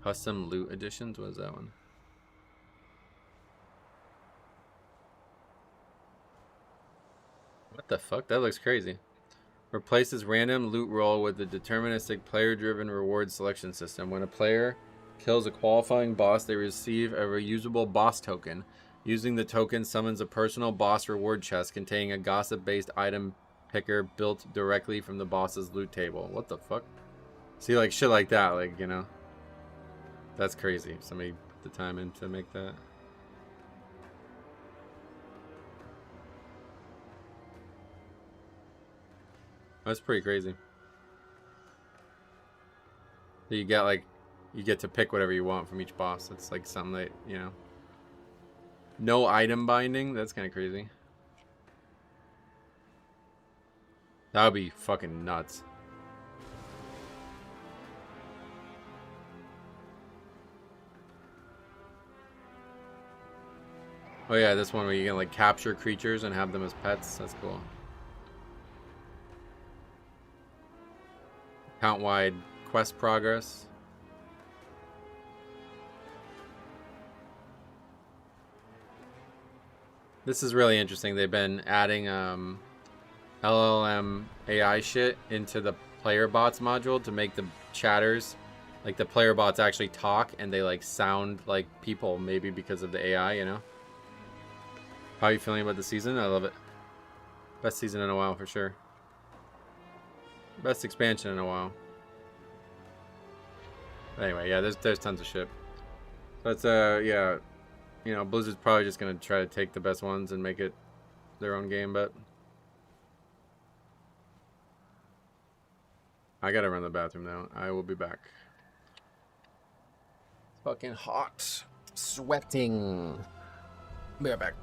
[SPEAKER 1] Custom loot additions? What is that one? What the fuck? That looks crazy. Replaces random loot roll with the deterministic player-driven reward selection system. When a player kills a qualifying boss, they receive a reusable boss token. Using the token summons a personal boss reward chest containing a gossip-based item picker built directly from the boss's loot table. What the fuck? See, like shit like that, like, you know. That's crazy. Somebody put the time in to make that. That's pretty crazy. You get like, you get to pick whatever you want from each boss. It's like something that, you know. No item binding? That's kind of crazy. That would be fucking nuts. Oh yeah, this one where you can like capture creatures and have them as pets. That's cool. Count-wide quest progress. This is really interesting. They've been adding LLM AI shit into the player bots module to make the chatters, like the player bots actually talk and they like sound like people, maybe because of the AI, you know? How are you feeling about the season? I love it. Best season in a while for sure. Best expansion in a while. Anyway, yeah, there's tons of shit. So it's yeah. you know, Blizzard's probably just gonna try to take the best ones and make it their own game, but I gotta run to the bathroom now. I will be back. It's fucking hot. Sweating. Be right back.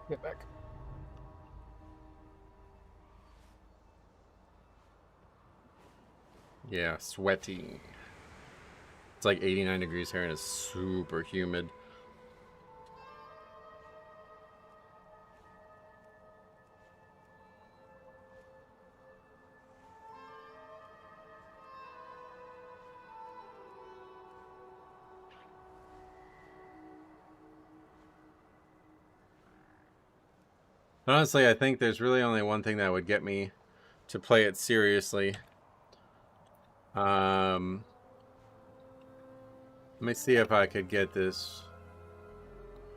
[SPEAKER 1] Get back. Yeah, sweaty. It's like 89 degrees here and it's super humid. Honestly, I think there's really only one thing that would get me to play it seriously. Let me see if I could get this.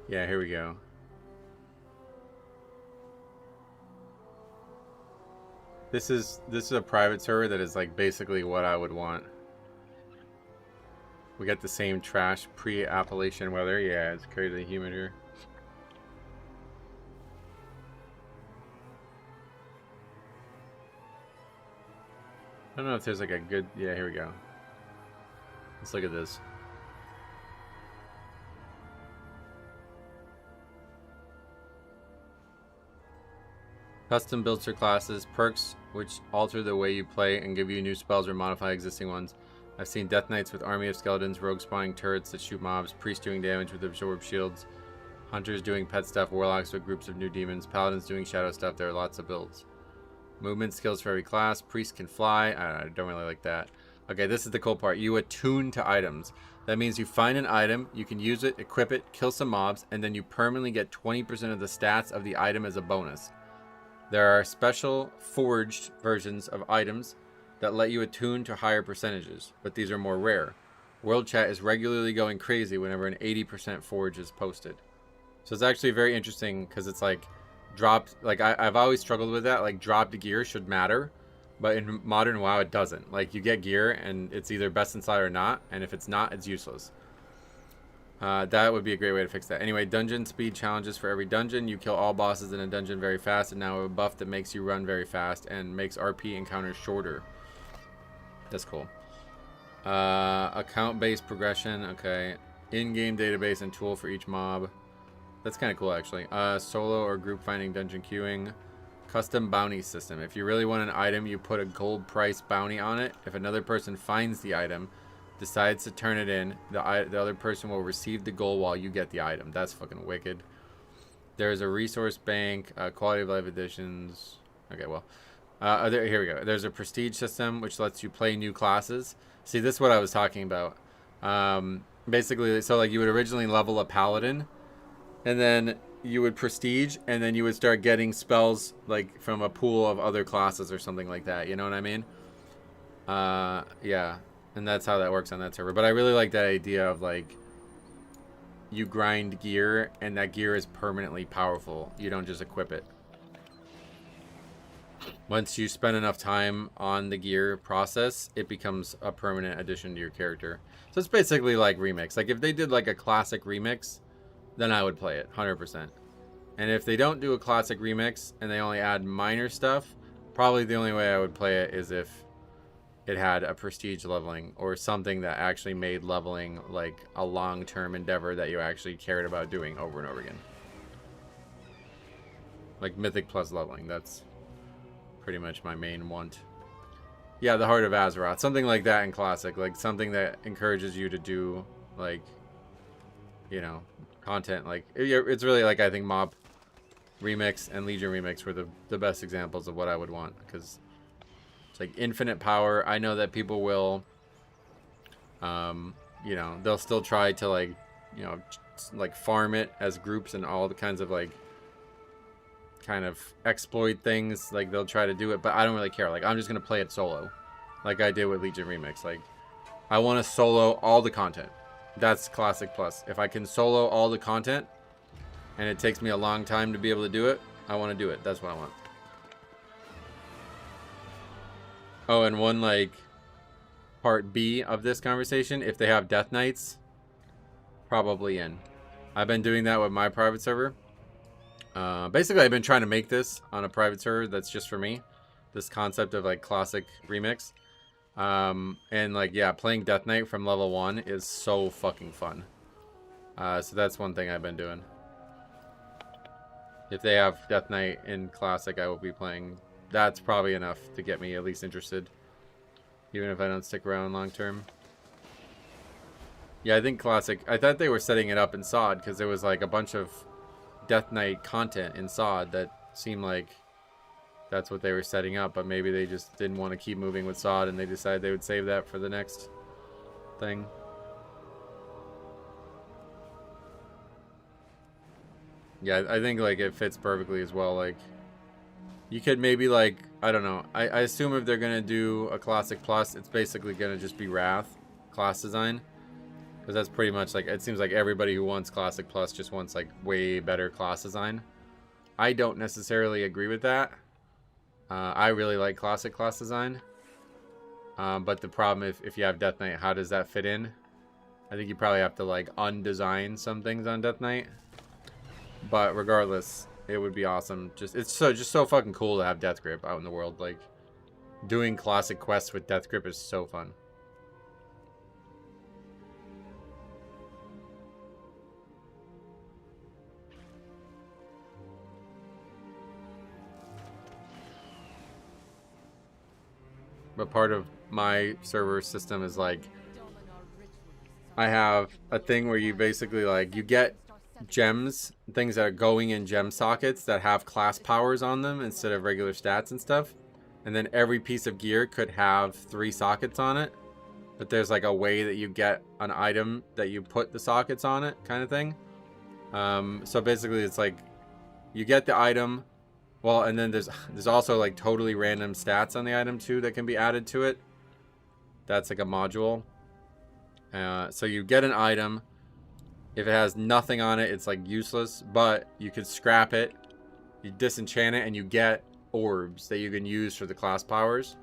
[SPEAKER 1] Yeah, here we go. This is a private server that is like basically what I would want. We got the same trash pre-Appalachian weather. Yeah, it's crazy humid here. I don't know if there's like a good... Yeah, here we go. Let's look at this. Custom builds for classes, perks which alter the way you play and give you new spells or modify existing ones. I've seen Death Knights with army of skeletons, rogue spawning turrets that shoot mobs, priests doing damage with absorb shields, hunters doing pet stuff, warlocks with groups of new demons, paladins doing shadow stuff. There are lots of builds. Movement skills for every class. Priest can fly. I don't really like that. Okay, this is the cool part. You attune to items. That means you find an item, you can use it, equip it, kill some mobs, and then you permanently get 20% of the stats of the item as a bonus. There are special forged versions of items that let you attune to higher percentages, but these are more rare. World chat is regularly going crazy whenever an 80% forge is posted. So it's actually very interesting because it's like dropped, like I've always struggled with that, like dropped gear should matter, but in modern WoW it doesn't. Like you get gear and it's either best inside or not, and if it's not, it's useless. That would be a great way to fix that. Anyway, dungeon speed challenges for every dungeon. You kill all bosses in a dungeon very fast, and now a buff that makes you run very fast and makes RP encounters shorter. That's cool. Account-based progression. Okay. In-game database and tool for each mob. That's kind of cool, actually. Solo or group finding dungeon queuing. Custom bounty system. If you really want an item, you put a gold price bounty on it. If another person finds the item, decides to turn it in, the other person will receive the gold while you get the item. That's fucking wicked. There's a resource bank, quality of life additions. Okay, well, here we go. There's a prestige system which lets you play new classes. See, this is what I was talking about. Basically, so like you would originally level a paladin, and then you would prestige, and then you would start getting spells like from a pool of other classes or something like that. You know what I mean? Yeah. And that's how that works on that server. But I really like that idea of like you grind gear and that gear is permanently powerful. You don't just equip it. once you spend enough time on the gear process, it becomes a permanent addition to your character. So it's basically like remix. Like if they did like a classic remix, then I would play it 100%. And if they don't do a classic remix and they only add minor stuff, probably the only way I would play it is if it had a prestige leveling or something that actually made leveling like a long-term endeavor that you actually cared about doing over and over again. Like Mythic plus leveling, that's pretty much my main want. Yeah, the Heart of Azeroth, something like that in classic, like something that encourages you to do like, you know, content. Like it's really like, I think Mob Remix and Legion Remix were the best examples of what I would want, because it's like infinite power. I know that people will, you know, they'll still try to like, you know, like farm it as groups and all the kinds of like kind of exploit things. Like they'll try to do it, but I don't really care. Like I'm just gonna play it solo, like I did with Legion Remix. Like I want to solo all the content. That's classic plus. If I can solo all the content and it takes me a long time to be able to do it, I want to do it. That's what I want. Oh, and one like part B of this conversation, if they have Death Knights, probably in. I've been doing that with my private server. Basically, I've been trying to make this on a private server that's just for me. This concept of like classic remix. And like, yeah, playing Death Knight from level 1 is so fucking fun. So that's one thing I've been doing. If they have Death Knight in classic, I will be playing. That's probably enough to get me at least interested, even if I don't stick around long term. Yeah, I think classic. I thought they were setting it up in SOD because there was like a bunch of Death Knight content in SOD that seemed like that's what they were setting up, but maybe they just didn't want to keep moving with SOD and they decided they would save that for the next thing. Yeah, I think like it fits perfectly as well. Like you could maybe like, I don't know. I assume if they're gonna do a classic plus, it's basically gonna just be Wrath class design, because that's pretty much like, it seems like everybody who wants classic plus just wants like way better class design. I don't necessarily agree with that. I really like classic class design, but the problem if you have Death Knight, how does that fit in? I think you probably have to like undesign some things on Death Knight. But regardless, it would be awesome. It's just so fucking cool to have Death Grip out in the world. Like doing classic quests with Death Grip is so fun. But part of my server system is like, I have a thing where you basically like, you get gems, things that are going in gem sockets that have class powers on them instead of regular stats and stuff. And then every piece of gear could have 3 sockets on it. But there's like a way that you get an item that you put the sockets on it, kind of thing. So basically it's like, you get the item. Well, and then there's also like totally random stats on the item too that can be added to it. That's like a module. So you get an item. If it has nothing on it, it's like useless, but you could scrap it, you disenchant it, and you get orbs that you can use for the class powers.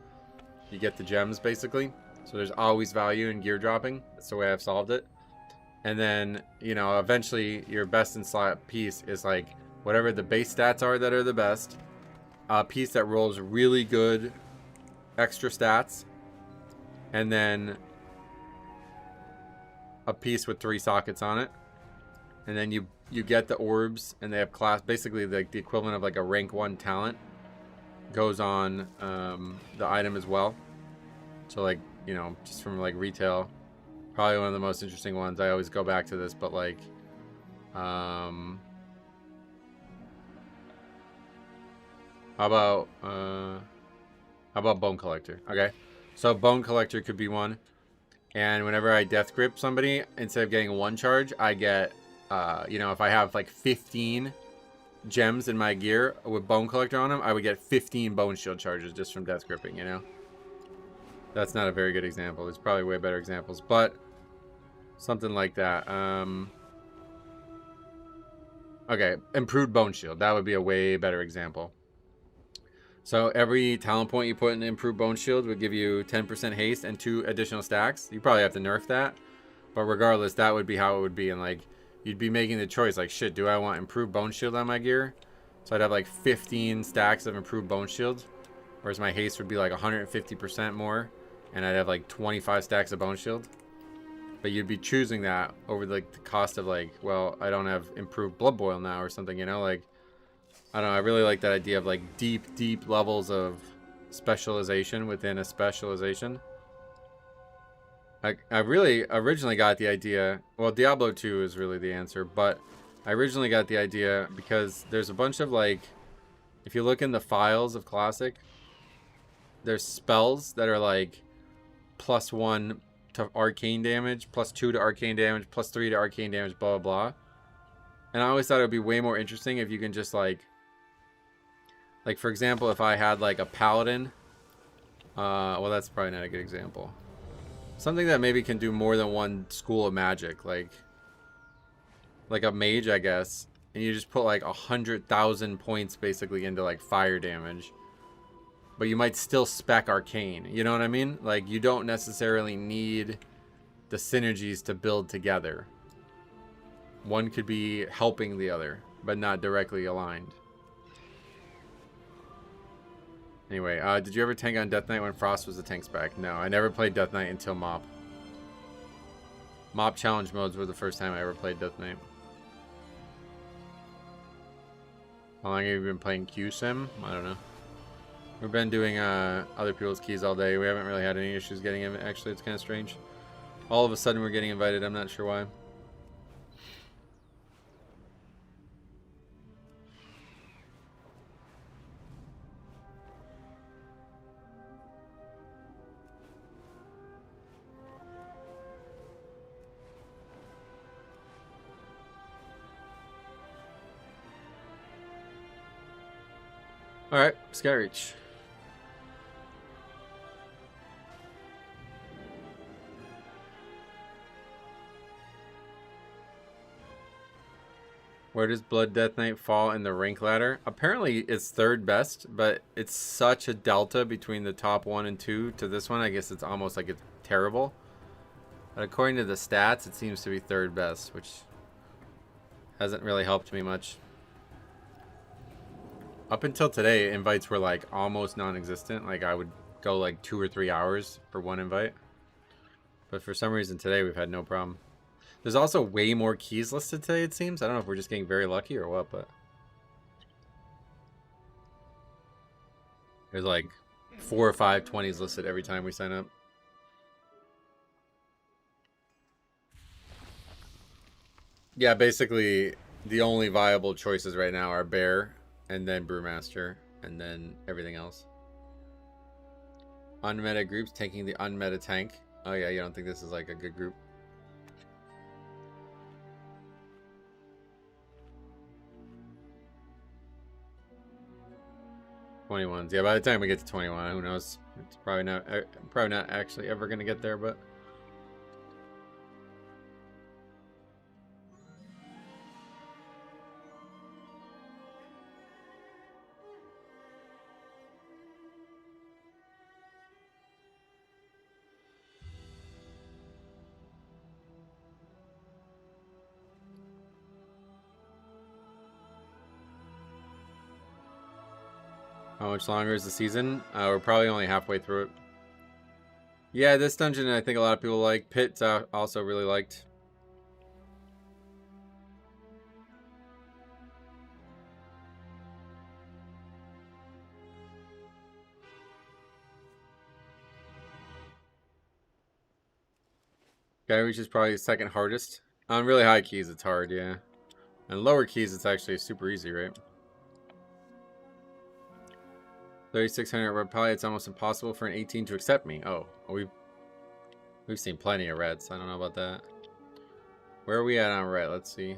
[SPEAKER 1] You get the gems basically. So there's always value in gear dropping. That's the way I've solved it. And then, you know, eventually your best in slot piece is like whatever the base stats are that are the best, a piece that rolls really good extra stats, and then a piece with 3 sockets on it. And then you get the orbs, and they have class, basically like the equivalent of like a rank 1 talent goes on the item as well. So like, you know, just from like retail, probably one of the most interesting ones. I always go back to this, but like how about Bone Collector? Okay, so Bone Collector could be one. And whenever I death grip somebody, instead of getting 1 charge, I get you know, if I have like 15 gems in my gear with Bone Collector on them, I would get 15 Bone Shield charges just from death gripping, you know? That's not a very good example. There's probably way better examples, but something like that. Okay, improved Bone Shield. That would be a way better example. So every talent point you put in Improved Bone Shield would give you 10% haste and 2 additional stacks. You probably have to nerf that. But regardless, that would be how it would be. And like, you'd be making the choice, like, shit, do I want Improved Bone Shield on my gear? So I'd have like 15 stacks of Improved Bone Shield. Whereas my haste would be like 150% more. And I'd have like 25 stacks of Bone Shield. But you'd be choosing that over like the cost of like, well, I don't have Improved Blood Boil now or something, you know? Like, I don't know, I really like that idea of like deep levels of specialization within a specialization. I really originally got the idea, well, Diablo 2 is really the answer, but I originally got the idea because there's a bunch of like, if you look in the files of Classic, there's spells that are like +1 to arcane damage, +2 to arcane damage, +3 to arcane damage, blah, blah, blah. And I always thought it would be way more interesting if you can just like for example, if I had like a paladin, well, that's probably not a good example. Something that maybe can do more than one school of magic, like a mage, I guess. And you just put like 100,000 points basically into like fire damage. But you might still spec arcane. You know what I mean? Like, you don't necessarily need the synergies to build together. One could be helping the other, but not directly aligned. Anyway, did you ever tank on Death Knight when Frost was the tank spec? No, I never played Death Knight until MOP. MOP challenge modes were the first time I ever played Death Knight. How long have you been playing Q-Sim? I don't know. We've been doing other people's keys all day. We haven't really had any issues getting in. Actually, it's kind of strange. All of a sudden, we're getting invited. I'm not sure why. Alright, Skyreach. Where does Blood Death Knight fall in the rank ladder? Apparently it's third best, but it's such a delta between the top 1 and 2 to this one. I guess it's almost like it's terrible. But according to the stats, it seems to be third best, which hasn't really helped me much. Up until today, invites were like almost non-existent. Like I would go like 2 or 3 hours for one invite. But for some reason today, we've had no problem. There's also way more keys listed today, it seems. I don't know if we're just getting very lucky or what, but there's like 4 or 5 20s listed every time we sign up. Yeah, basically the only viable choices right now are Bear, and then Brewmaster, and then everything else. Unmeta groups taking the unmeta tank. Oh yeah, you don't think this is like a good group? '21s. Yeah, by the time we get to 21, who knows? It's probably not actually ever gonna get there, but. How much longer is the season? We're probably only halfway through it. Yeah, this dungeon I think a lot of people like. Pit's also really liked. Skyreach is probably the second hardest. On really high keys it's hard, yeah. And lower keys it's actually super easy, right? 3,600 red pie. It's almost impossible for an 18 to accept me. Oh, we've seen plenty of reds. I don't know about that. Where are we at on red? Let's see.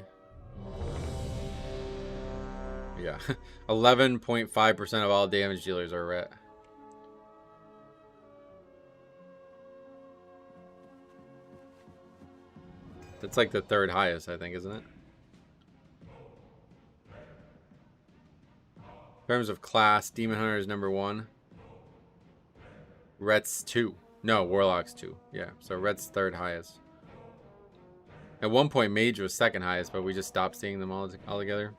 [SPEAKER 1] Yeah, 11.5% of all damage dealers are red. That's like the third highest, I think, isn't it? terms of class, Demon Hunter is number 1. Ret's 2. No, Warlock's 2. Yeah, so Ret's 3rd highest. At one point, Mage was 2nd highest, but we just stopped seeing them all together.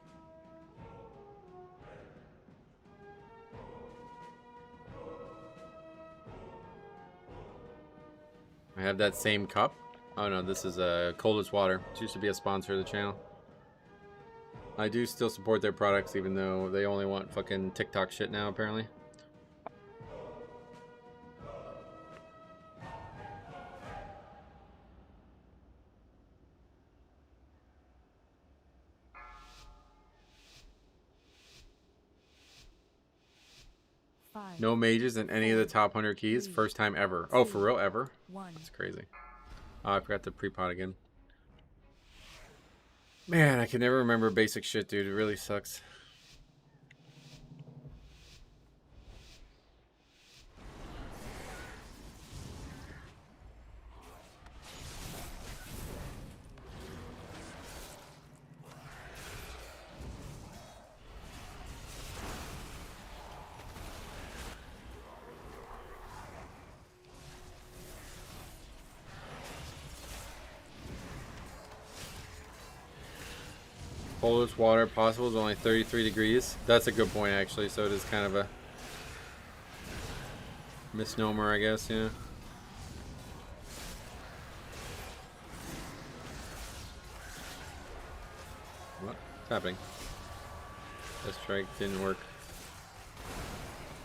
[SPEAKER 1] I have that same cup. Oh no, this is Coldest Water. It used to be a sponsor of the channel. I do still support their products, even though they only want fucking TikTok shit now, apparently. No mages in any of the top 100 keys. First time ever. Oh, for real? Ever? That's crazy. Oh, I forgot to pre-pot again. Man, I can never remember basic shit, dude. It really sucks. Coldest water possible is only 33 degrees. That's a good point, actually. So it is kind of a misnomer, I guess, yeah. What's happening? That strike didn't work.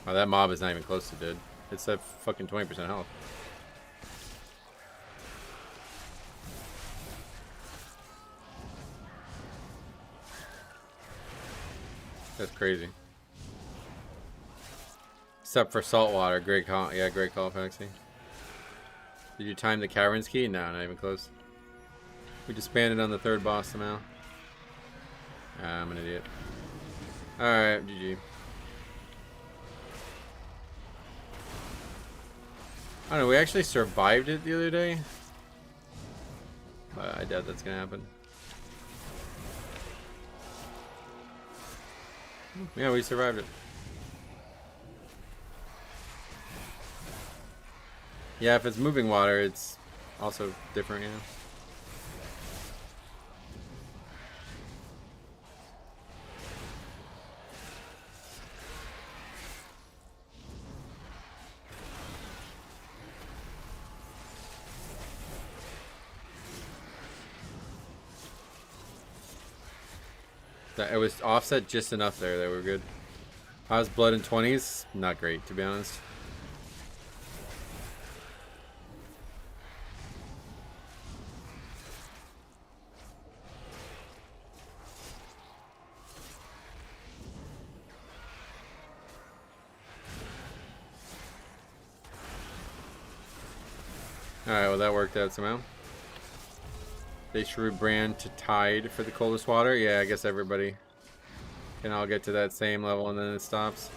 [SPEAKER 1] Oh, that mob is not even close to dead. It's at fucking 20% health. That's crazy. Except for saltwater. Great call. Yeah, great call, Paxi. Did you time the Cavern's key? No, not even close. We disbanded on the 3rd boss somehow. Ah, I'm an idiot. Alright, GG. I don't know, we actually survived it the other day. But I doubt that's gonna happen. Yeah, we survived it. Yeah, if it's moving water, it's also different, you know. It was offset just enough there that we're good. How's blood in 20s? Not great, to be honest. Alright, well that worked out somehow. They should rebrand to Tide for the coldest water. Yeah, I guess everybody can all get to that same level and then it stops.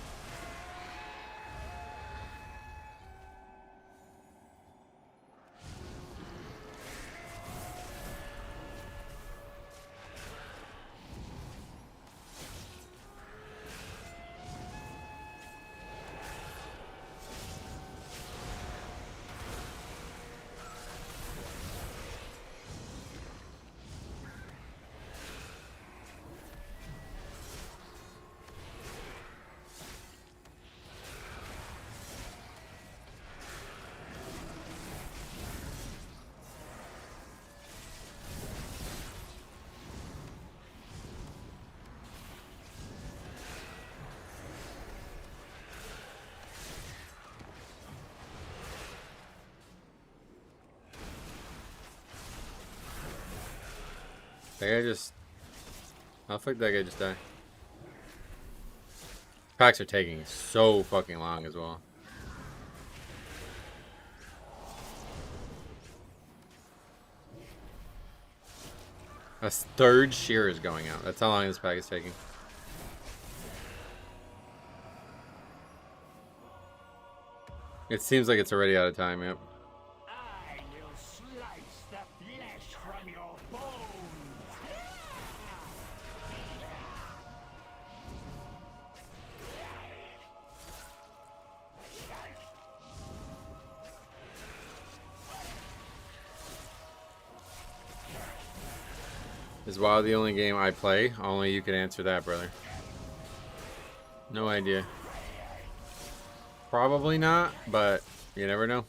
[SPEAKER 1] That guy just... How the fuck did that guy just die? Packs are taking so fucking long as well. A 3rd shear is going out. That's how long this pack is taking. It seems like it's already out of time, yep.
[SPEAKER 5] I will slice the flesh from your bones.
[SPEAKER 1] Is WoW the only game I play? Only you can answer that, brother. No idea. Probably not, but you never know.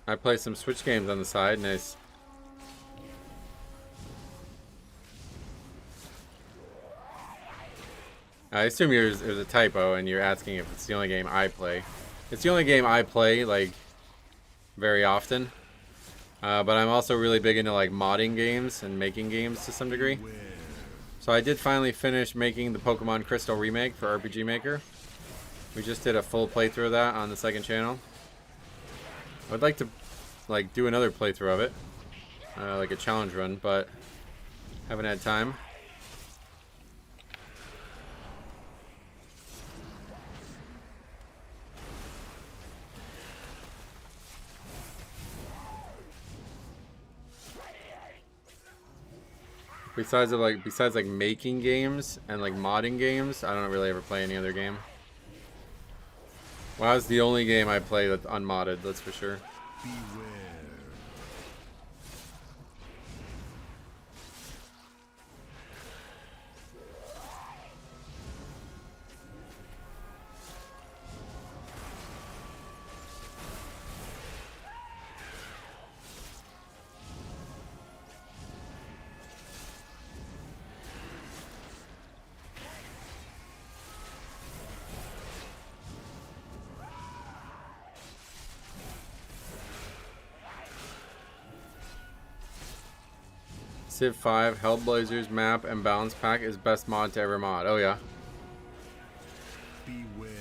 [SPEAKER 1] I play some Switch games on the side. Nice. I assume there's a typo and you're asking if it's the only game I play. It's the only game I play, like, very often. But I'm also really big into, like, modding games and making games to some degree. So I did finally finish making the Pokemon Crystal remake for RPG Maker. We just did a full playthrough of that on the second channel. I'd like to, like, do another playthrough of it. Like a challenge run, but haven't had time. Besides like making games and like modding games, I don't really ever play any other game. WoW's the only game I play that's unmodded, that's for sure.
[SPEAKER 8] Beware.
[SPEAKER 1] Civ 5 Hellblazers map and balance pack is best mod to ever mod. Oh yeah.
[SPEAKER 8] Beware.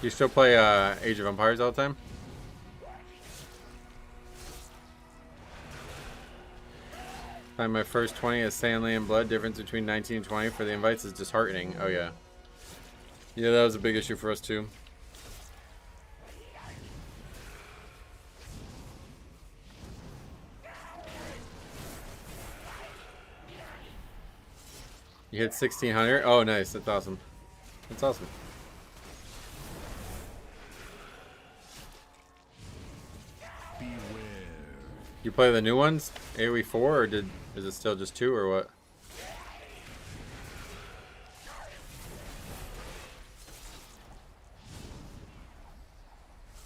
[SPEAKER 1] You still play Age of Empires all the time? Find my first 20 as Sand, Land, Blood. Difference between 19 and 20 for the invites is disheartening. Oh yeah. Yeah, that was a big issue for us too. You hit 1600? Oh, nice. That's awesome. That's awesome.
[SPEAKER 8] Beware.
[SPEAKER 1] You play the new ones? AoE 4 or is it still just 2 or what?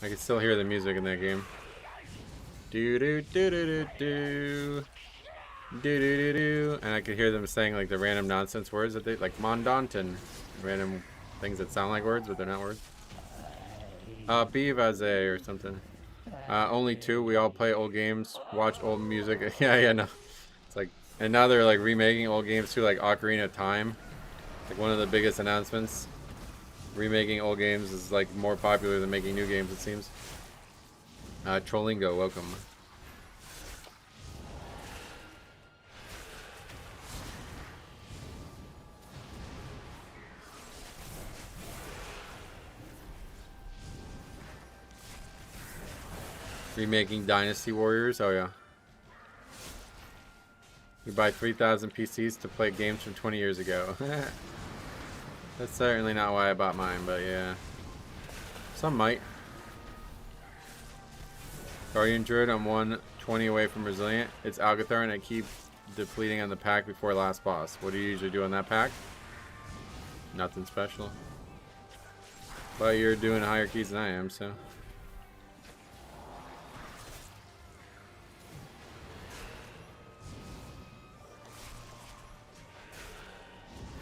[SPEAKER 1] I can still hear the music in that game. Do do do do do do. Do do do do, and I could hear them saying like the random nonsense words that they like Mondant and random things that sound like words but they're not words. Bivaze or something. Only 2. We all play old games, watch old music. yeah, no. It's like, and now they're like remaking old games too, like Ocarina of Time. Like one of the biggest announcements. Remaking old games is like more popular than making new games, it seems. Trollingo, welcome. Remaking Dynasty Warriors, oh yeah. We buy 3,000 PCs to play games from 20 years ago. That's certainly not why I bought mine, but yeah. Some might. Guardian Druid, I'm 120 away from Resilient. It's Algathar and I keep depleting on the pack before last boss. What do you usually do on that pack? Nothing special. But you're doing higher keys than I am, so.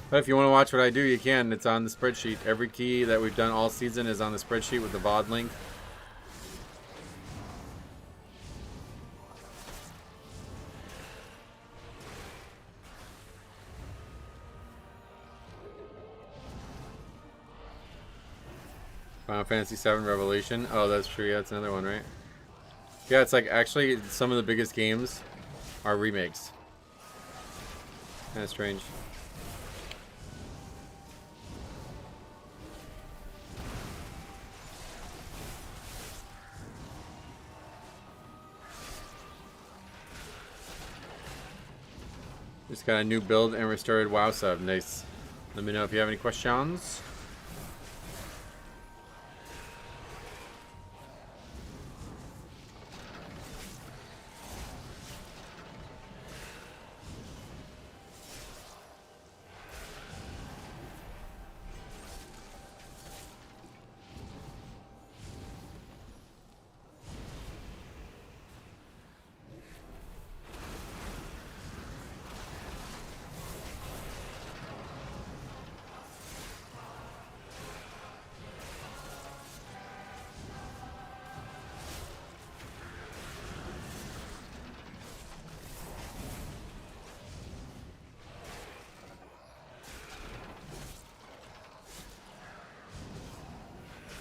[SPEAKER 1] But if you want to watch what I do, you can. It's on the spreadsheet. Every key that we've done all season is on the spreadsheet with the VOD link. Final Fantasy VII Revelation. Oh, that's true. Yeah, that's another one, right? Yeah, it's like actually some of the biggest games are remakes. Kind of strange. Just got a new build and restored WoW sub. Nice. Let me know if you have any questions.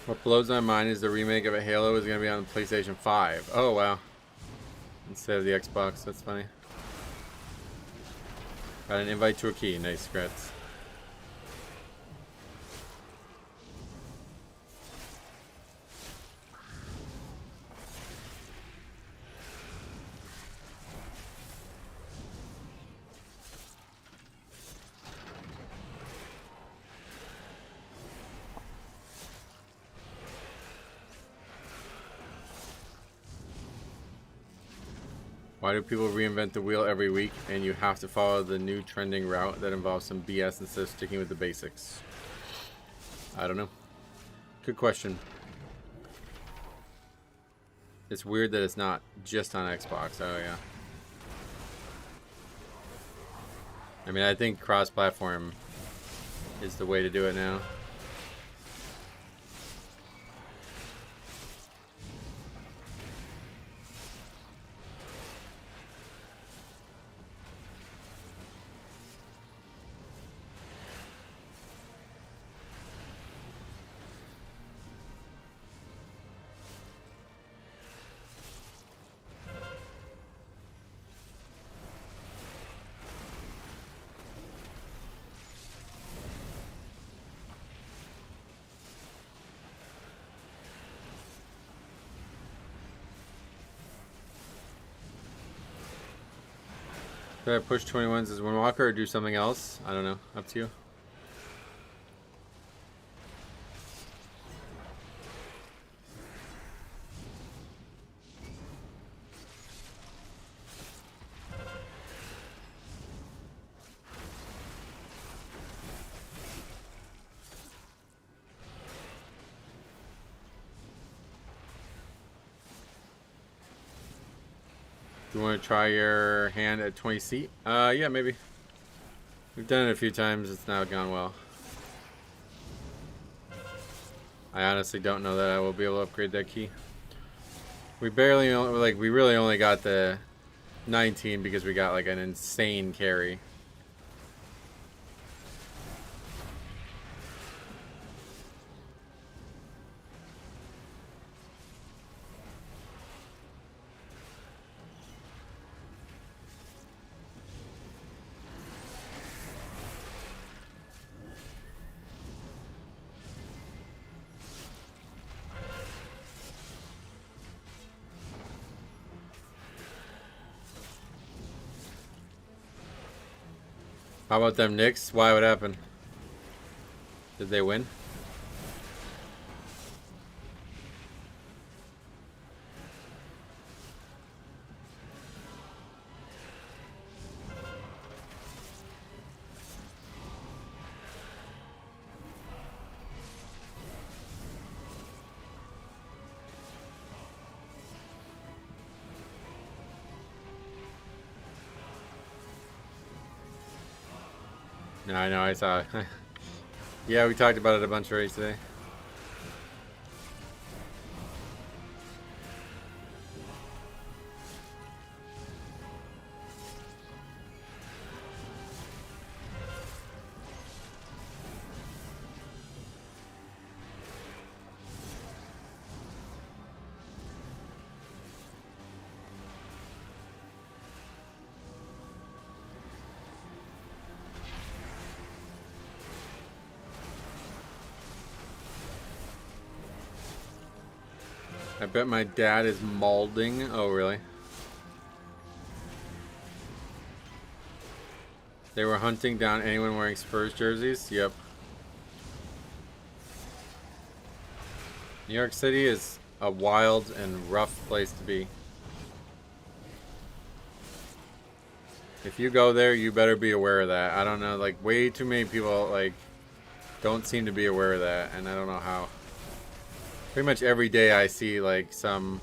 [SPEAKER 1] What blows my mind is the remake of a Halo is going to be on the PlayStation 5. Oh, wow. Instead of the Xbox. That's funny. Got an invite to a key. Nice, congrats. Why do people reinvent the wheel every week and you have to follow the new trending route that involves some BS instead of sticking with the basics? I don't know. Good question. It's weird that it's not just on Xbox. Oh, yeah. I mean, I think cross-platform is the way to do it now. Should I push 21s as Windwalker or do something else? I don't know. Up to you. Do you want to try your hand at 20 seat? Yeah, maybe. We've done it a few times. It's not gone well. I honestly don't know that I will be able to upgrade that key. We barely, we really only got the 19 because we got like an insane carry. How about them Knicks? Why? What happened? Did they win? No, I know, I saw. Yeah, we talked about it a bunch already today. I bet my dad is molding. Oh, really? They were hunting down anyone wearing Spurs jerseys? Yep. New York City is a wild and rough place to be. If you go there, you better be aware of that. I don't know, like, way too many people, like, don't seem to be aware of that, and I don't know how. Pretty much every day I see, like, some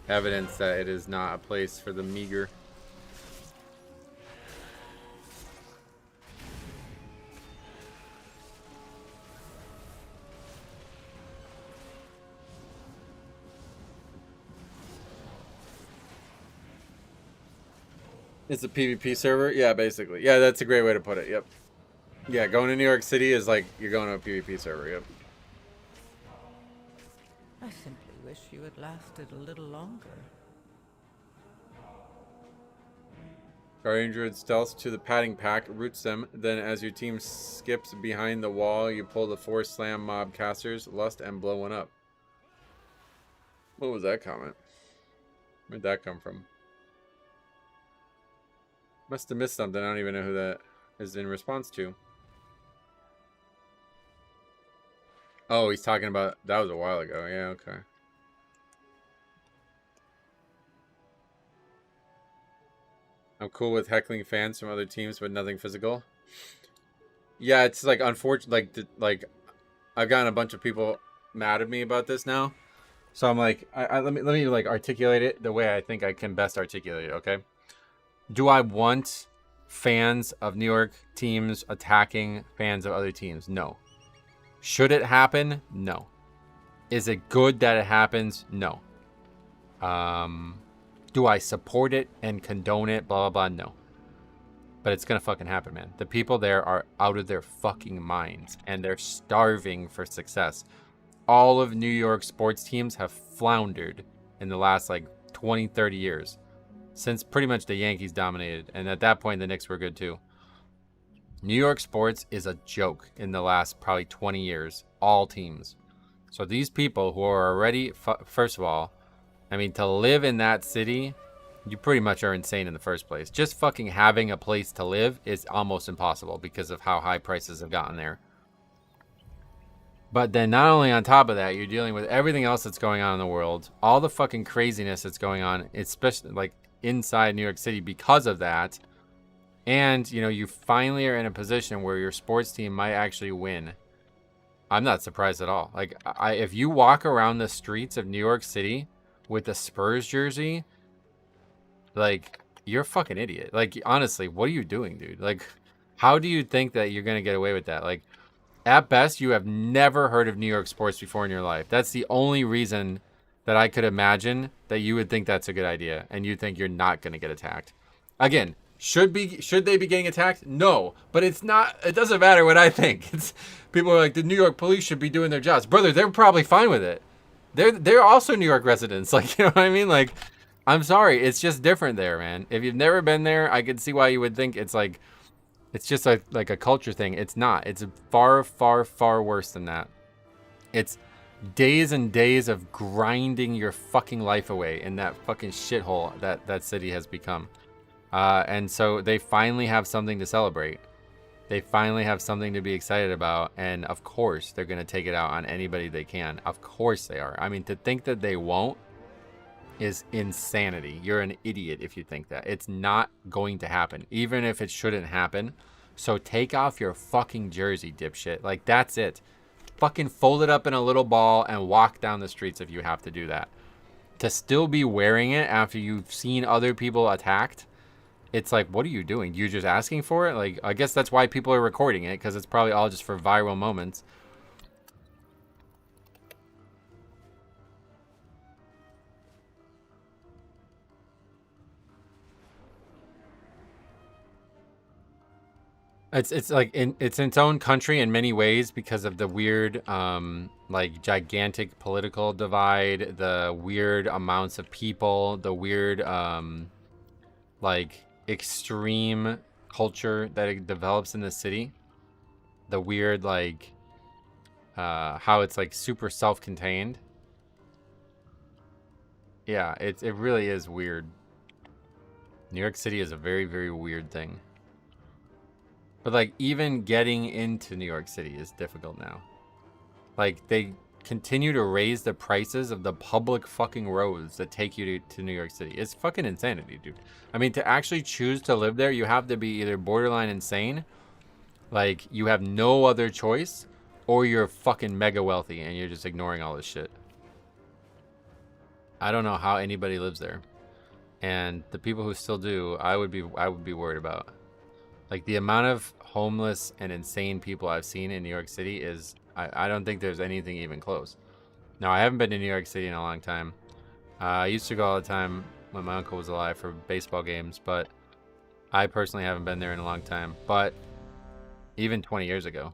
[SPEAKER 1] evidence that it is not a place for the meager. It's a PvP server? Yeah, basically. Yeah, that's a great way to put it. Yep. Yeah, going to New York City is like you're going to a PvP server. Yep.
[SPEAKER 7] I simply wish you had lasted a little longer.
[SPEAKER 1] Guardian Druid stealths to the padding pack, roots them. Then as your team skips behind the wall, you pull the 4 slam mob casters, lust, and blow one up. What was that comment? Where'd that come from? Must have missed something. I don't even know who that is in response to. Oh, he's talking about... That was a while ago. Yeah, okay. I'm cool with heckling fans from other teams, but nothing physical. Yeah, it's like unfortunate. Like I've gotten a bunch of people mad at me about this now. So I'm like, let me like articulate it the way I think I can best articulate it. Okay. Do I want fans of New York teams attacking fans of other teams? No. Should it happen? No. Is it good that it happens? No. Do I support it and condone it? Blah, blah, blah. No. But it's going to fucking happen, man. The people there are out of their fucking minds. And they're starving for success. All of New York sports teams have floundered in the last, like, 20, 30 years. Since pretty much the Yankees dominated. And at that point, the Knicks were good, too. New York sports is a joke in the last probably 20 years. All teams. So these people who are already... First of all... I mean, to live in that city, you pretty much are insane in the first place. Just fucking having a place to live is almost impossible because of how high prices have gotten there. But then not only on top of that, you're dealing with everything else that's going on in the world. All the fucking craziness that's going on, especially like inside New York City because of that. And, you know, you finally are in a position where your sports team might actually win. I'm not surprised at all. Like, if you walk around the streets of New York City... with a Spurs jersey, like, you're a fucking idiot. Like, honestly, what are you doing, dude? Like, how do you think that you're going to get away with that? Like, at best, you have never heard of New York sports before in your life. That's the only reason that I could imagine that you would think that's a good idea and you think you're not going to get attacked. Again, should they be getting attacked? No, but it's not. It doesn't matter what I think. It's people are like, the New York police should be doing their jobs. Brother, they're probably fine with it. They're also New York residents. Like, you know what I mean? Like, I'm sorry. It's just different there, man. If you've never been there, I could see why you would think it's like, it's just like a culture thing. It's not. It's far, far, far worse than that. It's days and days of grinding your fucking life away in that fucking shithole that city has become. And so they finally have something to celebrate. They finally have something to be excited about, and of course they're going to take it out on anybody they can. Of course they are. I mean, to think that they won't is insanity. You're an idiot if you think that. It's not going to happen, even if it shouldn't happen. So take off your fucking jersey, dipshit. Like, that's it. Fucking fold it up in a little ball and walk down the streets if you have to do that. To still be wearing it after you've seen other people attacked, it's like, what are you doing? You're just asking for it? Like, I guess that's why people are recording it, because it's probably all just for viral moments. It's like it's in its own country in many ways because of the weird like gigantic political divide, the weird amounts of people, the weird like extreme culture that it develops in the city, the weird like how it's like super self-contained. Yeah, it really is weird. New York City is a very, very weird thing. But like even getting into New York City is difficult now. Like they continue to raise the prices of the public fucking roads that take you to New York City. It's fucking insanity, dude. I mean, to actually choose to live there, you have to be either borderline insane, like you have no other choice, or you're fucking mega wealthy and you're just ignoring all this shit. I don't know how anybody lives there. And the people who still do, I would be worried about. Like the amount of homeless and insane people I've seen in New York City is, I don't think there's anything even close. Now, I haven't been to New York City in a long time. I used to go all the time when my uncle was alive for baseball games, but I personally haven't been there in a long time. But even 20 years ago,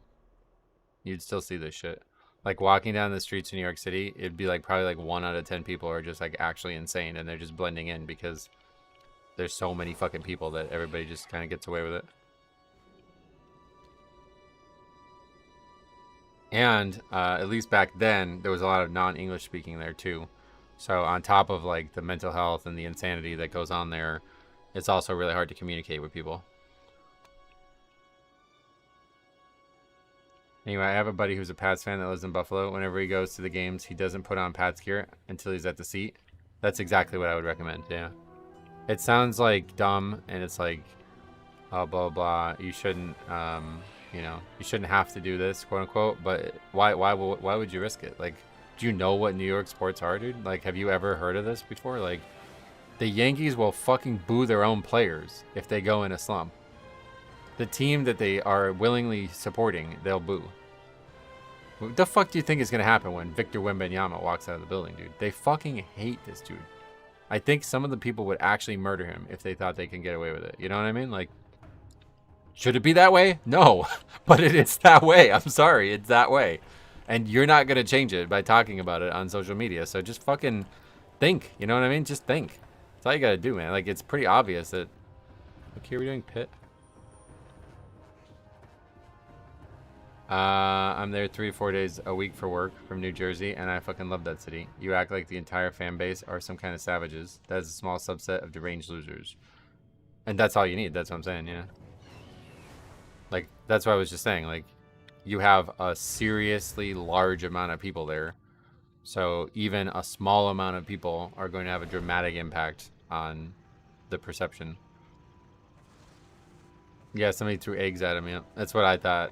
[SPEAKER 1] you'd still see this shit. Like walking down the streets of New York City, it'd be like probably like 1 out of 10 people are just like actually insane, and they're just blending in because there's so many fucking people that everybody just kind of gets away with it. And at least back then, there was a lot of non-English speaking there too. So on top of like the mental health and the insanity that goes on there, it's also really hard to communicate with people. Anyway, I have a buddy who's a Pats fan that lives in Buffalo. Whenever he goes to the games, he doesn't put on Pats gear until he's at the seat. That's exactly what I would recommend, yeah. It sounds like dumb, and it's like, oh, blah, blah, you shouldn't, you know, you shouldn't have to do this, quote unquote, but why would you risk it? Like, do you know what New York sports are, dude? Like, have you ever heard of this before? Like, the Yankees will fucking boo their own players if they go in a slump. The team that they are willingly supporting, they'll boo. What the fuck do you think is going to happen when Victor Wembanyama walks out of the building, dude? They fucking hate this dude. I think some of the people would actually murder him if they thought they can get away with it. You know what I mean? Like, should it be that way? No, but it is that way. I'm sorry, it's that way. And you're not going to change it by talking about it on social media. So just fucking think, you know what I mean? Just think. That's all you got to do, man. Like, it's pretty obvious that... Okay, we're doing pit. I'm there 3 or 4 days a week for work from New Jersey, and I fucking love that city. You act like the entire fan base are some kind of savages. That is a small subset of deranged losers. And that's all you need. That's what I'm saying, yeah. Like, that's what I was just saying. Like, you have a seriously large amount of people there. So even a small amount of people are going to have a dramatic impact on the perception. Yeah, somebody threw eggs at him. Yeah, that's what I thought,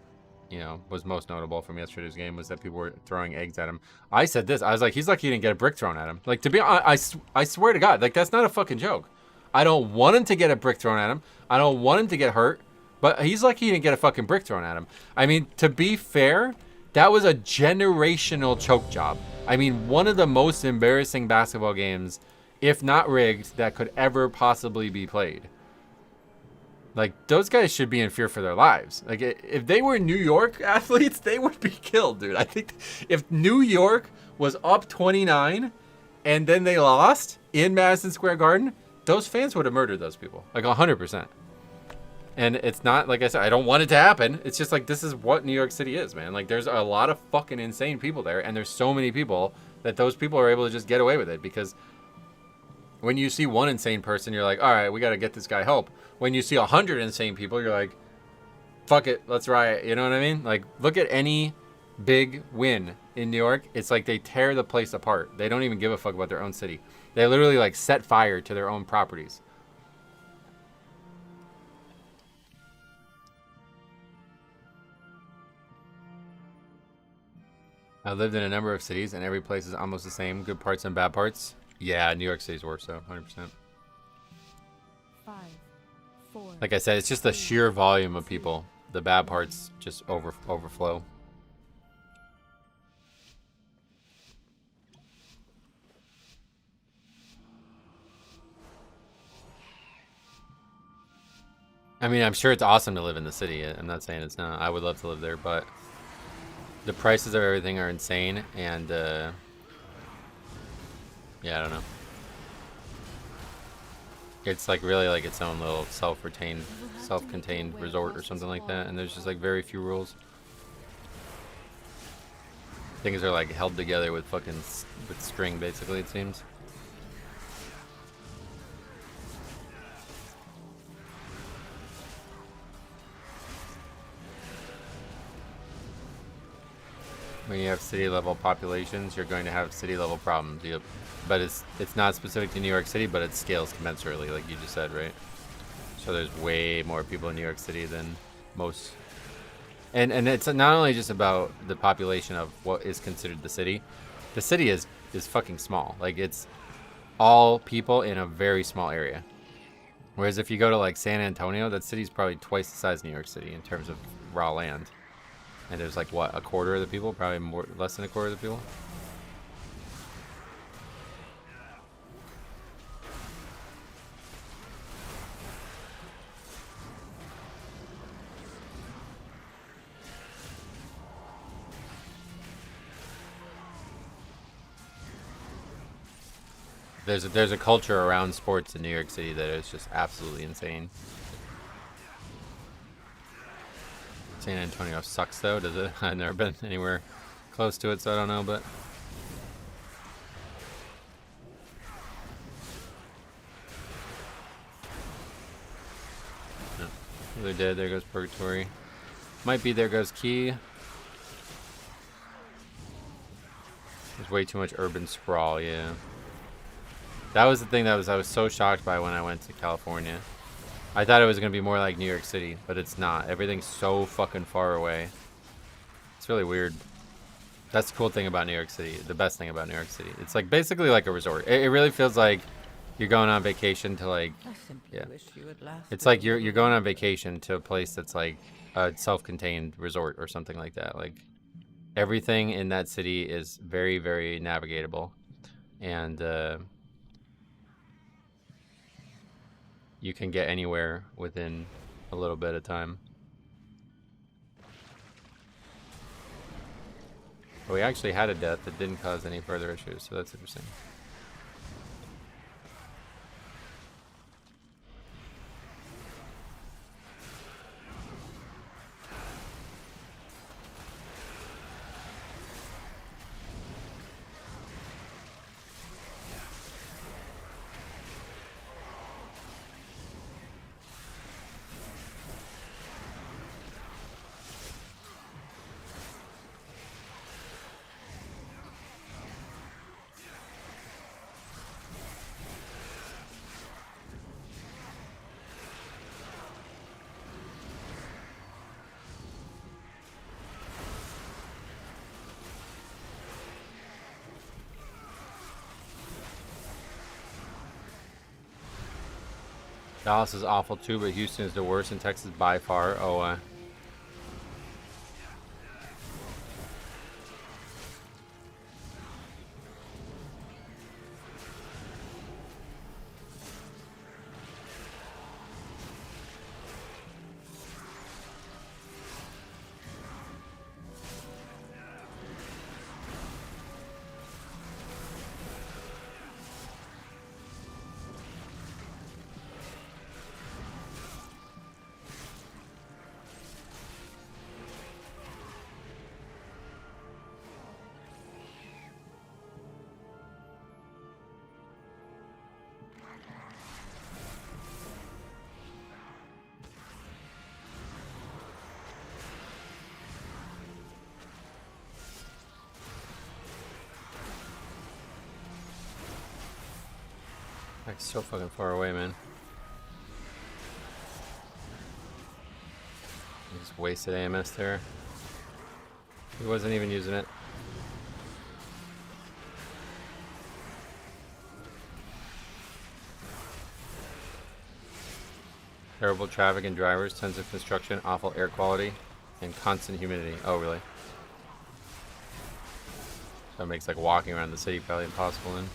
[SPEAKER 1] you know, was most notable from yesterday's game, was that people were throwing eggs at him. I said this. I was like, he's lucky he didn't get a brick thrown at him. Like, to be honest, I swear to God, like, that's not a fucking joke. I don't want him to get a brick thrown at him. I don't want him to get hurt. But he's lucky he didn't get a fucking brick thrown at him. I mean, to be fair, that was a generational choke job. I mean, one of the most embarrassing basketball games, if not rigged, that could ever possibly be played. Like, those guys should be in fear for their lives. Like, if they were New York athletes, they would be killed, dude. I think if New York was up 29 and then they lost in Madison Square Garden, those fans would have murdered those people. Like, 100%. And it's not, like I said, I don't want it to happen. It's just like, this is what New York City is, man. Like, there's a lot of fucking insane people there, and there's so many people that those people are able to just get away with it. Because when you see one insane person, you're like, all right, we got to get this guy help. When you see 100 insane people, you're like, fuck it, let's riot. You know what I mean? Like, look at any big win in New York. It's like they tear the place apart. They don't even give a fuck about their own city. They literally, like, set fire to their own properties. I lived in a number of cities, and every place is almost the same. Good parts and bad parts. Yeah, New York City's worse, though, 100%.
[SPEAKER 4] 5, 4.
[SPEAKER 1] Like I said, it's just the sheer volume of people. The bad parts just overflow. I mean, I'm sure it's awesome to live in the city. I'm not saying it's not. I would love to live there, but the prices of everything are insane, and yeah, I don't know. It's like really like its own little self-contained resort or something like that, and there's just like very few rules. Things are like held together with fucking with string, basically, it seems. When you have city level populations, you're going to have city level problems. But it's not specific to New York City, but it scales commensurately, like you just said, right? So there's way more people in New York City than most. And it's not only just about the population of what is considered the city. The city is fucking small. Like, it's all people in a very small area. Whereas if you go to like San Antonio, that city's probably twice the size of New York City in terms of raw land. And there's like what, a quarter of the people? Probably more, less than a quarter of the people. There's a culture around sports in New York City that is just absolutely insane. San Antonio sucks though, does it? I've never been anywhere close to it, so I don't know, but no. They're dead. There goes Purgatory. Might be there goes Key. There's way too much urban sprawl, yeah. That was the thing that I was so shocked by when I went to California. I thought it was going to be more like New York City, but it's not. Everything's so fucking far away. It's really weird. That's the cool thing about New York City. The best thing about New York City. It's like basically like a resort. It really feels like you're going on vacation to like, yeah. It's like you're going on vacation to a place that's like a self-contained resort or something like that. Like everything in that city is very, very navigatable. And, you can get anywhere within a little bit of time. But we actually had a death that didn't cause any further issues, so that's interesting. Dallas is awful too, but Houston is the worst in Texas by far. Oh, That's so fucking far away, man. I just wasted AMS there. He wasn't even using it. Terrible traffic and drivers, tons of construction, awful air quality, and constant humidity. Oh, really? So it makes like walking around the city probably impossible then.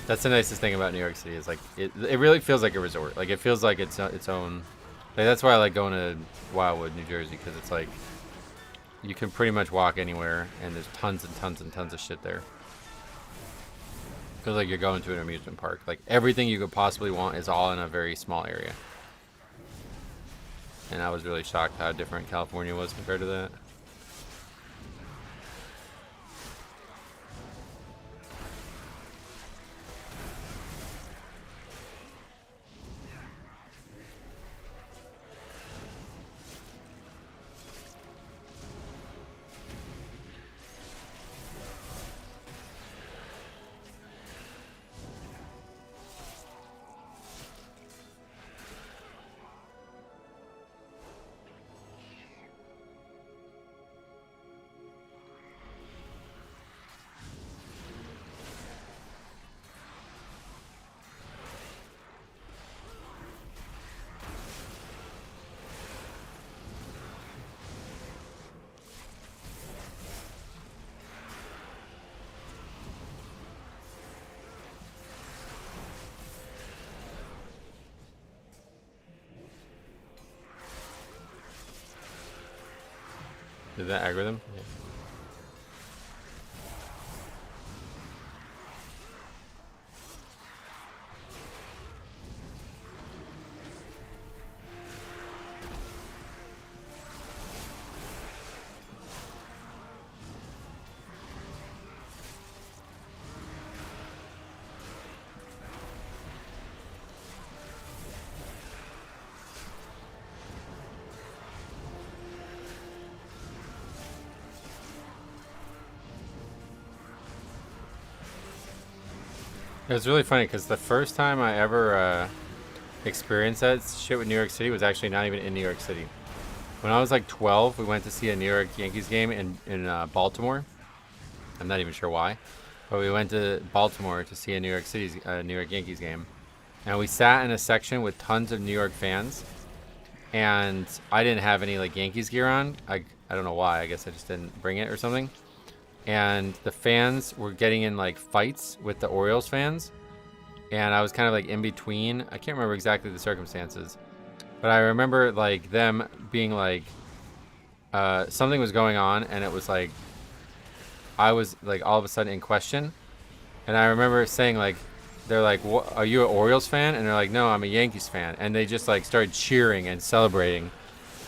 [SPEAKER 1] That's the nicest thing about New York City is like it really feels like a resort. Like it feels like its own. Like that's why I like going to Wildwood, New Jersey, because it's like you can pretty much walk anywhere and there's tons and tons and tons of shit there. Feels like you're going to an amusement park. Like everything you could possibly want is all in a very small area. And I was really shocked how different California was compared to that. Did that aggro them? Yeah. It was really funny because the first time I ever experienced that shit with New York City was actually not even in New York City. When I was like 12, we went to see a New York Yankees game in Baltimore. I'm not even sure why, but we went to Baltimore to see a New York Yankees game, and we sat in a section with tons of New York fans. And I didn't have any like Yankees gear on. I don't know why. I guess I just didn't bring it or something. And the fans were getting in like fights with the Orioles fans, and I was kind of like in between. I can't remember exactly the circumstances, but I remember like them being like something was going on, and it was like I was like all of a sudden in question. And I remember saying like, they're like, are you an Orioles fan? And they're like, no, I'm a Yankees fan. And they just like started cheering and celebrating.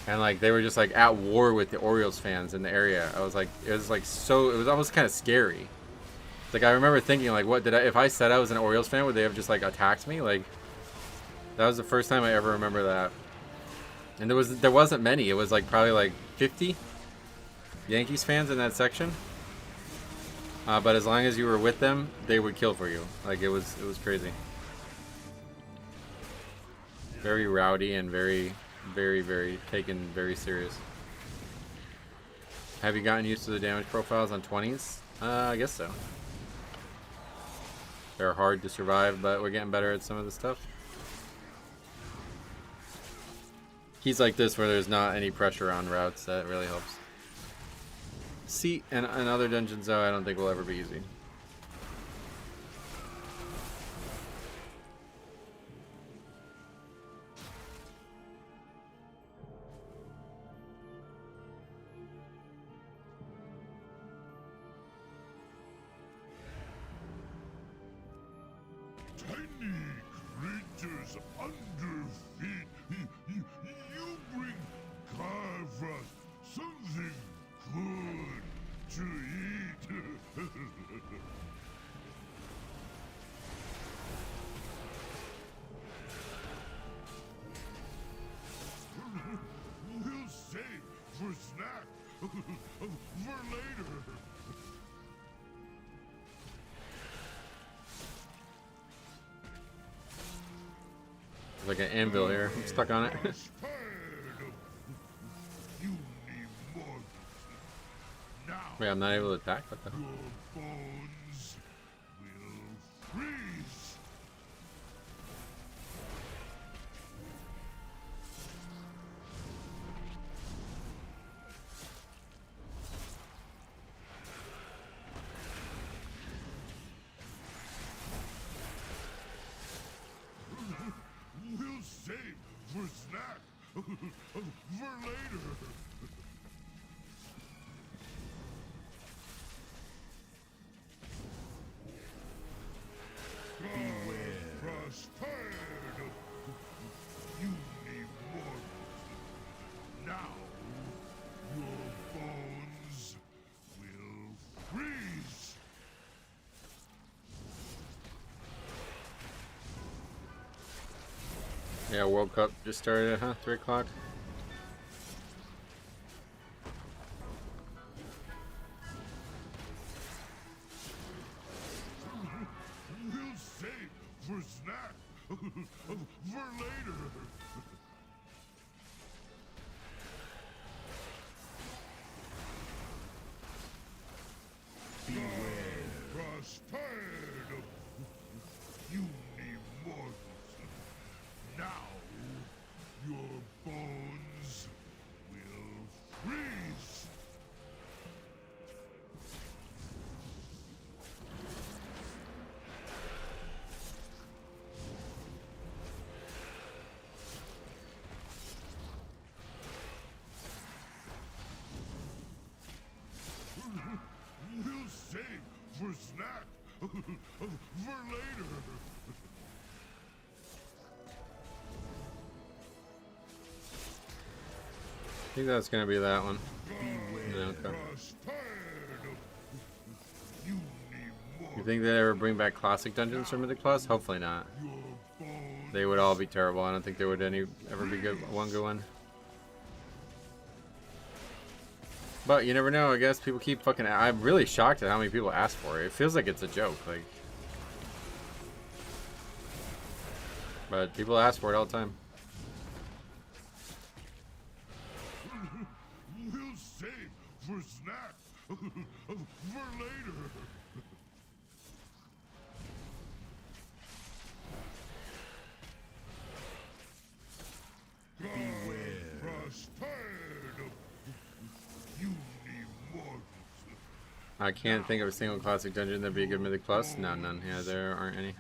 [SPEAKER 1] And like they were just like at war with the Orioles fans in the area. I was like, it was almost kind of scary. Like I remember thinking like, if I said I was an Orioles fan, would they have just like attacked me? Like that was the first time I ever remember that. And there wasn't many. It was like probably like 50 Yankees fans in that section. But as long as you were with them, they would kill for you. Like it was crazy. Very rowdy and very, very, very taken very serious. Have you gotten used to the damage profiles on 20s? I guess so. They're hard to survive, but we're getting better at some of the stuff. He's like this where there's not any pressure on routes. That really helps. Seat and other dungeons, though, I don't think will ever be easy.
[SPEAKER 2] Tiny creatures under feet. You bring Carver something good to eat. We'll save for snack for later.
[SPEAKER 1] Like an anvil here. I'm stuck on it. Wait, I'm not able to attack? What the?
[SPEAKER 2] Your bones will freeze. We'll save for snack for later. Prospered. You need more. Now your bones will freeze.
[SPEAKER 1] Yeah, World Cup just started, huh? 3 o'clock.
[SPEAKER 2] We'll save for snack for later. Beware. Prospered. You need more. Now your bones will freeze. For later.
[SPEAKER 1] I think that's gonna be that one. Yeah, okay. You think they'd ever bring back classic dungeons for Mythic Plus? Hopefully not. They would all be terrible. I don't think there would ever be one good one. But you never know. I guess people keep fucking. I'm really shocked at how many people ask for it. It feels like it's a joke. Like, but people ask for it all the time.
[SPEAKER 2] We'll save for snacks. For later.
[SPEAKER 1] I can't think of a single classic dungeon that'd be a good Mythic Plus. No, none. Yeah, there aren't any.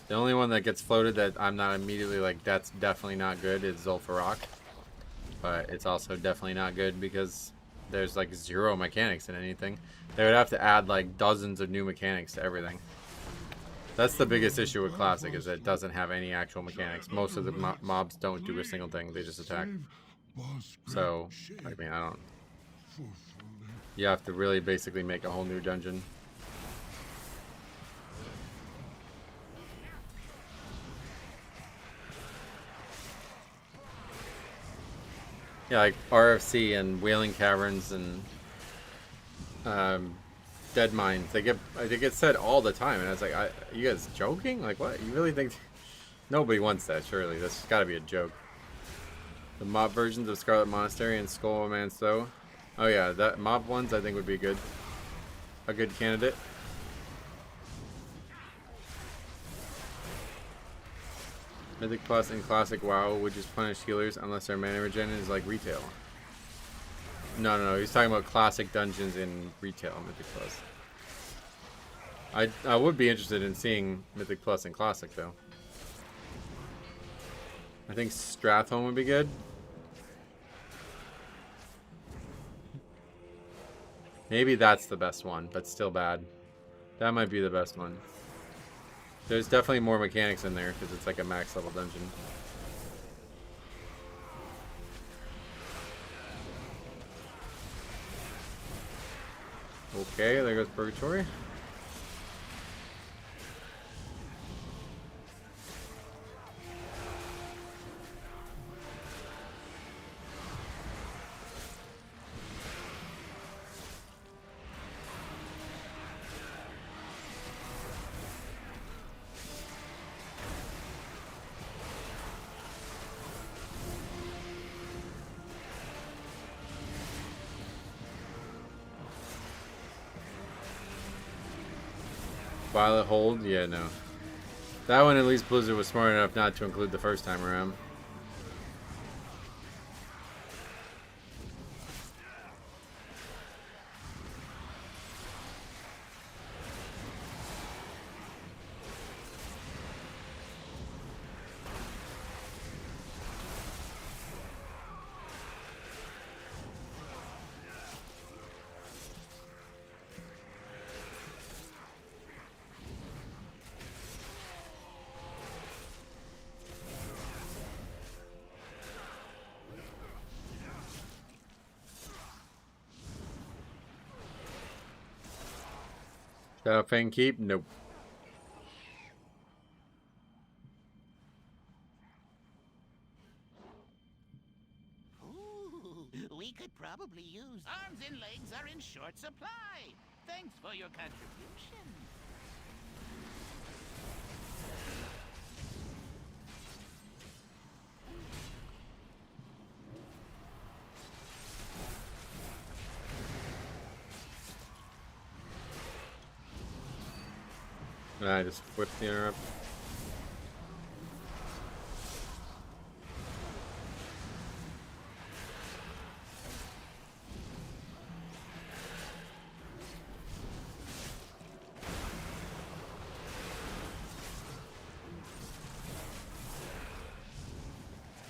[SPEAKER 1] The only one that gets floated that I'm not immediately like, that's definitely not good is Zul'Farrak. But it's also definitely not good because there's like 0 mechanics in anything. They would have to add like dozens of new mechanics to everything. That's the biggest issue with Classic, is that it doesn't have any actual mechanics. Most of the mobs don't do a single thing. They just attack. So, I mean, I don't... You have to really basically make a whole new dungeon. Yeah, like RFC and Wailing Caverns and Dead Mines. They get said all the time, and I was like, you guys joking? Like, what? You really think... Nobody wants that, surely. That's got to be a joke. The mob versions of Scarlet Monastery and Skull Man's though. Oh yeah, that mob ones I think would be good. A good candidate. Mythic Plus and Classic WoW would just punish healers unless their mana regen is like retail. No. He's talking about Classic dungeons in retail Mythic Plus. I would be interested in seeing Mythic Plus and Classic though. I think Stratholme would be good. Maybe that's the best one, but still bad. That might be the best one. There's definitely more mechanics in there because it's like a max level dungeon. Okay, there goes Purgatory. Violet Hold? Yeah, no. That one, at least Blizzard was smart enough not to include the first time around. Fang Keep? Nope.
[SPEAKER 10] Ooh, we could probably use arms and legs are in short supply. Thanks for your contribution.
[SPEAKER 1] I just whipped the interrupt.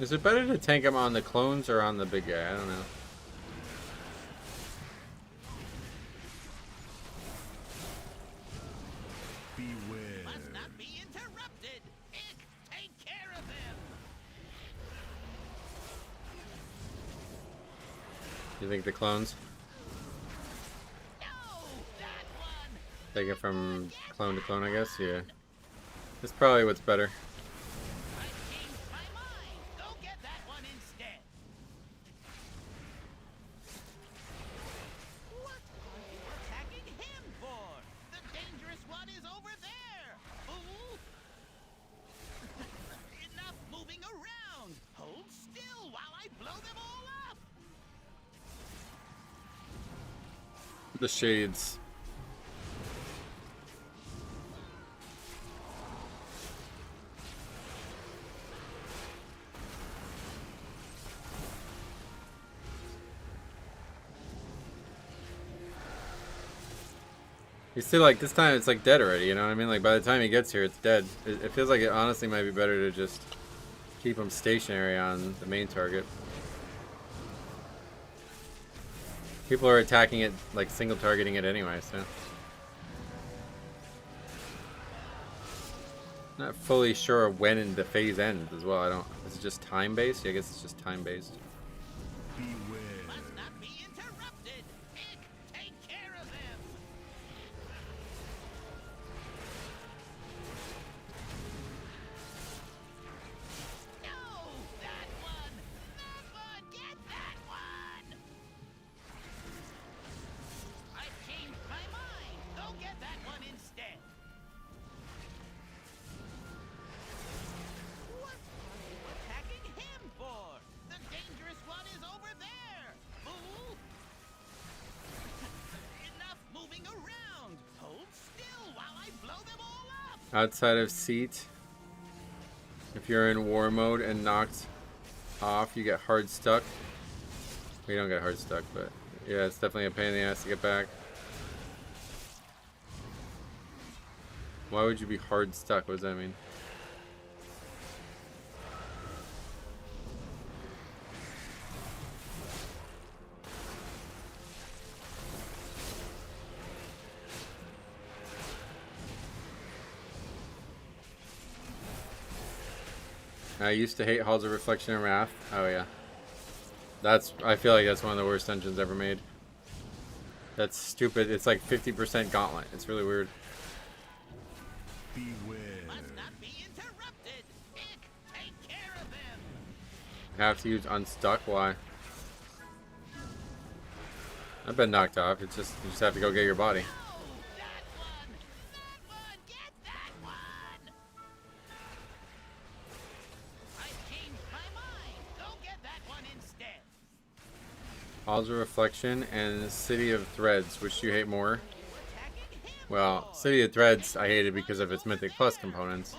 [SPEAKER 1] Is it better to tank him on the clones or on the big guy? I don't know. You think the clones? Take it from clone to clone, I guess. Yeah. That's probably what's better. The shades. You see, like, this time it's like dead already, you know what I mean? Like, by the time he gets here, it's dead. It feels like it honestly might be better to just keep him stationary on the main target. People are attacking it, like, single targeting it anyway, so. Not fully sure when the phase ends as well. I don't. Is it just time based? Yeah, I guess it's just time based.
[SPEAKER 2] Beware.
[SPEAKER 10] Must not be interrupted. Ick, take care of them. No, that one. Never get that one. I've changed my mind. Go get that one instead. What are you attacking him for? The dangerous one is over there. Fool. Enough moving around. Hold still while I blow them all up.
[SPEAKER 1] Outside of seat, if you're in war mode and knocked off, you get hard stuck. We don't get hard stuck, but yeah, it's definitely a pain in the ass to get back. Why would you be hard stuck? What does that mean? I used to hate Halls of Reflection and Wrath. Oh yeah. I feel like that's one of the worst dungeons ever made. That's stupid. It's like 50% gauntlet. It's really weird.
[SPEAKER 2] Beware.
[SPEAKER 10] Must not be interrupted. Ick, take care of them.
[SPEAKER 1] Have to use unstuck? Why? I've been knocked off. It's just you just have to go get your body.
[SPEAKER 10] No, that one. Never get that one. I've changed my mind. Go get that one instead.
[SPEAKER 1] Halls of Reflection and City of Threads. Which do you hate more?
[SPEAKER 10] Attacking him.
[SPEAKER 1] Well, City of Threads I hated because of its Mythic Plus components.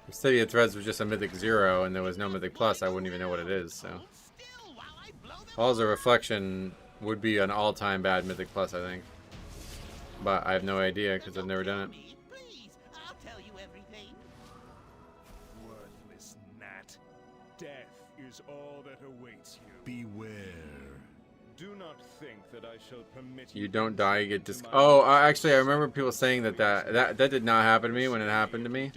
[SPEAKER 1] If City of Threads was just a Mythic 0 and there was no Mythic Plus, I wouldn't even know what it is, so.
[SPEAKER 10] Still while I blow them
[SPEAKER 1] Halls of Reflection would be an all-time bad Mythic Plus, I think. But I have no idea because I've never done it.
[SPEAKER 10] Please, I'll tell you everything.
[SPEAKER 2] Worthless gnat. Death is all that awaits you. Beware. Do not think that I shall permit
[SPEAKER 1] You don't die, you get Oh, actually, I remember people saying that did not happen to me when it happened to me.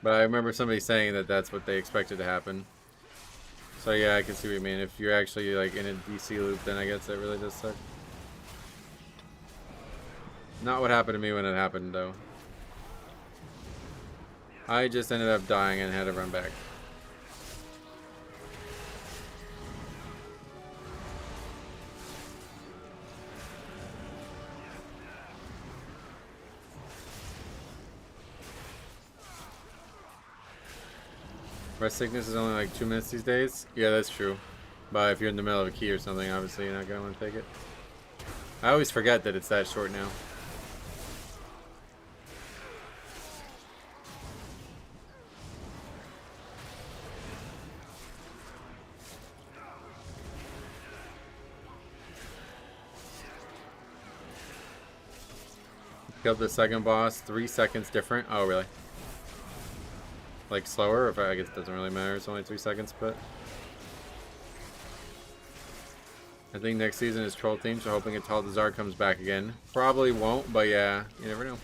[SPEAKER 1] But I remember somebody saying that that's what they expected to happen. So yeah, I can see what you mean. If you're actually like in a DC loop, then I guess that really does suck. Not what happened to me when it happened, though. I just ended up dying and had to run back. Rest sickness is only like 2 minutes these days. Yeah, that's true. But if you're in the middle of a key or something, obviously you're not going to want to take it. I always forget that it's that short now. Killed the second boss, 3 seconds different. Oh, really? Like slower? If I guess it doesn't really matter. It's only 3 seconds, but I think next season is Troll Team, so hoping Tal'Dazar comes back again. Probably won't, but yeah, you never know.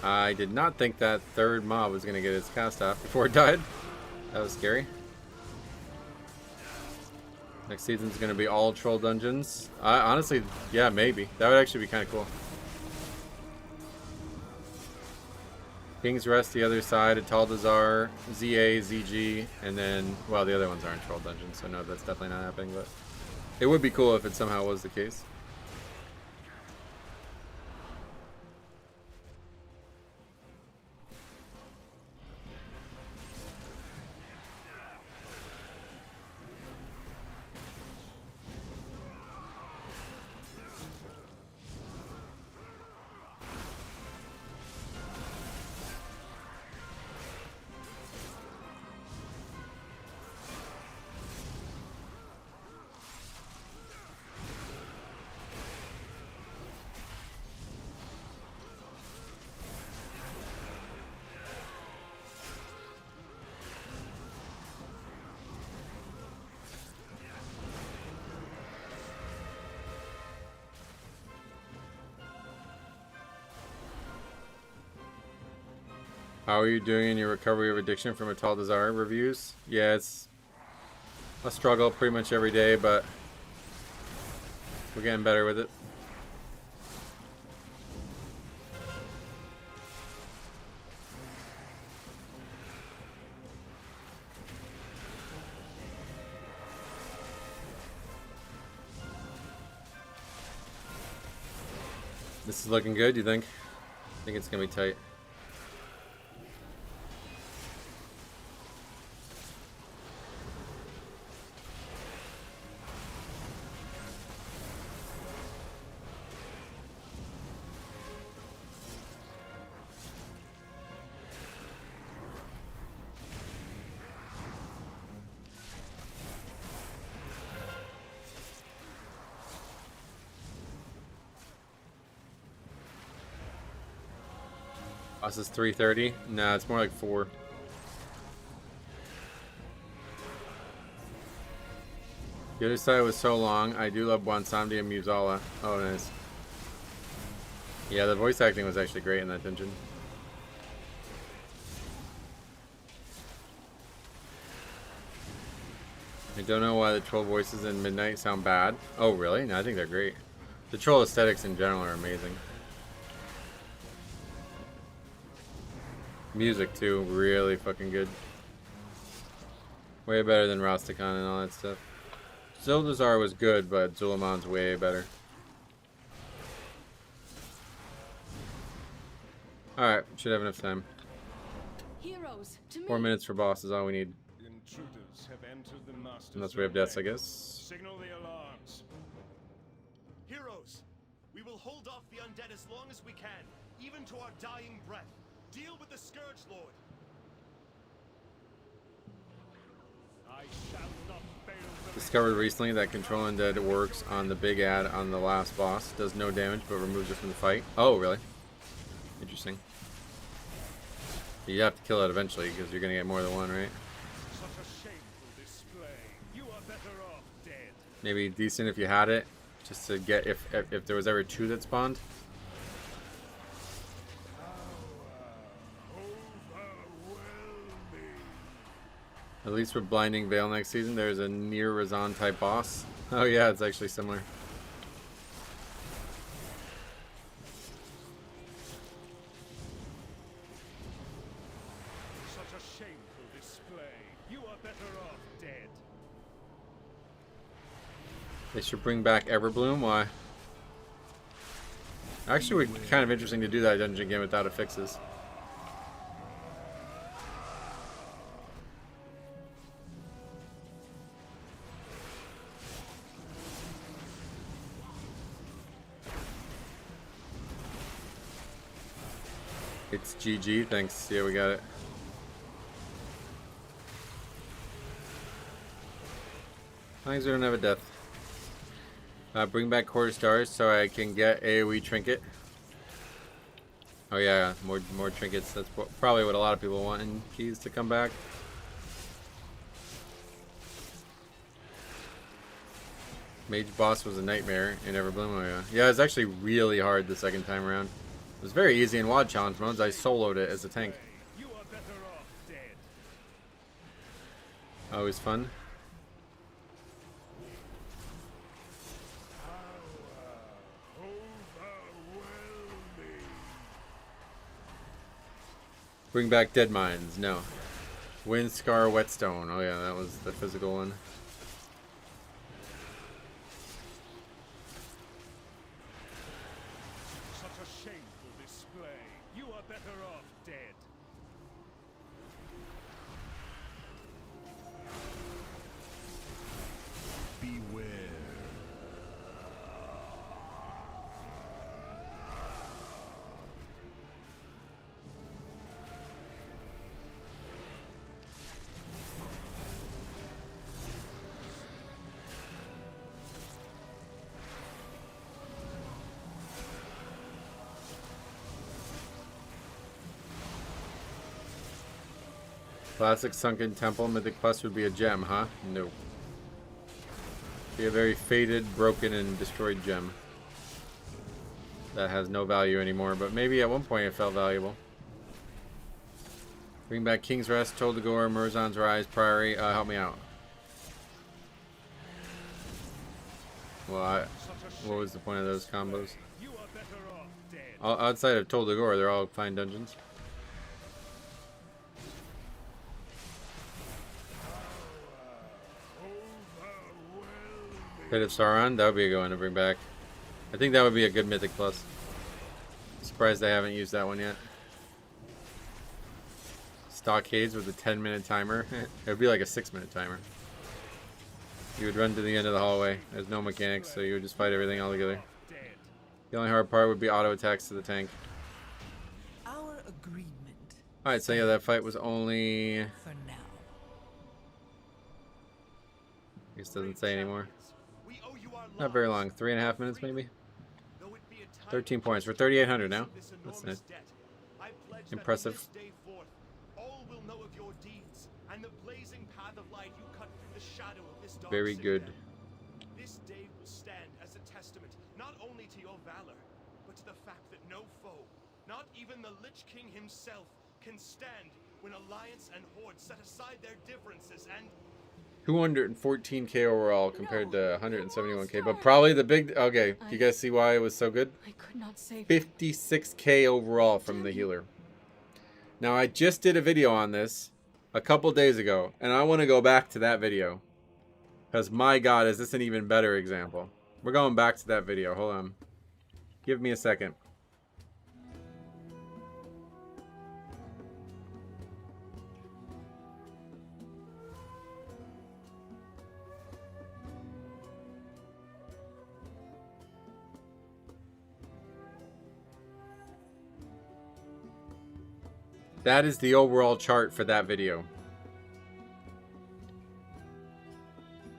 [SPEAKER 1] I did not think that third mob was going to get its cast off before it died. That was scary. Next season's going to be all troll dungeons. Honestly, yeah, maybe. That would actually be kind of cool. King's Rest the other side, Ataldazar, ZA, ZG, and then, well, the other ones aren't troll dungeons, so no, that's definitely not happening, but it would be cool if it somehow was the case. How are you doing in your recovery of addiction from Ataldazar reviews? Yeah, it's a struggle pretty much every day, but we're getting better with it. This is looking good, you think? I think it's gonna be tight. This is 3:30. Nah, it's more like 4. The other side was so long. I do love Bwansamdi and Musala. Oh, nice. Yeah, the voice acting was actually great in that dungeon. I don't know why the troll voices in Midnight sound bad. Oh, really? No, I think they're great. The troll aesthetics in general are amazing. Music too, really fucking good. Way better than Rastakhan and all that stuff. Zildazar was good, but Zulamon's way better. Alright, should have enough time.
[SPEAKER 4] Heroes, to
[SPEAKER 1] 4 minutes for boss is all we need.
[SPEAKER 2] Intruders have entered the master's
[SPEAKER 1] Unless we have deaths, I
[SPEAKER 2] domain.
[SPEAKER 1] guess.
[SPEAKER 2] Signal the alarms.
[SPEAKER 11] Heroes, we will hold off the undead as long as we can, even to our dying breath. Deal with the Scourge Lord.
[SPEAKER 2] I shall not fail them.
[SPEAKER 1] Discovered recently that Control Undead works on the big ad on the last boss. Does no damage, but removes it from the fight. Oh, really? Interesting. You have to kill it eventually, because you're going to get more than one, right?
[SPEAKER 2] Such a shameful display. You are better off dead.
[SPEAKER 1] Maybe decent if you had it, just to get, if there was ever 2 that spawned. At least with Blinding Veil next season, there's a near Razan type boss. Oh yeah, it's actually similar.
[SPEAKER 2] Such a shameful display. You are better off dead.
[SPEAKER 1] They should bring back Everbloom. Why? Actually, would be kind of interesting to do that dungeon again without it fixes. It's GG, thanks. Yeah, we got it. As long as we don't have a death. Bring back quarter stars so I can get AoE trinket. Oh yeah, more trinkets. That's probably what a lot of people want in keys to come back. Mage boss was a nightmare in Everbloom. Oh yeah. Yeah, it's actually really hard the second time around. It was very easy in WoD challenge modes. I soloed it as a tank.
[SPEAKER 2] You are better off dead.
[SPEAKER 1] Always fun. Bring back Dead Mines. No. Wind Scar Whetstone. Oh yeah, that was the physical one.
[SPEAKER 2] Such a shameful display. You are better off dead. Beware.
[SPEAKER 1] Classic Sunken Temple Mythic Plus would be a gem, huh? No. Be a very faded, broken, and destroyed gem. That has no value anymore, but maybe at one point it felt valuable. Bring back King's Rest, Toldagor, Murzon's Rise, Priory. Help me out. Well, what was the point of those combos? Outside of Toldagor, they're all fine dungeons. Pit of Sauron, that would be a good one to bring back. I think that would be a good Mythic Plus. Surprised I haven't used that one yet. Stockades with a 10-minute timer. It would be like a 6-minute timer. You would run to the end of the hallway. There's no mechanics, so you would just fight everything all together. The only hard part would be auto attacks to the tank.
[SPEAKER 7] Our agreement.
[SPEAKER 1] Alright, so yeah, that fight was only...
[SPEAKER 7] For now.
[SPEAKER 1] I guess it doesn't say anymore. Not very long. 3.5 minutes maybe? 13 points. We're 3,800 now. That's nice. Impressive. Very good.
[SPEAKER 11] This day will stand as a testament not only to your valor, but to the fact that no foe, not even the Lich King himself, can stand when Alliance and Horde set aside their differences and
[SPEAKER 1] 214k overall compared to 171k, but probably the big... Okay, do you guys see why it was so good?
[SPEAKER 4] I could not save
[SPEAKER 1] 56k overall from the healer. Now, I just did a video on this a couple days ago, and I want to go back to that video. Because, my god, is this an even better example. We're going back to that video. Hold on. Give me a second. That is the overall chart for that video.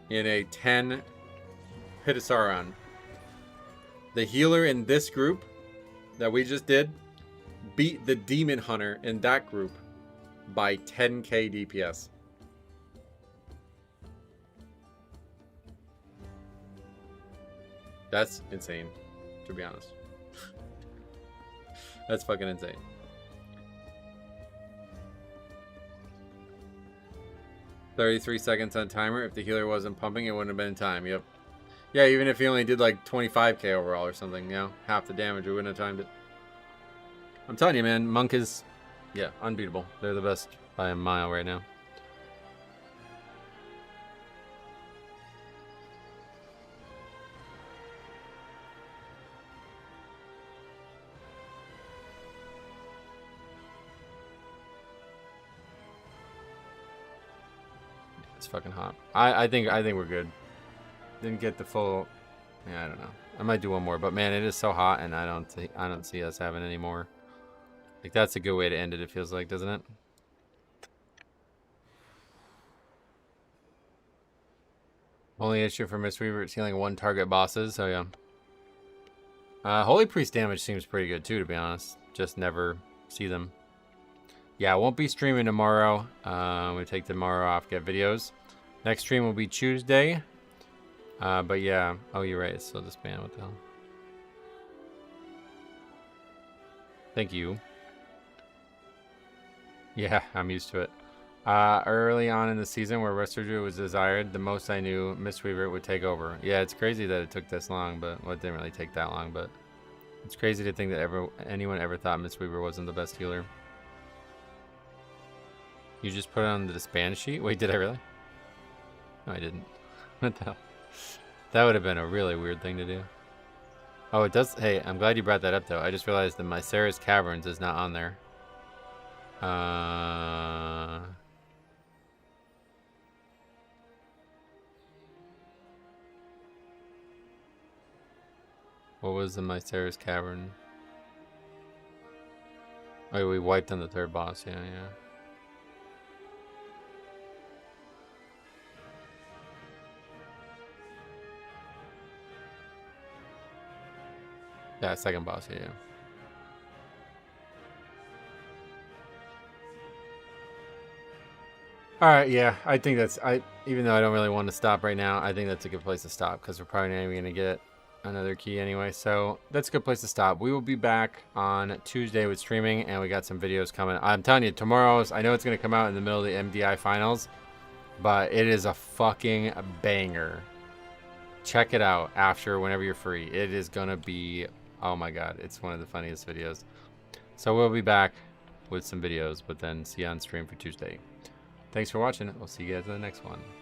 [SPEAKER 1] In a 10 Pit of Sauron. The healer in this group that we just did beat the Demon Hunter in that group by 10k DPS. That's insane, to be honest. That's fucking insane. $33 seconds on timer. If the healer wasn't pumping, it wouldn't have been in time. Yep. Yeah, even if he only did like 25k overall or something, you know, half the damage, we wouldn't have timed it. I'm telling you, man, Monk is, yeah, unbeatable. They're the best by a mile right now. It's fucking hot. I think we're good. Didn't get the full. Yeah, I don't know. I might do one more, but man, it is so hot, and I don't see us having any more. Like, that's a good way to end it. It feels like, doesn't it? Only issue for Mistweaver is healing one target bosses. So yeah. Holy Priest damage seems pretty good too, to be honest. Just never see them. Yeah, I won't be streaming tomorrow. We take tomorrow off, get videos. Next stream will be Tuesday. But yeah. Oh, you're right. It's still Disband. What the hell? Thank you. Yeah, I'm used to it. Early on in the season where Restorative was desired, the most I knew Mistweaver would take over. Yeah, it's crazy that it took this long, but well, it didn't really take that long, but it's crazy to think that anyone ever thought Mistweaver wasn't the best healer. You just put it on the disband sheet? Wait, did I really? No, I didn't. What the hell? That would have been a really weird thing to do. Oh, it does. Hey, I'm glad you brought that up, though. I just realized that Mycera's Caverns is not on there. What was the Mycera's Cavern? Oh, we wiped on the third boss. Yeah, yeah. Yeah, second boss, yeah. Alright, yeah, I think that's, even though I don't really want to stop right now, I think that's a good place to stop, because we're probably not even going to get another key anyway, so that's a good place to stop. We will be back on Tuesday with streaming, and we got some videos coming. I'm telling you, tomorrow's, I know it's going to come out in the middle of the MDI finals, but it is a fucking banger. Check it out after, whenever you're free. It is going to be... Oh my god, it's one of the funniest videos. So we'll be back with some videos, but then see you on stream for Tuesday. Thanks for watching. We'll see you guys in the next one.